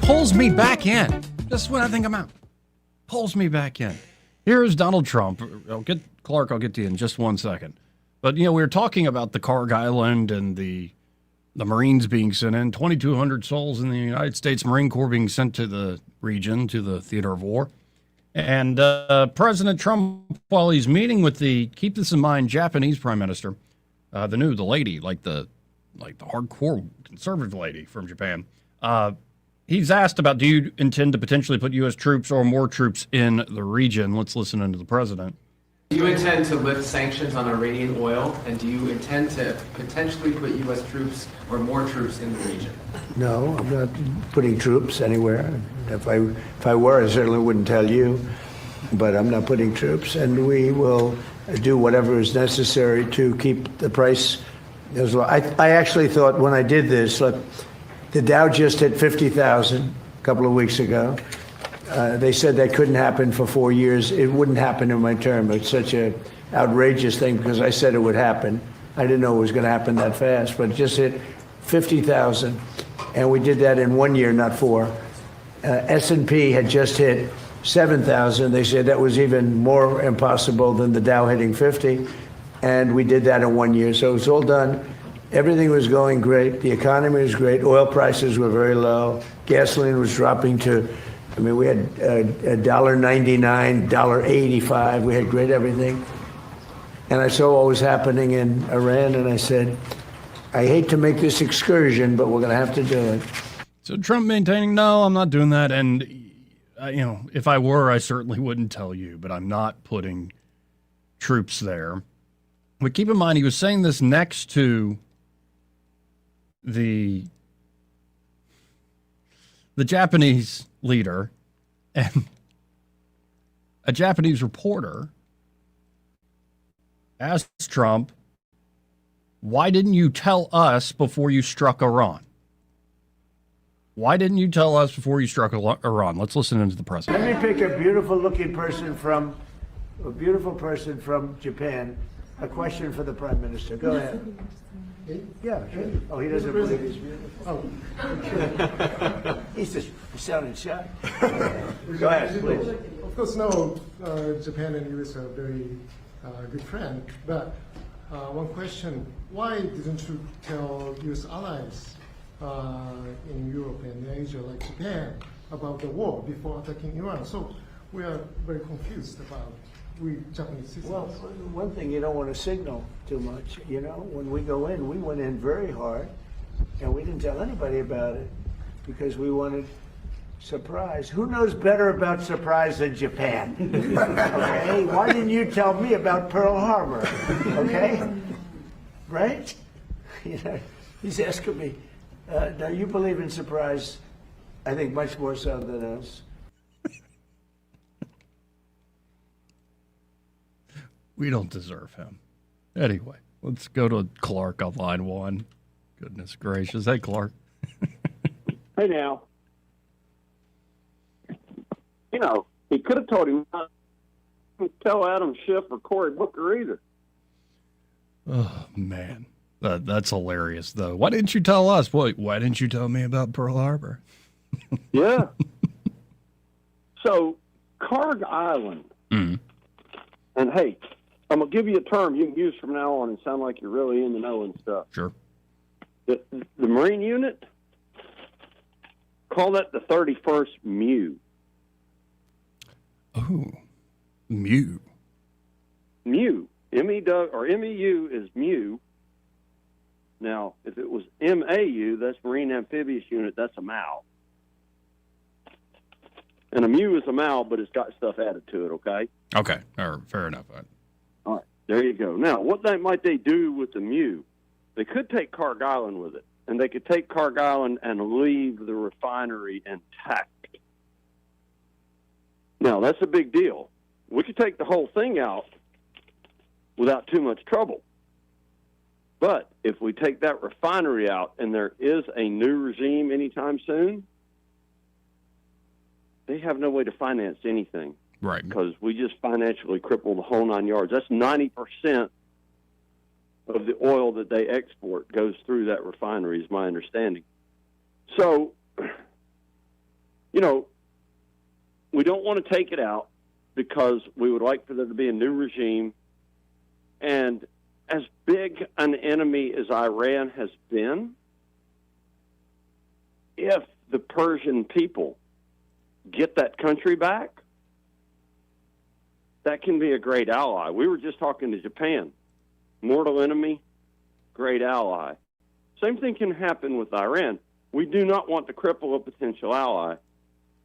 pulls me back in, just when I think I'm out, pulls me back in. Here's Donald Trump. I'll get to you in just 1 second. But, we were talking about the Kharg Island and the Marines being sent in, 2,200 souls in the United States Marine Corps being sent to the region, to the theater of war. And President Trump, while he's meeting with keep this in mind, Japanese Prime Minister, the lady, like the hardcore conservative lady from Japan, he's asked about, do you intend to potentially put U.S. troops or more troops in the region? Let's listen into the president. Do you intend to lift sanctions on Iranian oil, and do you intend to potentially put U.S. troops or more troops in the region? No, I'm not putting troops anywhere. If I were, I certainly wouldn't tell you. But I'm not putting troops, and we will do whatever is necessary to keep the price as low. I actually thought when I did this, look, the Dow just hit 50,000 a couple of weeks ago. They said that couldn't happen for 4 years. It wouldn't happen in my term. It's such an outrageous thing because I said it would happen. I didn't know it was going to happen that fast, but it just hit 50,000, and we did that in 1 year, not 4. S&P had just hit 7,000. They said that was even more impossible than the Dow hitting 50, and we did that in 1 year. So it's all done. Everything was going great. The economy was great. Oil prices were very low. Gasoline was dropping to, we had $1.99, $1.85. We had great everything. And I saw what was happening in Iran, and I said, I hate to make this excursion, but we're going to have to do it. So Trump maintaining, no, I'm not doing that. And, if I were, I certainly wouldn't tell you, but I'm not putting troops there. But keep in mind, he was saying this next to the Japanese leader and a Japanese reporter asked Trump, why didn't you tell us before you struck Iran? Why didn't you tell us before you struck Iran? Let's listen into the president. Let me pick a beautiful person from Japan. A question for the Prime Minister. Go ahead. Yeah, sure. Oh, he doesn't believe he's beautiful. Oh, he's just sounding shy. Go ahead, please. Of course, no. Japan and U.S. are very good friends. But one question: why didn't you tell U.S. allies in Europe and Asia, like Japan, about the war before attacking Iran? So we are very confused about we Japanese citizens. Well, one thing, you don't want to signal too much. You know, when we go in, we went in very hard, and we didn't tell anybody about it because we wanted surprise. Who knows better about surprise than Japan? Okay, why didn't you tell me about Pearl Harbor? Okay, right? You know, he's asking me. Now you believe in surprise, I think much more so than us. We don't deserve him. Anyway, let's go to Clark on line 1. Goodness gracious. Hey, Clark. Hey, now. You know, he could have told him not to tell Adam Schiff or Cory Booker either. Oh, man. That's hilarious, though. Why didn't you tell us? Why didn't you tell me about Pearl Harbor? Yeah. So, Kharg Island. Mm. And, hey, I'm going to give you a term you can use from now on and sound like you're really in the know and stuff. Sure. The Marine unit, call that the 31st MEU. Oh, MEU. MEU. MEU is MEU. Now, if it was MAU, that's Marine Amphibious Unit, that's a MAU. And a MEU is a MAU, but it's got stuff added to it, okay? Okay, fair enough. All right, there you go. Now, what might they do with the MEU? They could take Kharg Island with it, and they could take Kharg Island and leave the refinery intact. Now, that's a big deal. We could take the whole thing out without too much trouble. But if we take that refinery out and there is a new regime anytime soon, they have no way to finance anything. Right. Because we just financially cripple the whole 9 yards. That's 90% of the oil that they export goes through that refinery, is my understanding. So, you know, we don't want to take it out because we would like for there to be a new regime. And as big an enemy as Iran has been, if the Persian people get that country back, that can be a great ally. We were just talking to Japan. Mortal enemy, great ally. Same thing can happen with Iran. We do not want to cripple a potential ally.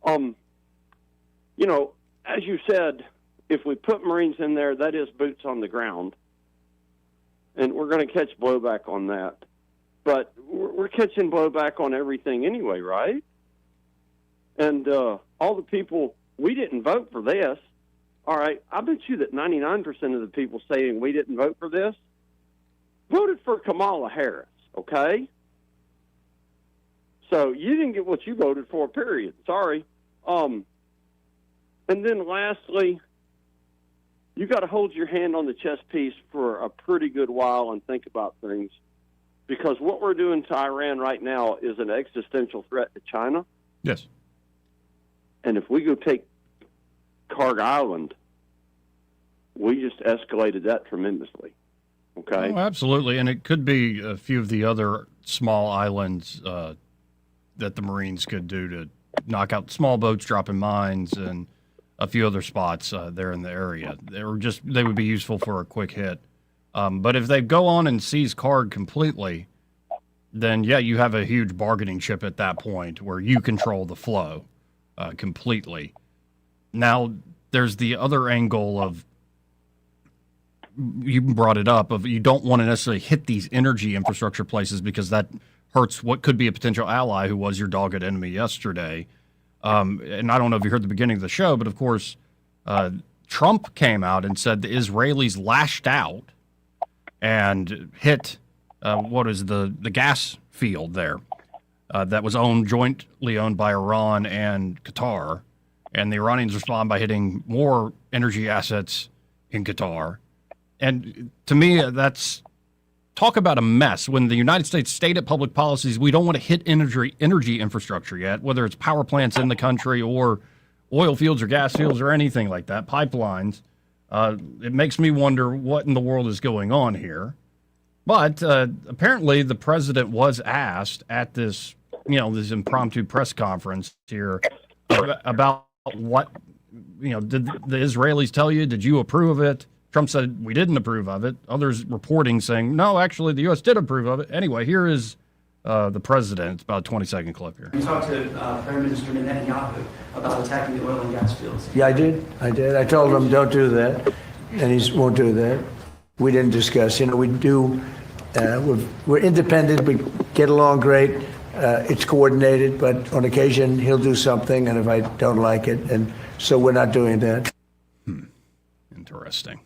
You know, as you said, if we put Marines in there, that is boots on the ground. And we're going to catch blowback on that. But we're catching blowback on everything anyway, right? And all the people, we didn't vote for this. All right, I bet you that 99% of the people saying we didn't vote for this voted for Kamala Harris, okay? So you didn't get what you voted for, period. Sorry. And then lastly, you got to hold your hand on the chess piece for a pretty good while and think about things, because what we're doing to Iran right now is an existential threat to China. Yes. And if we go take Kharg Island, we just escalated that tremendously. Okay? Oh, absolutely. And it could be a few of the other small islands that the Marines could do to knock out small boats dropping mines and a few other spots there in the area. They would be useful for a quick hit. But if they go on and seize Kharg completely, then, yeah, you have a huge bargaining chip at that point where you control the flow completely. Now, there's the other angle of, you brought it up, of you don't want to necessarily hit these energy infrastructure places because that hurts what could be a potential ally who was your dogged enemy yesterday. And I don't know if you heard the beginning of the show, but of course, Trump came out and said the Israelis lashed out and hit the gas field there that was jointly owned by Iran and Qatar. And the Iranians respond by hitting more energy assets in Qatar. And to me, that's talk about a mess. When the United States stated public policies, we don't want to hit energy infrastructure yet, whether it's power plants in the country or oil fields or gas fields or anything like that, pipelines. It makes me wonder what in the world is going on here. But apparently the president was asked at this impromptu press conference here about what, did the Israelis tell you? Did you approve of it? Trump said we didn't approve of it. Others reporting saying, no, actually, the U.S. did approve of it. Anyway, here is the president. It's about a 20-second clip here. You talked to Prime Minister Netanyahu about attacking the oil and gas fields. Yeah, I did. I told him don't do that, and he won't do that. We didn't discuss. We do. We're independent. We get along great. It's coordinated, but on occasion he'll do something, and if I don't like it, and so we're not doing that. Interesting.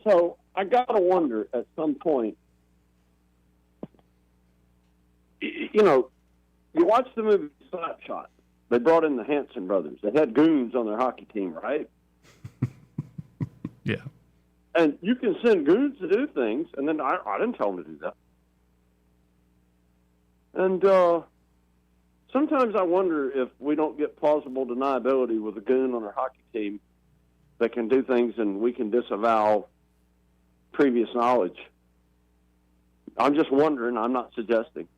So I gotta wonder at some point. You watch the movie Slapshot. They brought in the Hanson brothers. They had goons on their hockey team, right? Yeah. And you can send goons to do things, and then I didn't tell them to do that. And sometimes I wonder if we don't get plausible deniability with a goon on our hockey team that can do things and we can disavow previous knowledge. I'm just wondering. I'm not suggesting.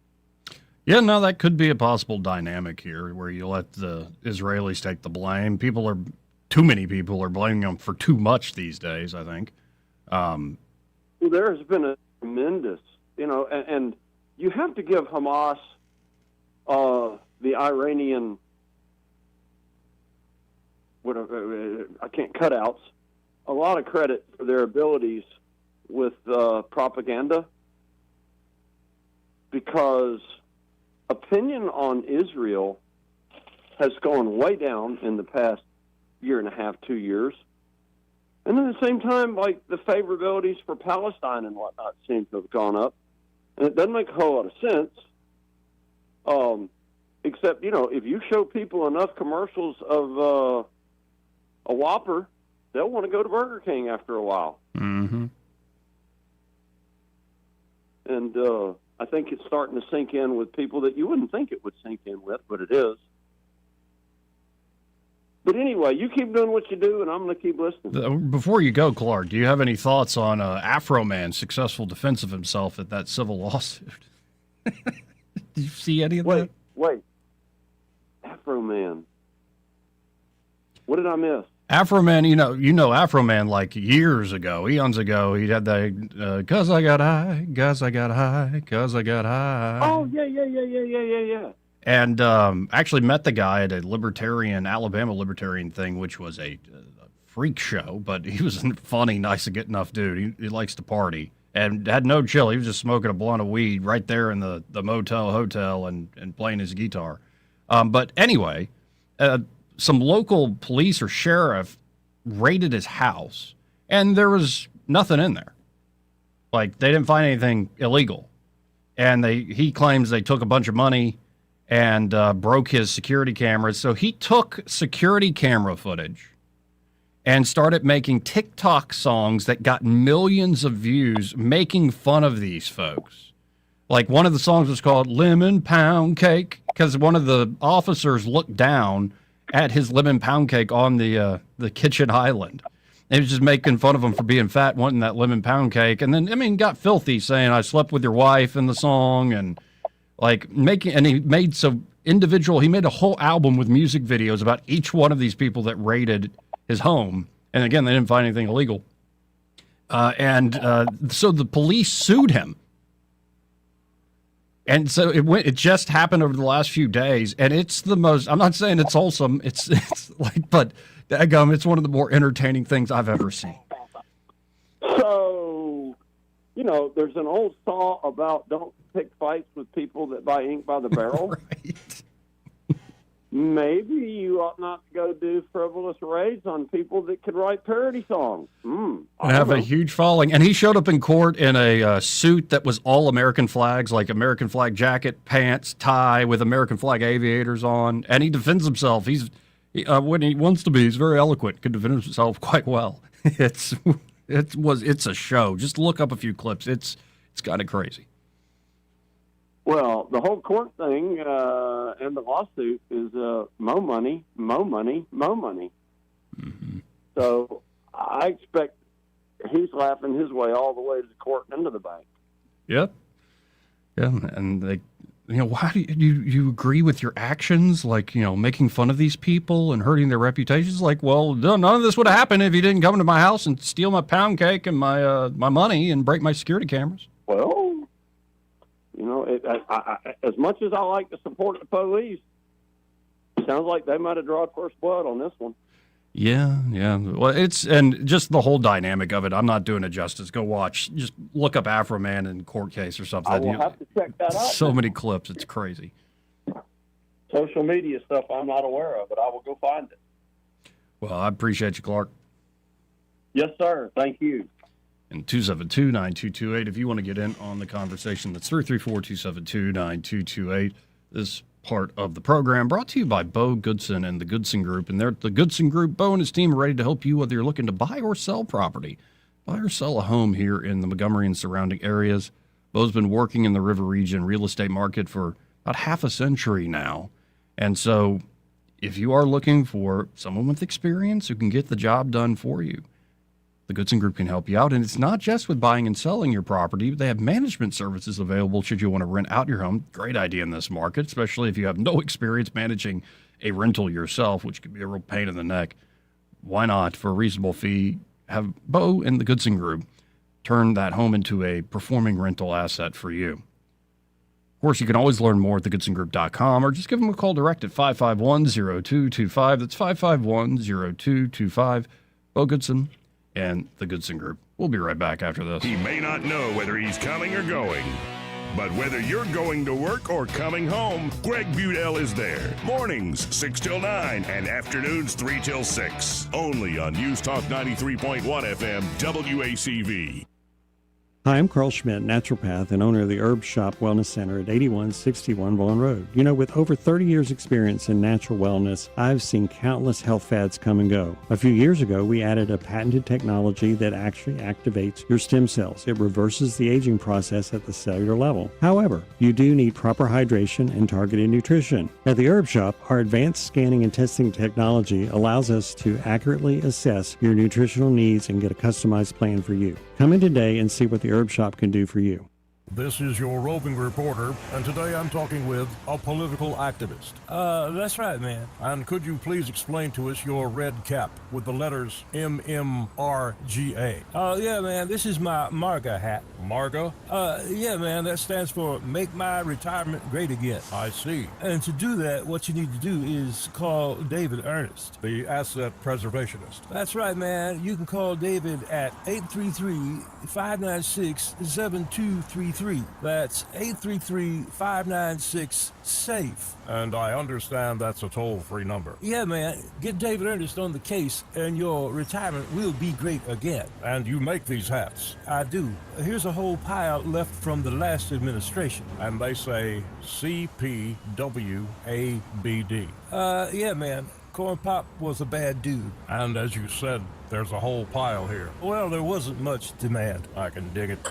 Yeah, no, that could be a possible dynamic here where you let the Israelis take the blame. Too many people are blaming them for too much these days, I think. Well, there has been a tremendous, and you have to give Hamas, the Iranian, cutouts, a lot of credit for their abilities with propaganda, because opinion on Israel has gone way down in the past year and a half, 2 years. And then at the same time, like the favorabilities for Palestine and whatnot seem to have gone up. And it doesn't make a whole lot of sense. Except, if you show people enough commercials of a Whopper, they'll want to go to Burger King after a while. Mm-hmm. And I think it's starting to sink in with people that you wouldn't think it would sink in with, but it is. But anyway, you keep doing what you do, and I'm going to keep listening. Before you go, Clark, do you have any thoughts on Afro Man's successful defense of himself at that civil lawsuit? Did you see any of that? Wait. Afro Man. What did I miss? Afro Man, you know Afro Man like years ago, eons ago, he had that, 'cause I got high, 'cause I got high, 'cause I got high. Oh, yeah. And actually met the guy at a Alabama libertarian thing, which was a freak show, but he was a funny, nice, good enough dude. He likes to party and had no chill. He was just smoking a blunt of weed right there in the hotel and playing his guitar. But anyway, some local police or sheriff raided his house, and there was nothing in there. Like, they didn't find anything illegal. And he claims they took a bunch of money and broke his security cameras. So he took security camera footage and started making TikTok songs that got millions of views, making fun of these folks. Like, one of the songs was called Lemon Pound Cake, because one of the officers looked down at his lemon pound cake on the kitchen island. And he was just making fun of him for being fat, wanting that lemon pound cake. And then, got filthy, saying, I slept with your wife in the song, and he made a whole album with music videos about each one of these people that raided his home. And again, they didn't find anything illegal. So the police sued him. And so it just happened over the last few days, and it's the most, I'm not saying it's wholesome, it's but daggum, it's one of the more entertaining things I've ever seen. So you know, there's an old saw about don't pick fights with people that buy ink by the barrel. Right. Maybe you ought not to go do frivolous raids on people that could write parody songs. I have a huge following. And he showed up in court in a suit that was all American flags, like American flag jacket, pants, tie with American flag aviators on. And he defends himself. He's when he wants to be, he's very eloquent, can defend himself quite well. It's a show. Just look up a few clips. It's kind of crazy. Well, the whole court thing and the lawsuit is mo money, mo money, mo money. Mm-hmm. So I expect he's laughing his way all the way to the court and into the bank. Yep. Yeah, and they, why do you agree with your actions? Like, making fun of these people and hurting their reputations? Like, well, none of this would have happened if you didn't come to my house and steal my pound cake and my money and break my security cameras. Well, as much as I like to support the police, it sounds like they might have drawn first blood on this one. Yeah. Well, and just the whole dynamic of it, I'm not doing it justice. Go watch. Just look up Afro Man in court case or something. I will have to check that out. So many clips. It's crazy. Social media stuff I'm not aware of, but I will go find it. Well, I appreciate you, Clark. Yes, sir. Thank you. And 272-9228, if you want to get in on the conversation, that's 334-272-9228. This part of the program brought to you by Bo Goodson and the Goodson Group. And they're the Goodson Group. Bo and his team are ready to help you whether you're looking to buy or sell property. Buy or sell a home here in the Montgomery and surrounding areas. Bo's been working in the River Region real estate market for about half a century now. And so if you are looking for someone with experience who can get the job done for you, the Goodson Group can help you out. And it's not just with buying and selling your property. They have management services available should you want to rent out your home. Great idea in this market, especially if you have no experience managing a rental yourself, which can be a real pain in the neck. Why not, for a reasonable fee, have Bo and the Goodson Group turn that home into a performing rental asset for you? Of course, you can always learn more at thegoodsongroup.com or just give them a call direct at 551-0225. That's 551-0225. Bo Goodson and the Goodson Group. We'll be right back after this. He may not know whether he's coming or going, but whether you're going to work or coming home, Greg Budell is there. Mornings 6 till 9 and afternoons 3 till 6. Only on News Talk 93.1 FM WACV. Hi, I'm Carl Schmidt, naturopath and owner of the Herb Shop Wellness Center at 8161 Vaughan Road. With over 30 years experience in natural wellness, I've seen countless health fads come and go. A few years ago, we added a patented technology that actually activates your stem cells. It reverses the aging process at the cellular level. However, you do need proper hydration and targeted nutrition. At the Herb Shop, our advanced scanning and testing technology allows us to accurately assess your nutritional needs and get a customized plan for you. Come in today and see what the Herb Shop can do for you. This is your roving reporter, and today I'm talking with a political activist. That's right, man. And could you please explain to us your red cap with the letters MMRGA? Yeah, man, this is my MARGA hat. MARGA? Yeah, man, that stands for Make My Retirement Great Again. I see. And to do that, what you need to do is call David Ernest, the asset preservationist. That's right, man. You can call David at 833-596-7233. That's 833-596-SAFE. And I understand that's a toll-free number. Yeah, man. Get David Ernest on the case, and your retirement will be great again. And you make these hats? I do. Here's a whole pile left from the last administration. And they say CPWABD. Yeah, man. Corn Pop was a bad dude. And as you said, there's a whole pile here. Well, there wasn't much demand. I can dig it.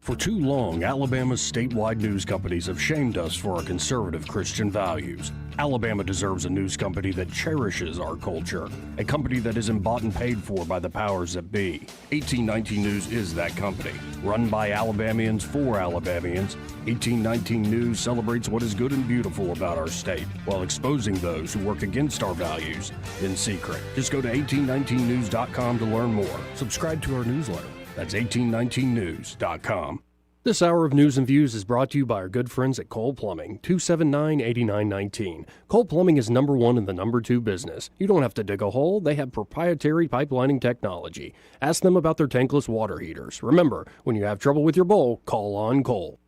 For too long, Alabama's statewide news companies have shamed us for our conservative Christian values. Alabama deserves a news company that cherishes our culture, a company that isn't bought and paid for by the powers that be. 1819 News is that company. Run by Alabamians for Alabamians, 1819 News celebrates what is good and beautiful about our state, while exposing those who work against our values in secret. Just go to 1819news.com to learn more. Subscribe to our newsletter. That's 1819news.com. This hour of News and Views is brought to you by our good friends at Cole Plumbing, 279-8919. Cole Plumbing is number one in the number two business. You don't have to dig a hole. They have proprietary pipelining technology. Ask them about their tankless water heaters. Remember, when you have trouble with your bowl, call on Cole.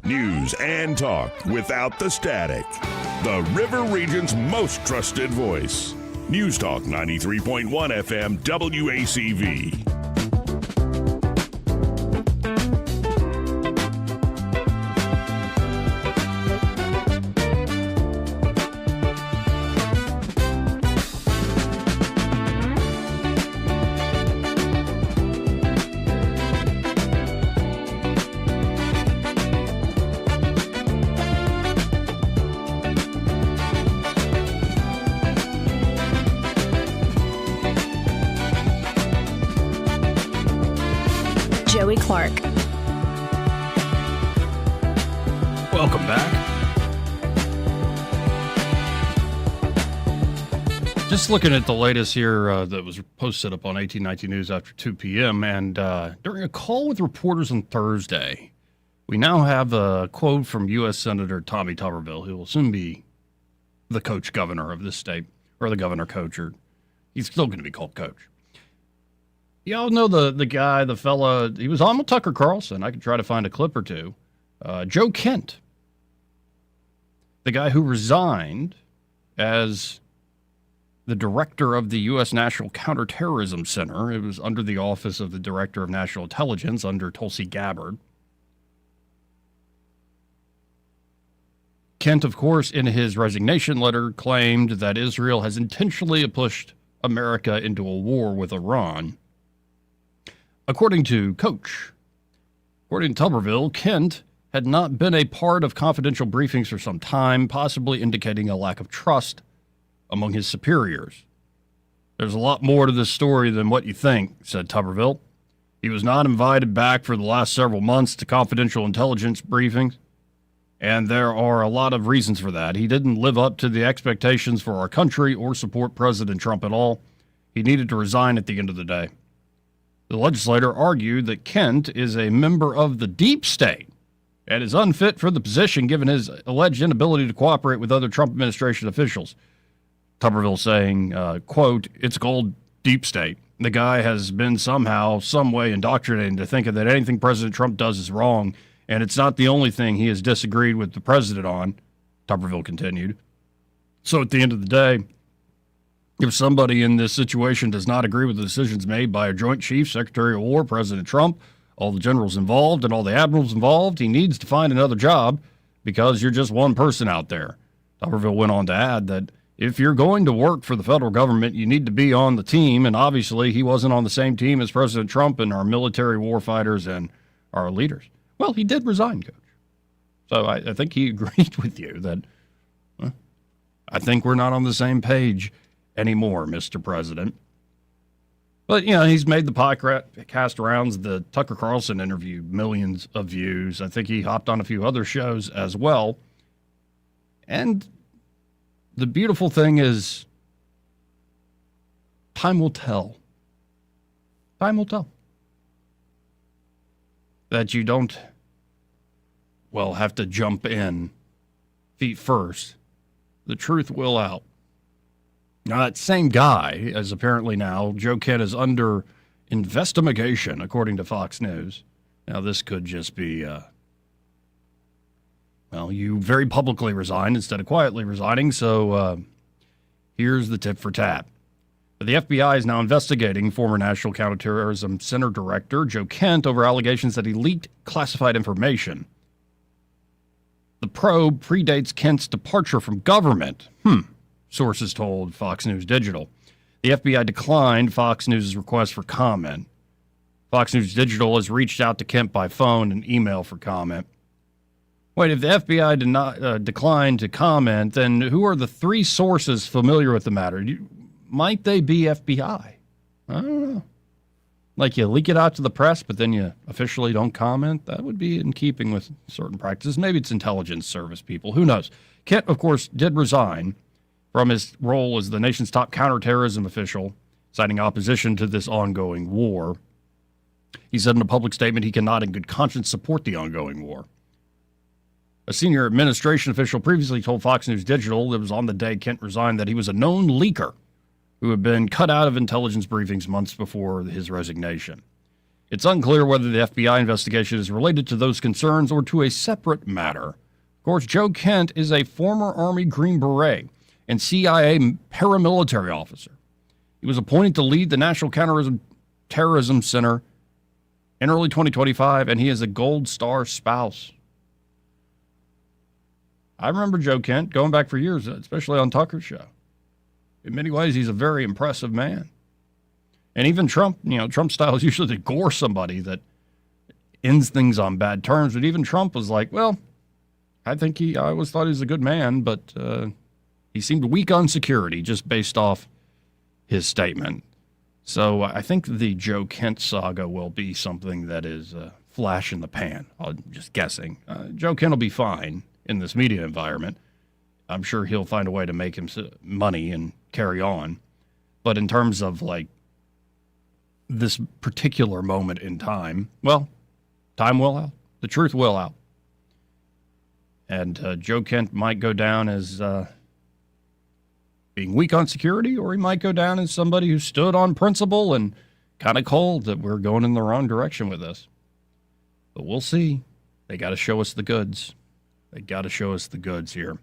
News and talk without the static. The River Region's most trusted voice. News Talk 93.1 FM WACV. Joey Clark. Welcome back. Just looking at the latest here that was posted up on 1819 News after 2 p.m. And during a call with reporters on Thursday, we now have a quote from U.S. Senator Tommy Tuberville, who will soon be the coach governor of this state, or the governor coach, or he's still going to be called coach. Y'all know the guy, the fella, he was on with Tucker Carlson. I could try to find a clip or two. Joe Kent, the guy who resigned as the director of the U.S. National Counterterrorism Center. It was under the office of the Director of National Intelligence under Tulsi Gabbard. Kent, of course, in his resignation letter, claimed that Israel has intentionally pushed America into a war with Iran. According to Tuberville, Kent had not been a part of confidential briefings for some time, possibly indicating a lack of trust among his superiors. There's a lot more to this story than what you think, said Tuberville. He was not invited back for the last several months to confidential intelligence briefings, and there are a lot of reasons for that. He didn't live up to the expectations for our country or support President Trump at all. He needed to resign at the end of the day. The legislator argued that Kent is a member of the deep state and is unfit for the position given his alleged inability to cooperate with other Trump administration officials. Tuberville saying, quote, "It's called deep state. The guy has been somehow, some way indoctrinated into thinking that anything President Trump does is wrong, and it's not the only thing he has disagreed with the president on," Tuberville continued. So at the end of the day, if somebody in this situation does not agree with the decisions made by a Joint Chiefs, Secretary of War, President Trump, all the generals involved, and all the admirals involved, he needs to find another job because you're just one person out there. Tuberville went on to add that if you're going to work for the federal government, you need to be on the team, and obviously he wasn't on the same team as President Trump and our military warfighters and our leaders. Well, he did resign, Coach. So I think he agreed with you that I think we're not on the same page anymore, Mr. President. But, you know, he's made the podcast rounds. The Tucker Carlson interview, millions of views. I think he hopped on a few other shows as well. And the beautiful thing is time will tell. Time will tell. That you don't, well, have to jump in feet first. The truth will out. Now, that same guy, as apparently now, Joe Kent is under investigation, according to Fox News. Now, this could just be, well, you very publicly resigned instead of quietly resigning, so here's the tip for tat. The FBI is now investigating former National Counterterrorism Center Director Joe Kent over allegations that he leaked classified information. The probe predates Kent's departure from government. Sources told Fox News Digital. The FBI declined Fox News' request for comment. Fox News Digital has reached out to Kent by phone and email for comment. Wait, if the FBI did not decline to comment, then who are the three sources familiar with the matter? Might they be FBI? I don't know. Like you leak it out to the press, but then you officially don't comment? That would be in keeping with certain practices. Maybe it's intelligence service people. Who knows? Kent, of course, did resign from his role as the nation's top counterterrorism official, citing opposition to this ongoing war. He said in a public statement he cannot in good conscience support the ongoing war. A senior administration official previously told Fox News Digital, it was on the day Kent resigned, that he was a known leaker who had been cut out of intelligence briefings months before his resignation. It's unclear whether the FBI investigation is related to those concerns or to a separate matter. Of course, Joe Kent is a former Army Green Beret and CIA paramilitary officer. He was appointed to lead the National Counterterrorism Center in early 2025, and he is a Gold Star spouse. I remember Joe Kent going back for years, especially on Tucker's show. In many ways, he's a very impressive man. And even Trump, Trump's style is usually to gore somebody that ends things on bad terms. But even Trump was like, well, I always thought he was a good man, but he seemed weak on security just based off his statement. So I think the Joe Kent saga will be something that is a flash in the pan. I'm just guessing. Joe Kent will be fine in this media environment. I'm sure he'll find a way to make him money and carry on. But in terms of this particular moment in time, well, time will out. The truth will out. And Joe Kent might go down as being weak on security, or he might go down as somebody who stood on principle and kind of cold that we're going in the wrong direction with this. But we'll see. They got to show us the goods. They got to show us the goods here.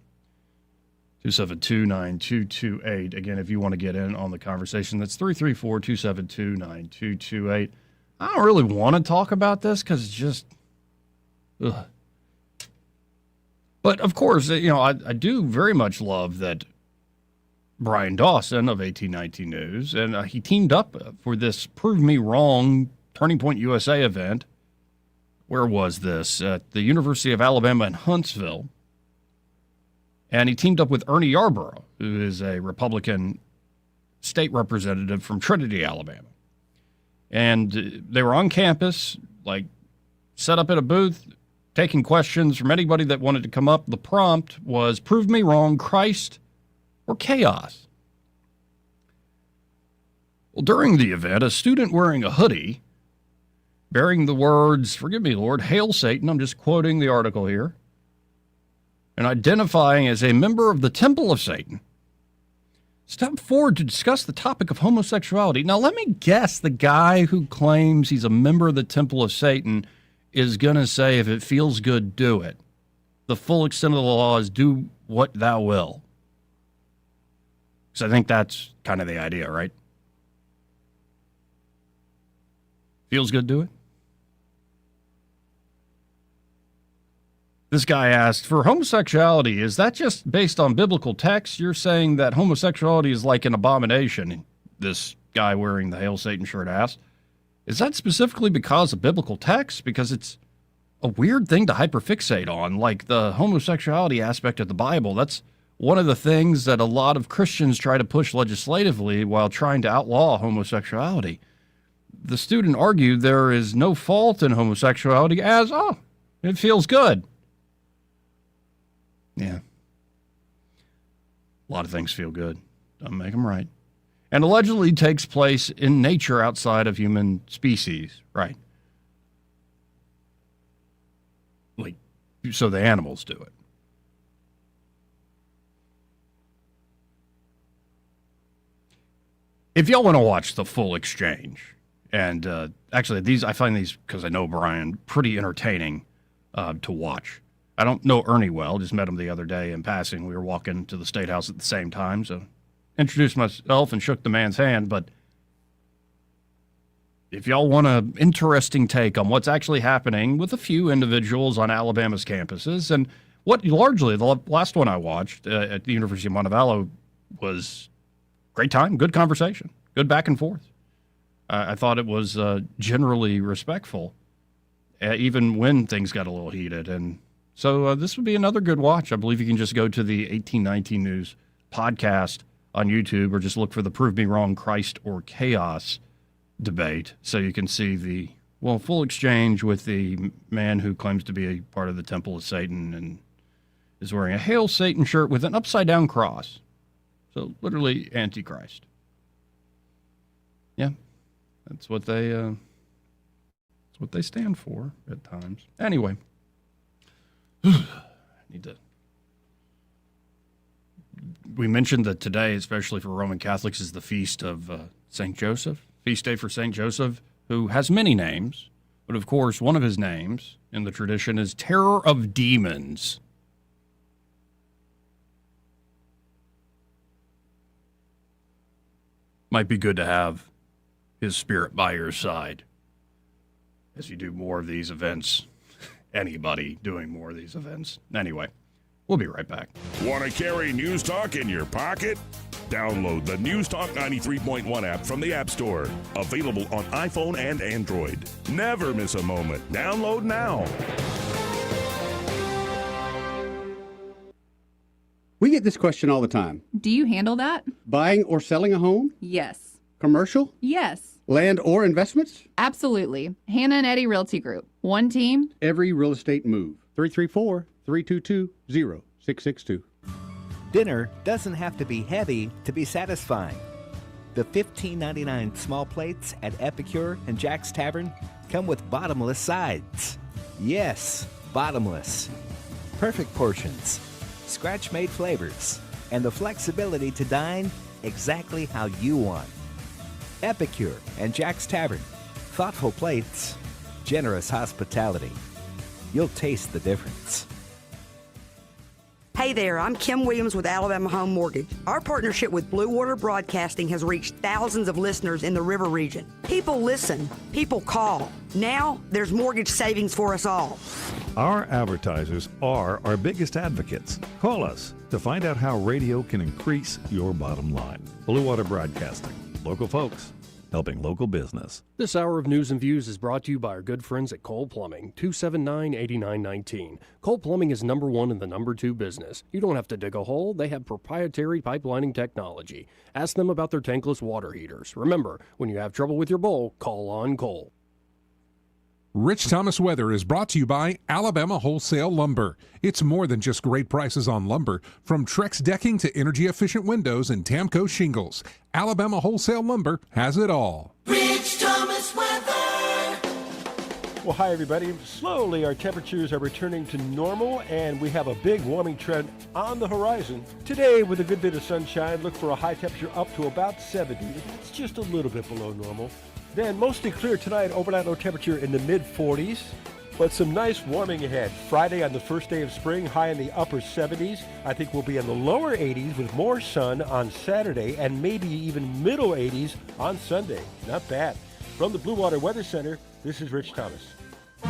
272-9228. Again, if you want to get in on the conversation, that's 334-272-9228. I don't really want to talk about this because it's just, ugh. But, of course, I do very much love that Brian Dawson of 1819 News, and he teamed up for this Prove Me Wrong Turning Point USA event. Where was this? At the University of Alabama in Huntsville. And he teamed up with Ernie Yarborough, who is a Republican state representative from Trinity, Alabama. And they were on campus, set up at a booth, taking questions from anybody that wanted to come up. The prompt was, prove me wrong, Christ or chaos? Well, during the event, a student wearing a hoodie bearing the words, forgive me, Lord, Hail Satan, I'm just quoting the article here, and identifying as a member of the Temple of Satan, stepped forward to discuss the topic of homosexuality. Now, let me guess the guy who claims he's a member of the Temple of Satan is going to say, if it feels good, do it. The full extent of the law is do what thou will. So I think that's kind of the idea, right? Feels good, do it. This guy asked, for homosexuality, is that just based on biblical text? You're saying that homosexuality is like an abomination, this guy wearing the Hail Satan shirt asked. Is that specifically because of biblical text? Because it's a weird thing to hyperfixate on, like the homosexuality aspect of the Bible. That's one of the things that a lot of Christians try to push legislatively while trying to outlaw homosexuality. The student argued there is no fault in homosexuality as, it feels good. Yeah. A lot of things feel good. Don't make them right. And allegedly takes place in nature outside of human species, right? So the animals do it. If y'all want to watch the full exchange, and actually I find these, because I know Brian, pretty entertaining to watch. I don't know Ernie well, just met him the other day in passing. We were walking to the State House at the same time, so introduced myself and shook the man's hand. But if y'all want an interesting take on what's actually happening with a few individuals on Alabama's campuses, and what largely, the last one I watched at the University of Montevallo was great time, good conversation, good back and forth. I thought it was generally respectful, even when things got a little heated. And so this would be another good watch. I believe you can just go to the 1819 News podcast on YouTube, or just look for the Prove Me Wrong, Christ or Chaos debate, so you can see the full exchange with the man who claims to be a part of the Temple of Satan and is wearing a Hail Satan shirt with an upside-down cross. So literally Antichrist. Yeah, that's what they That's what they stand for at times. Anyway, we mentioned that today, especially for Roman Catholics, is the feast of St. Joseph, feast day for St. Joseph, who has many names. But of course, one of his names in the tradition is Terror of Demons. Might be good to have his spirit by your side as you do more of these events. Anybody doing more of these events. Anyway, we'll be right back. Want to carry News Talk in your pocket? Download the News Talk 93.1 app from the App Store. Available on iPhone and Android. Never miss a moment. Download now. We get this question all the time. Do you handle that? Buying or selling a home? Yes. Commercial? Yes. Land or investments? Absolutely. Hannah and Eddie Realty Group. One team. Every real estate move. 334-322-0662. Dinner doesn't have to be heavy to be satisfying. The $15.99 small plates at Epicure and Jack's Tavern come with bottomless sides. Yes, bottomless. Perfect portions, scratch-made flavors, and the flexibility to dine exactly how you want. Epicure and Jack's Tavern. Thoughtful plates, generous hospitality. You'll taste the difference. Hey there, I'm Kim Williams with Alabama Home Mortgage. Our partnership with Blue Water Broadcasting has reached thousands of listeners in the River region. People listen, people call. Now there's mortgage savings for us all. Our advertisers are our biggest advocates. Call us to find out how radio can increase your bottom line. Blue Water Broadcasting. Local folks, helping local business. This hour of News and Views is brought to you by our good friends at Cole Plumbing, 279-8919. Cole Plumbing is number one in the number two business. You don't have to dig a hole. They have proprietary pipelining technology. Ask them about their tankless water heaters. Remember, when you have trouble with your bowl, call on Cole. Rich Thomas Weather is brought to you by Alabama Wholesale Lumber. It's more than just great prices on lumber. From Trex decking to energy-efficient windows and Tamco shingles, Alabama Wholesale Lumber has it all. Rich Thomas Weather. Well, hi, everybody. Slowly, our temperatures are returning to normal, and we have a big warming trend on the horizon. Today, with a good bit of sunshine, look for a high temperature up to about 70. That's just a little bit below normal. Then mostly clear tonight, overnight low temperature in the mid-40s, but some nice warming ahead. Friday on the first day of spring, high in the upper 70s. I think we'll be in the lower 80s with more sun on Saturday and maybe even middle 80s on Sunday. Not bad. From the Blue Water Weather Center, this is Rich Thomas.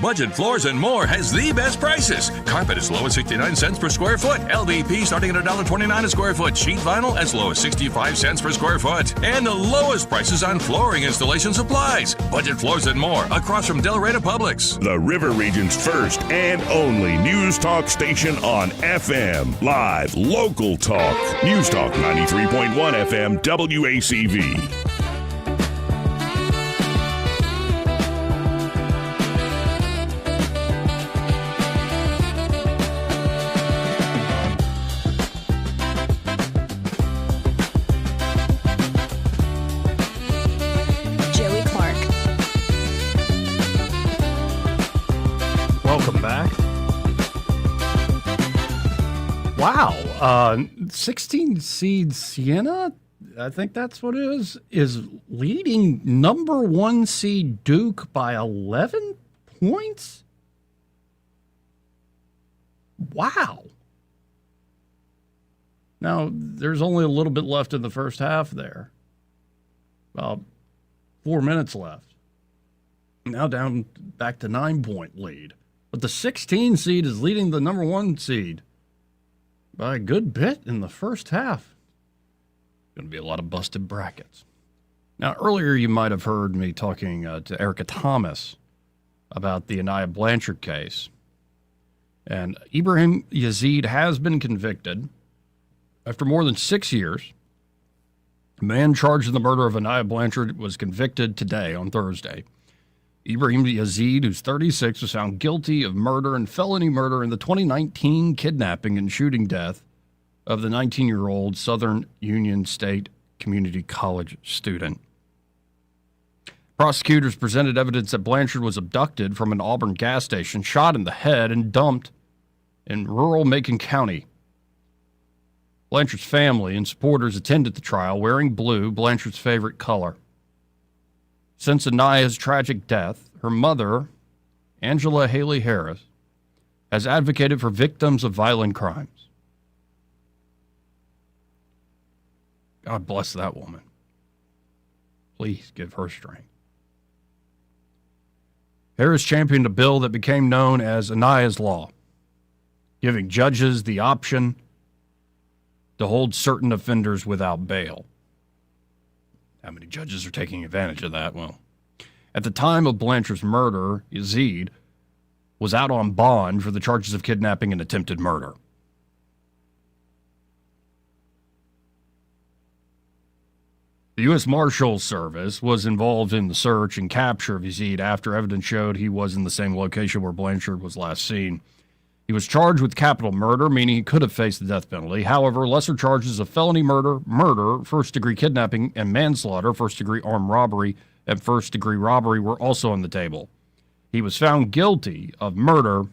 Budget Floors and More has the best prices. Carpet as low as 69 cents per square foot. LVP starting at $1.29 a square foot. Sheet vinyl as low as 65 cents per square foot. And the lowest prices on flooring installation supplies. Budget Floors and More across from Delray to Publix. The River Region's first and only News Talk station on FM. Live, local talk. News Talk 93.1 FM WACV. Wow. 16 seed Siena, I think that's what it is leading number one seed Duke by 11 points? Wow. Now, there's only a little bit left in the first half there. About 4 minutes left. Now down back to 9-point lead. But the 16 seed is leading the number one seed by a good bit in the first half. Going to be a lot of busted brackets. Now, earlier you might have heard me talking to Erica Thomas about the Anaya Blanchard case. And Ibrahim Yazid has been convicted after more than 6 years. The man charged in the murder of Anaya Blanchard was convicted today on Thursday. Ibrahim Yazid, who's 36, was found guilty of murder and felony murder in the 2019 kidnapping and shooting death of the 19-year-old Southern Union State Community College student. Prosecutors presented evidence that Blanchard was abducted from an Auburn gas station, shot in the head, and dumped in rural Macon County. Blanchard's family and supporters attended the trial wearing blue, Blanchard's favorite color. Since Anaya's tragic death, her mother, Angela Haley Harris, has advocated for victims of violent crimes. God bless that woman. Please give her strength. Harris championed a bill that became known as Anaya's Law, giving judges the option to hold certain offenders without bail. How many judges are taking advantage of that? Well, at the time of Blanchard's murder, Yazid was out on bond for the charges of kidnapping and attempted murder. The U.S. Marshals Service was involved in the search and capture of Yazid after evidence showed he was in the same location where Blanchard was last seen. He was charged with capital murder, meaning he could have faced the death penalty. However, lesser charges of felony murder, first-degree kidnapping, and manslaughter, first-degree armed robbery, and first-degree robbery were also on the table. He was found guilty of murder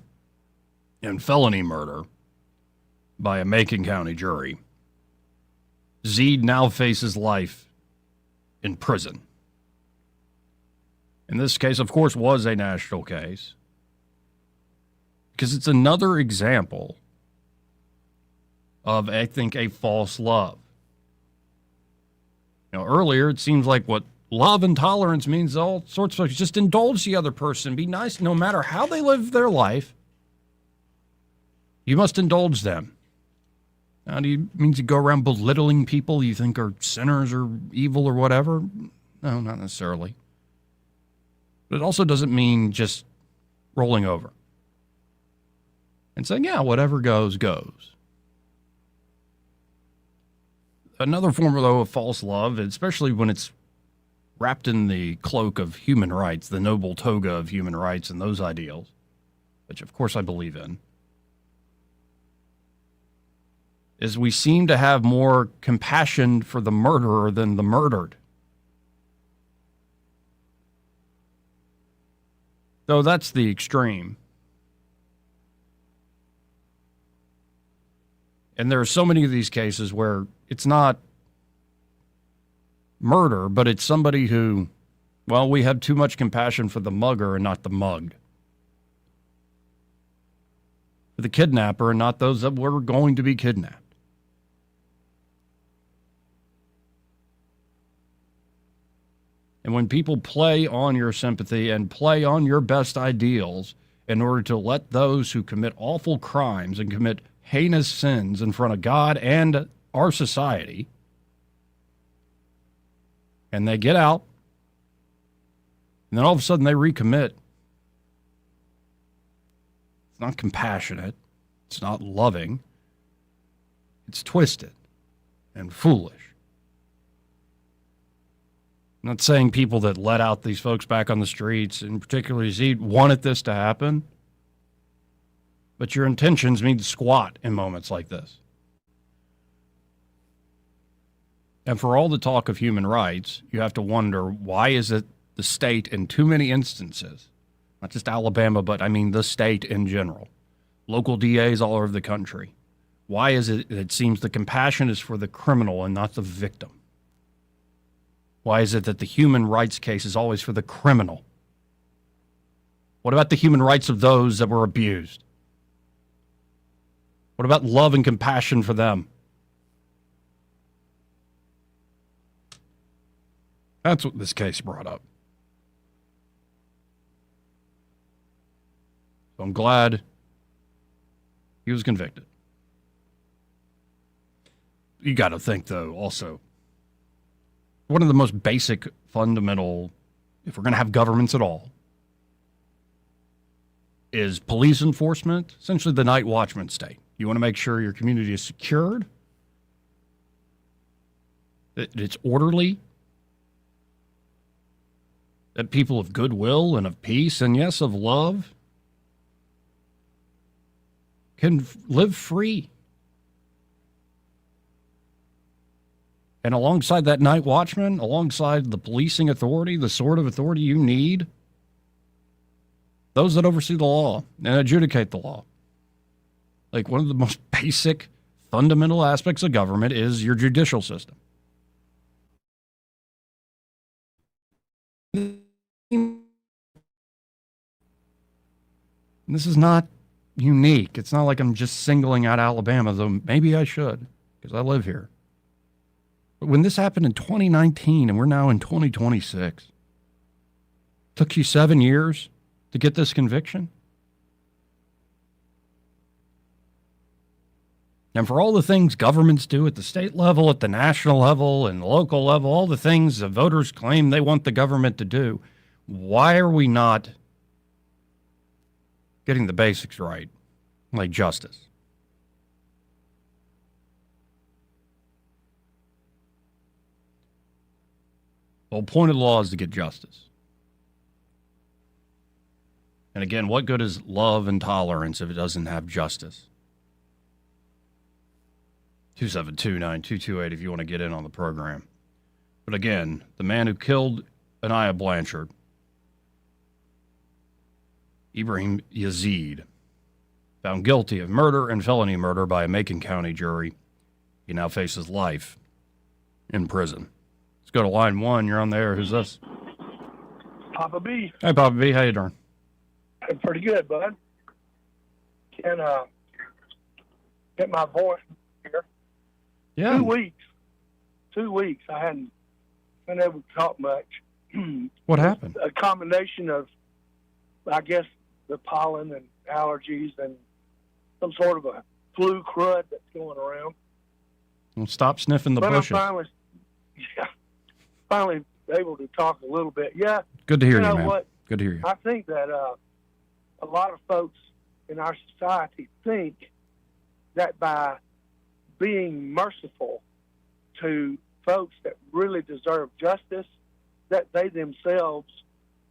and felony murder by a Macon County jury. Yazid now faces life in prison. And this case, of course, was a national case because it's another example of, I think, a false love. You know, earlier it seems like what love and tolerance means all sorts of things. Just indulge the other person. Be nice no matter how they live their life. You must indulge them. Now, do you mean to go around belittling people you think are sinners or evil or whatever? No, not necessarily. But it also doesn't mean just rolling over and saying, yeah, whatever goes, goes. Another form, though, of false love, especially when it's wrapped in the cloak of human rights, the noble toga of human rights and those ideals, which, of course, I believe in, is we seem to have more compassion for the murderer than the murdered. Though that's the extreme. And there are so many of these cases where it's not murder, but it's somebody who, well, we have too much compassion for the mugger and not the mugged. For the kidnapper and not those that were going to be kidnapped. And when people play on your sympathy and play on your best ideals in order to let those who commit awful crimes and commit heinous sins in front of God and our society, and they get out, and then all of a sudden they recommit, it's not compassionate, it's not loving, it's twisted and foolish. I'm not saying people that let out these folks back on the streets, and particularly Zed, wanted this to happen. But your intentions mean squat in moments like this. And for all the talk of human rights, you have to wonder, why is it the state in too many instances, not just Alabama, but I mean the state in general, local DAs all over the country, why is it that it seems the compassion is for the criminal and not the victim? Why is it that the human rights case is always for the criminal? What about the human rights of those that were abused? What about love and compassion for them? That's what this case brought up. So I'm glad he was convicted. You got to think, though, also, one of the most basic, fundamental, if we're going to have governments at all, is police enforcement, essentially the night watchman state. You want to make sure your community is secured, that it's orderly, that people of goodwill and of peace and, yes, of love can live free. And alongside that night watchman, alongside the policing authority, the sort of authority you need, those that oversee the law and adjudicate the law. Like, one of the most basic, fundamental aspects of government is your judicial system. This is not unique. It's not like I'm just singling out Alabama, though maybe I should, because I live here. But when this happened in 2019 and we're now in 2026, took you 7 years to get this conviction? And for all the things governments do at the state level, at the national level, and the local level, all the things the voters claim they want the government to do, why are we not getting the basics right, like justice? The whole point of the law is to get justice. And again, what good is love and tolerance if it doesn't have justice? 272-9228 if you want to get in on the program. But again, the man who killed Anaya Blanchard, Ibrahim Yazid, found guilty of murder and felony murder by a Macon County jury. He now faces life in prison. Let's go to line one. You're on the air. Who's this? Papa B. Hey, Papa B. How you doing? Pretty good, bud. Can get my voice here. Yeah. 2 weeks. I hadn't been able to talk much. What happened? A combination of, I guess, the pollen and allergies and some sort of a flu crud that's going around. Well, stop sniffing the bushes. I'm finally able to talk a little bit. Yeah. Good to hear you, know man. What? Good to hear you. I think that a lot of folks in our society think that by being merciful to folks that really deserve justice, that they themselves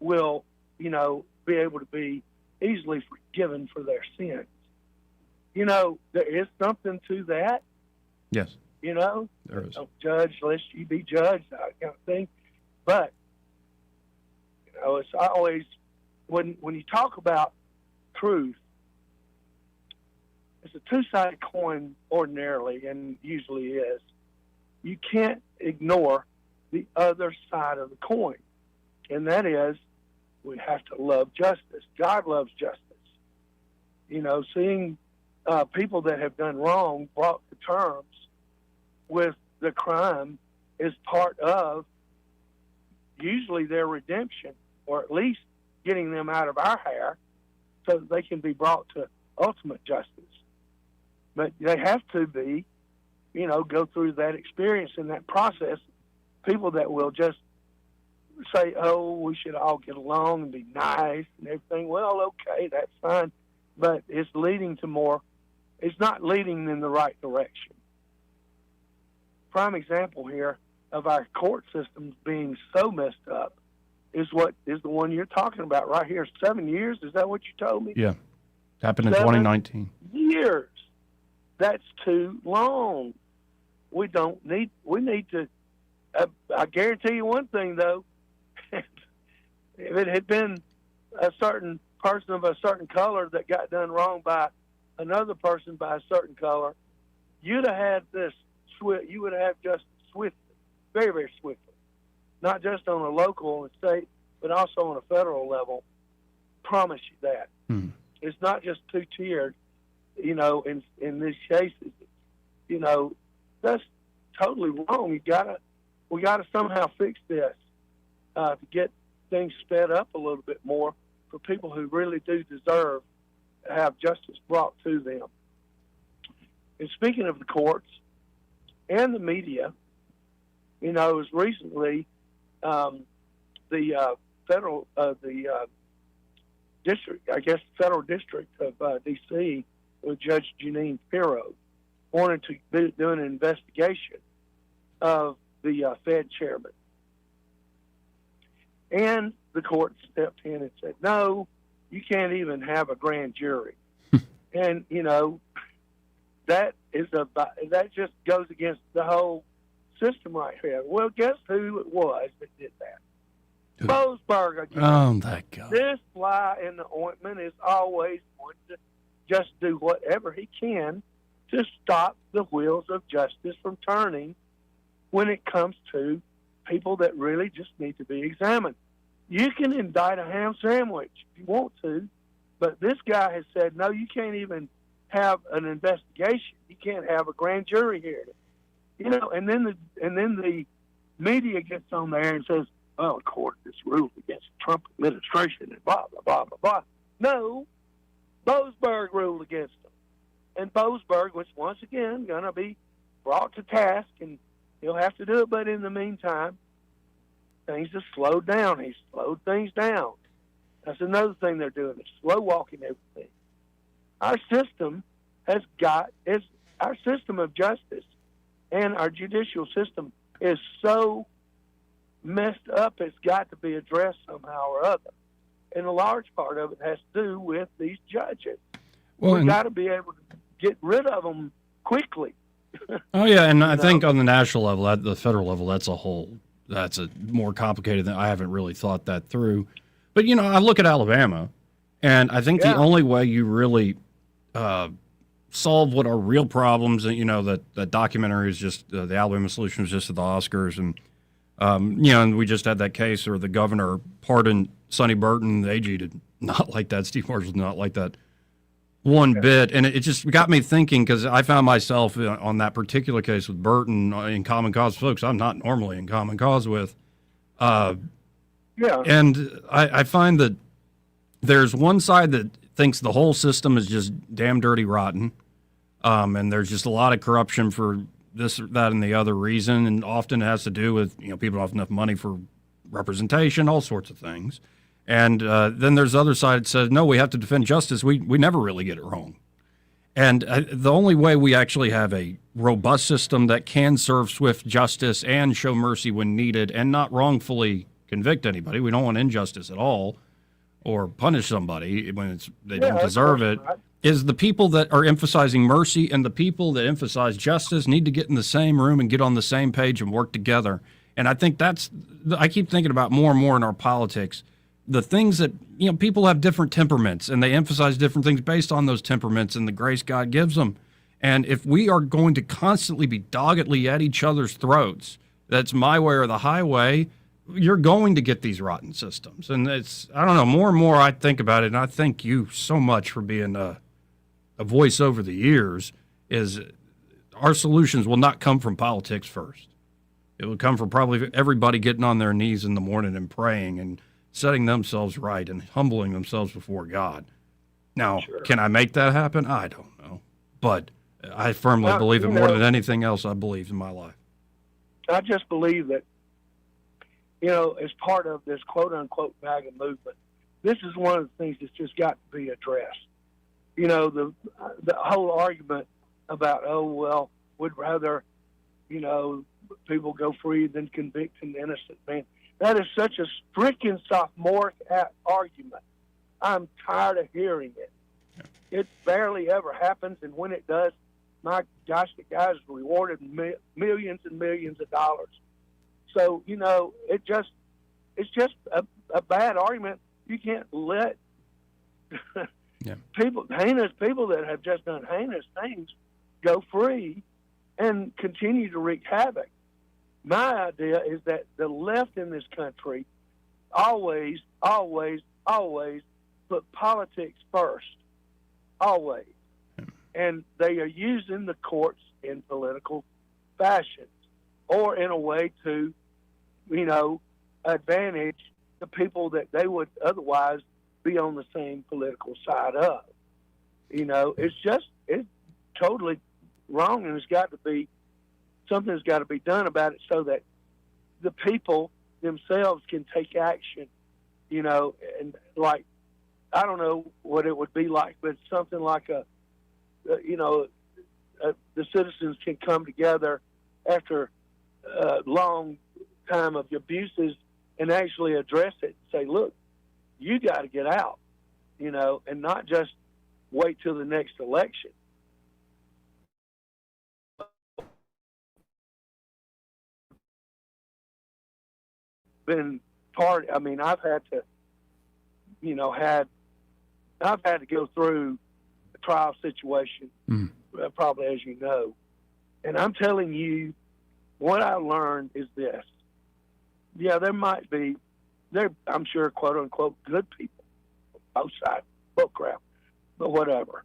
will, be able to be easily forgiven for their sins. There is something to that. Yes. There is. Don't judge lest you be judged, that kind of thing. But, it's always, when you talk about truth, it's a two-sided coin ordinarily, and usually is. You can't ignore the other side of the coin, and that is we have to love justice. God loves justice. Seeing people that have done wrong brought to terms with the crime is part of usually their redemption, or at least getting them out of our hair so that they can be brought to ultimate justice. But they have to be, go through that experience and that process. People that will just say, oh, we should all get along and be nice and everything. Well, okay, that's fine. But it's leading to more. It's not leading in the right direction. Prime example here of our court systems being so messed up is what is the one you're talking about right here. 7 years? Is that what you told me? Yeah. Happened in 2019. Years. That's too long. We need to, I guarantee you one thing, though. If it had been a certain person of a certain color that got done wrong by another person by a certain color, you'd have had you would have justice swiftly, very, very swiftly. Not just on a local and state, but also on a federal level. Promise you that. It's not just two-tiered, in these cases. That's totally wrong. We gotta somehow fix this to get things sped up a little bit more for people who really do deserve to have justice brought to them. And speaking of the courts and the media, it was recently the federal district of D.C. with Judge Jeanine Pirro wanted to do an investigation of the Fed chairman. And the court stepped in and said, no, you can't even have a grand jury. And, that just goes against the whole system right here. Well, guess who it was that did that? Boasberg again. Oh, that guy. This fly in the ointment is always going to just do whatever he can to stop the wheels of justice from turning when it comes to people that really just need to be examined. You can indict a ham sandwich if you want to, but this guy has said, no, you can't even have an investigation. You can't have a grand jury here. You know, and then the media gets on there and says, well, the court has ruled against the Trump administration and blah, blah, blah, blah, blah. No, Boasberg ruled against them. And Boasberg was once again going to be brought to task, and he'll have to do it. But in the meantime, things have slowed down. He's slowed things down. That's another thing they're doing, is slow walking everything. Our system our system of justice and our judicial system is so messed up, it's got to be addressed somehow or other. And a large part of it has to do with these judges. Well, We've got to be able to get rid of them quickly. Oh, yeah, and I think on the national level, at the federal level, that's a more complicated than I haven't really thought that through. But, you know, I look at Alabama, and I think the only way you really solve what are real problems, and, you know, that documentary is just, the Alabama Solution was just at the Oscars, and, you know, and we just had that case where the governor pardoned Sonny Burton. The AG did not like that. Steve Marshall did not like that one bit. And it just got me thinking, because I found myself on that particular case with Burton in common cause. Folks, I'm not normally in common cause with. And I find that there's one side that thinks the whole system is just damn dirty rotten. And there's just a lot of corruption for this, that, and the other reason. And often it has to do with, you know, people don't have enough money for representation, all sorts of things. And then there's the other side that says, no, we have to defend justice. We never really get it wrong. And the only way we actually have a robust system that can serve swift justice and show mercy when needed and not wrongfully convict anybody, we don't want injustice at all, or punish somebody when they don't deserve it, is the people that are emphasizing mercy and the people that emphasize justice need to get in the same room and get on the same page and work together. And I think I keep thinking about more and more in our politics, the things that, you know, people have different temperaments and they emphasize different things based on those temperaments and the grace God gives them. And if we are going to constantly be doggedly at each other's throats, that's my way or the highway, you're going to get these rotten systems. And it's, I don't know, more and more I think about it, and I thank you so much for being a voice over the years, is our solutions will not come from politics first. It will come from probably everybody getting on their knees in the morning and praying and setting themselves right and humbling themselves before God. Now, Can I make that happen? I don't know. But I firmly believe it more than anything else I believe in my life. I just believe that, you know, as part of this quote-unquote MAGA movement, this is one of the things that's just got to be addressed. You know, the whole argument about, oh, well, we'd rather, you know, people go free than convict an innocent man. That is such a freaking sophomoric argument. I'm tired of hearing it. It barely ever happens, and when it does, my gosh, the guy's rewarded millions and millions of dollars. So, you know, it's just a bad argument. You can't let heinous people that have just done heinous things go free and continue to wreak havoc. My idea is that the left in this country always put politics first. Always. And they are using the courts in political fashion or in a way to, you know, advantage the people that they would otherwise be on the same political side of. You know, it's totally wrong, and something's got to be done about it so that the people themselves can take action, you know, and like, I don't know what it would be like, but something like the citizens can come together after a long time of abuses and actually address it and say, look, you got to get out, you know, and not just wait till the next election. been part. I mean, I've had to, I've had to go through a trial situation, probably as you know, and I'm telling you, what I learned is this. Yeah, there might be, I'm sure, quote unquote, good people, both sides, both crap, but whatever.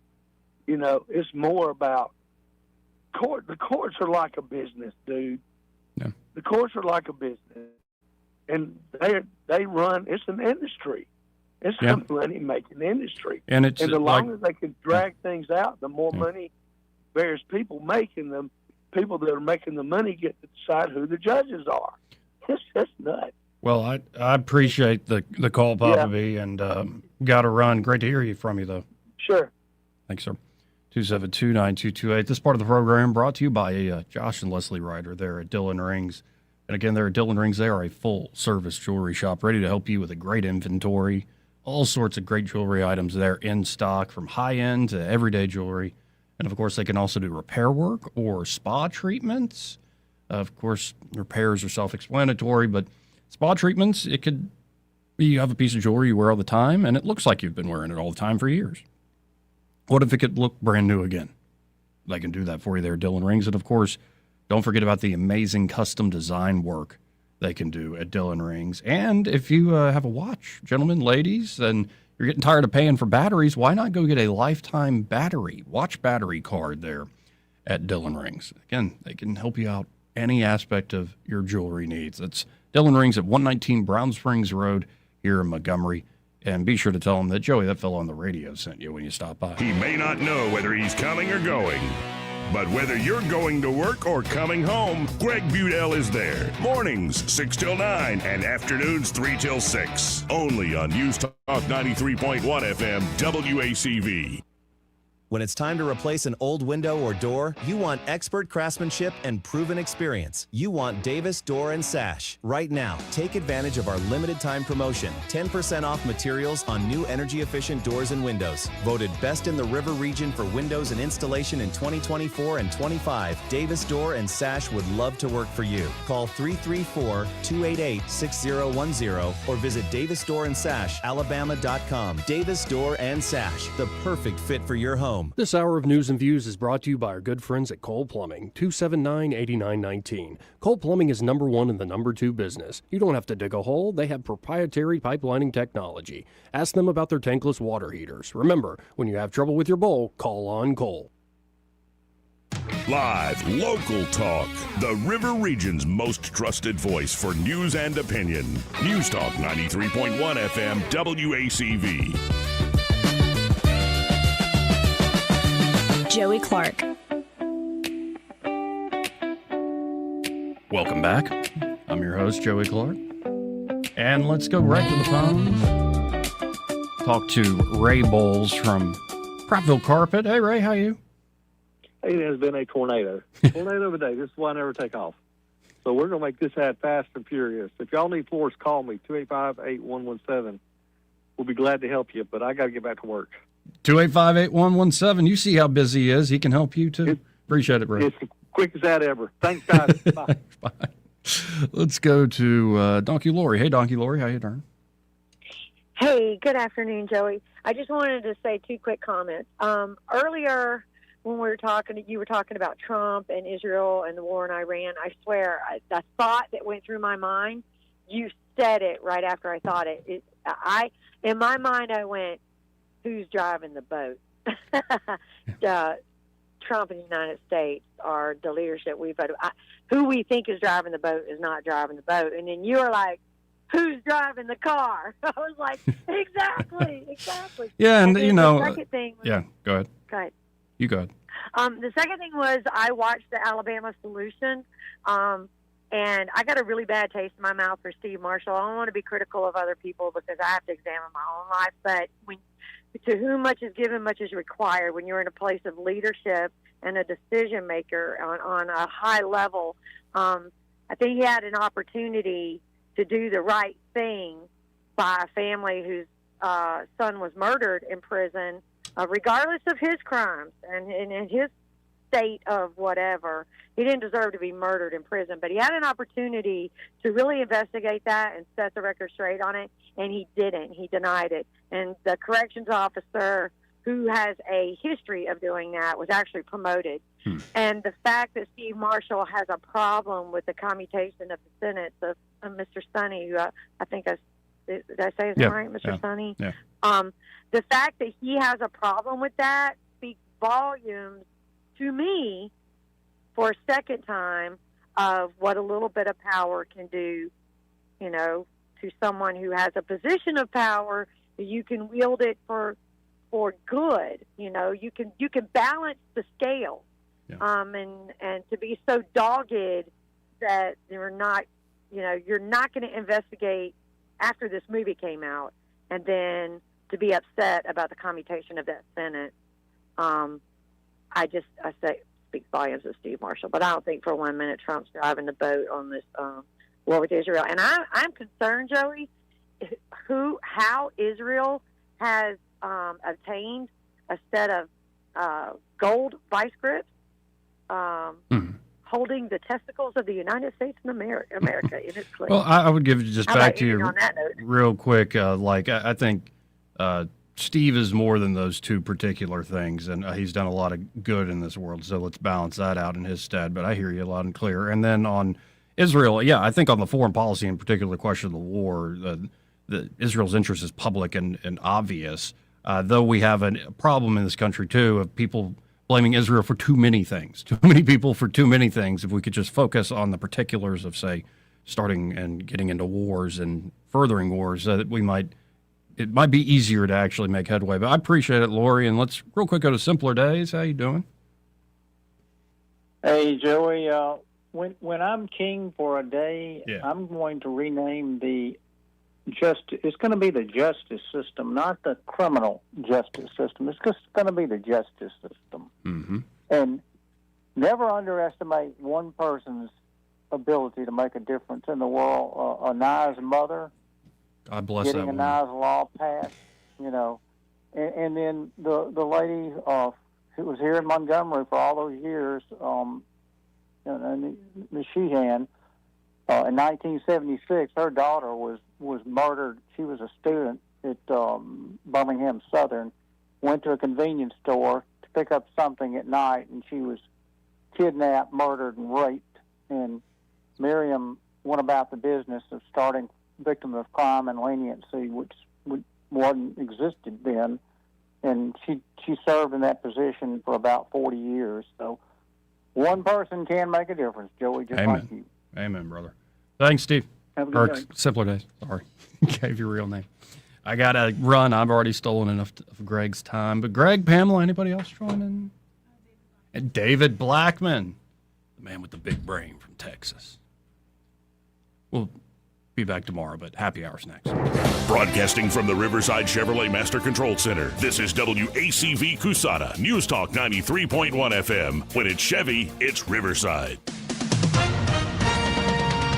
It's more about the courts are like a business, dude. Yeah. The courts are like a business, and they run. It's an industry. It's a money-making industry, and the longer they can drag things out, the more money various people make, and the people that are making the money get to decide who the judges are. It's just nuts. Well, I appreciate the call, Papa B, and got to run. Great to hear from you, though. Sure. Thanks, sir. 272-9228. This part of the program brought to you by Josh and Leslie Ryder there at Dillon Rings. And again, they're at Dillon Rings. They are a full-service jewelry shop ready to help you with a great inventory. All sorts of great jewelry items there in stock, from high-end to everyday jewelry. And, of course, they can also do repair work or spa treatments. Of course, repairs are self-explanatory, but spa treatments, it could be you have a piece of jewelry you wear all the time, and it looks like you've been wearing it all the time for years. What if it could look brand new again? They can do that for you there at Dillon Rings. And, of course, don't forget about the amazing custom design work they can do at Dillon Rings. And if you have a watch, gentlemen, ladies, and you're getting tired of paying for batteries, why not go get a lifetime watch battery card there at Dillon Rings? Again, they can help you out any aspect of your jewelry needs. That's Dillon Rings at 119 Brown Springs Road here in Montgomery. And be sure to tell him that Joey, that fellow on the radio, sent you when you stop by. He may not know whether he's coming or going, but whether you're going to work or coming home, Greg Budell is there. Mornings, 6 till 9, and afternoons, 3 till 6. Only on News Talk 93.1 FM, WACV. When it's time to replace an old window or door, you want expert craftsmanship and proven experience. You want Davis Door and Sash. Right now, take advantage of our limited time promotion. 10% off materials on new energy-efficient doors and windows. Voted best in the River region for windows and installation in 2024 and 25. Davis Door and Sash would love to work for you. Call 334-288-6010 or visit davisdoorandsashalabama.com. Davis Door and Sash, the perfect fit for your home. This hour of News and Views is brought to you by our good friends at Cole Plumbing, 279-8919. Cole Plumbing is number one in the number two business. You don't have to dig a hole. They have proprietary pipelining technology. Ask them about their tankless water heaters. Remember, when you have trouble with your bowl, call on Cole. Live, local talk. The River Region's most trusted voice for news and opinion. News Talk 93.1 FM, WACV. Joey Clark. Welcome back. I'm your host, Joey Clark. And let's go right to the phones. Talk to Ray Bowles from Prattville Carpet. Hey, Ray, how are you? Hey, there's been a tornado. Tornado of the day. This is why I never take off. So we're going to make this ad fast and furious. If y'all need floors, call me, 285-8117. We'll be glad to help you, but I got to get back to work. 285-8117. You see how busy he is. He can help you, too. Appreciate it, Ray. It's the quickest ad ever. Thanks, guys. Bye. Bye. Let's go to Donkey Lori. Hey, Donkey Lori, how you doing? Hey, good afternoon, Joey. I just wanted to say two quick comments. Earlier, when we were talking, you were talking about Trump and Israel and the war in Iran. I swear, the thought that went through my mind, you said it right after I thought it. In my mind, I went, who's driving the boat? Trump and the United States are the leadership we voted. Who we think is driving the boat is not driving the boat. And then you were like, who's driving the car? I was like, exactly. Yeah, and you know, the second thing was, yeah, go ahead. Go ahead. You go ahead. The second thing was I watched the Alabama Solution, and I got a really bad taste in my mouth for Steve Marshall. I don't want to be critical of other people because I have to examine my own life, but to whom much is given, much is required. When you're in a place of leadership and a decision maker on a high level, I think he had an opportunity to do the right thing by a family whose son was murdered in prison, regardless of his crimes and his state of whatever. He didn't deserve to be murdered in prison, but he had an opportunity to really investigate that and set the record straight on it, and he didn't. He denied it. And the corrections officer, who has a history of doing that, was actually promoted. And the fact that Steve Marshall has a problem with the commutation of the sentence of Mr. Sonny, who I think did I say his name right, Mr. Sonny? Yeah. The fact that he has a problem with that speaks volumes to me for a second time of what a little bit of power can do, to someone who has a position of power. You can wield it for good. You can balance the scale. And to be so dogged that you're not going to investigate after this movie came out, and then to be upset about the commutation of that sentence. I say speaks volumes of Steve Marshall, but I don't think for 1 minute Trump's driving the boat on this war with Israel. And I'm concerned, Joey, how Israel has obtained a set of gold vice grips holding the testicles of the United States and America in its place. Well, I would give just How back about to you ending on that note? real quick. I think Steve is more than those two particular things, and he's done a lot of good in this world. So let's balance that out in his stead. But I hear you loud and clear. And then on Israel, I think on the foreign policy, in particular, the question of the war, the Israel's interest is public and obvious. Though we have a problem in this country too of people blaming Israel for too many things, too many people for too many things. If we could just focus on the particulars of, say, starting and getting into wars and furthering wars, that it might be easier to actually make headway. But I appreciate it, Lori. And let's real quick go to simpler days. How you doing? Hey, Joey. When I'm king for a day, I'm going to rename it's going to be the justice system, not the criminal justice system. It's just going to be the justice system. Mm-hmm. And never underestimate one person's ability to make a difference in the world. A Nye's mother, God bless getting that a woman. Nye's law passed, and then the lady who was here in Montgomery for all those years, Ms. Sheehan, in 1976, her daughter was murdered. She was a student at Birmingham Southern, went to a convenience store to pick up something at night, and she was kidnapped, murdered, and raped. And Miriam went about the business of starting victim of crime and leniency, which wasn't existed then. And she served in that position for about 40 years. So one person can make a difference, Joey, just Amen. like you. Amen, brother. Thanks, Steve. Have a good day. Simpler days. Sorry. Gave your real name. I got to run. I've already stolen enough of Greg's time. But Greg, Pamela, anybody else joining? And David Blackman, the man with the big brain from Texas. We'll be back tomorrow, but happy hour's next. Broadcasting from the Riverside Chevrolet Master Control Center, this is WACV Cusada, News Talk 93.1 FM. When it's Chevy, it's Riverside.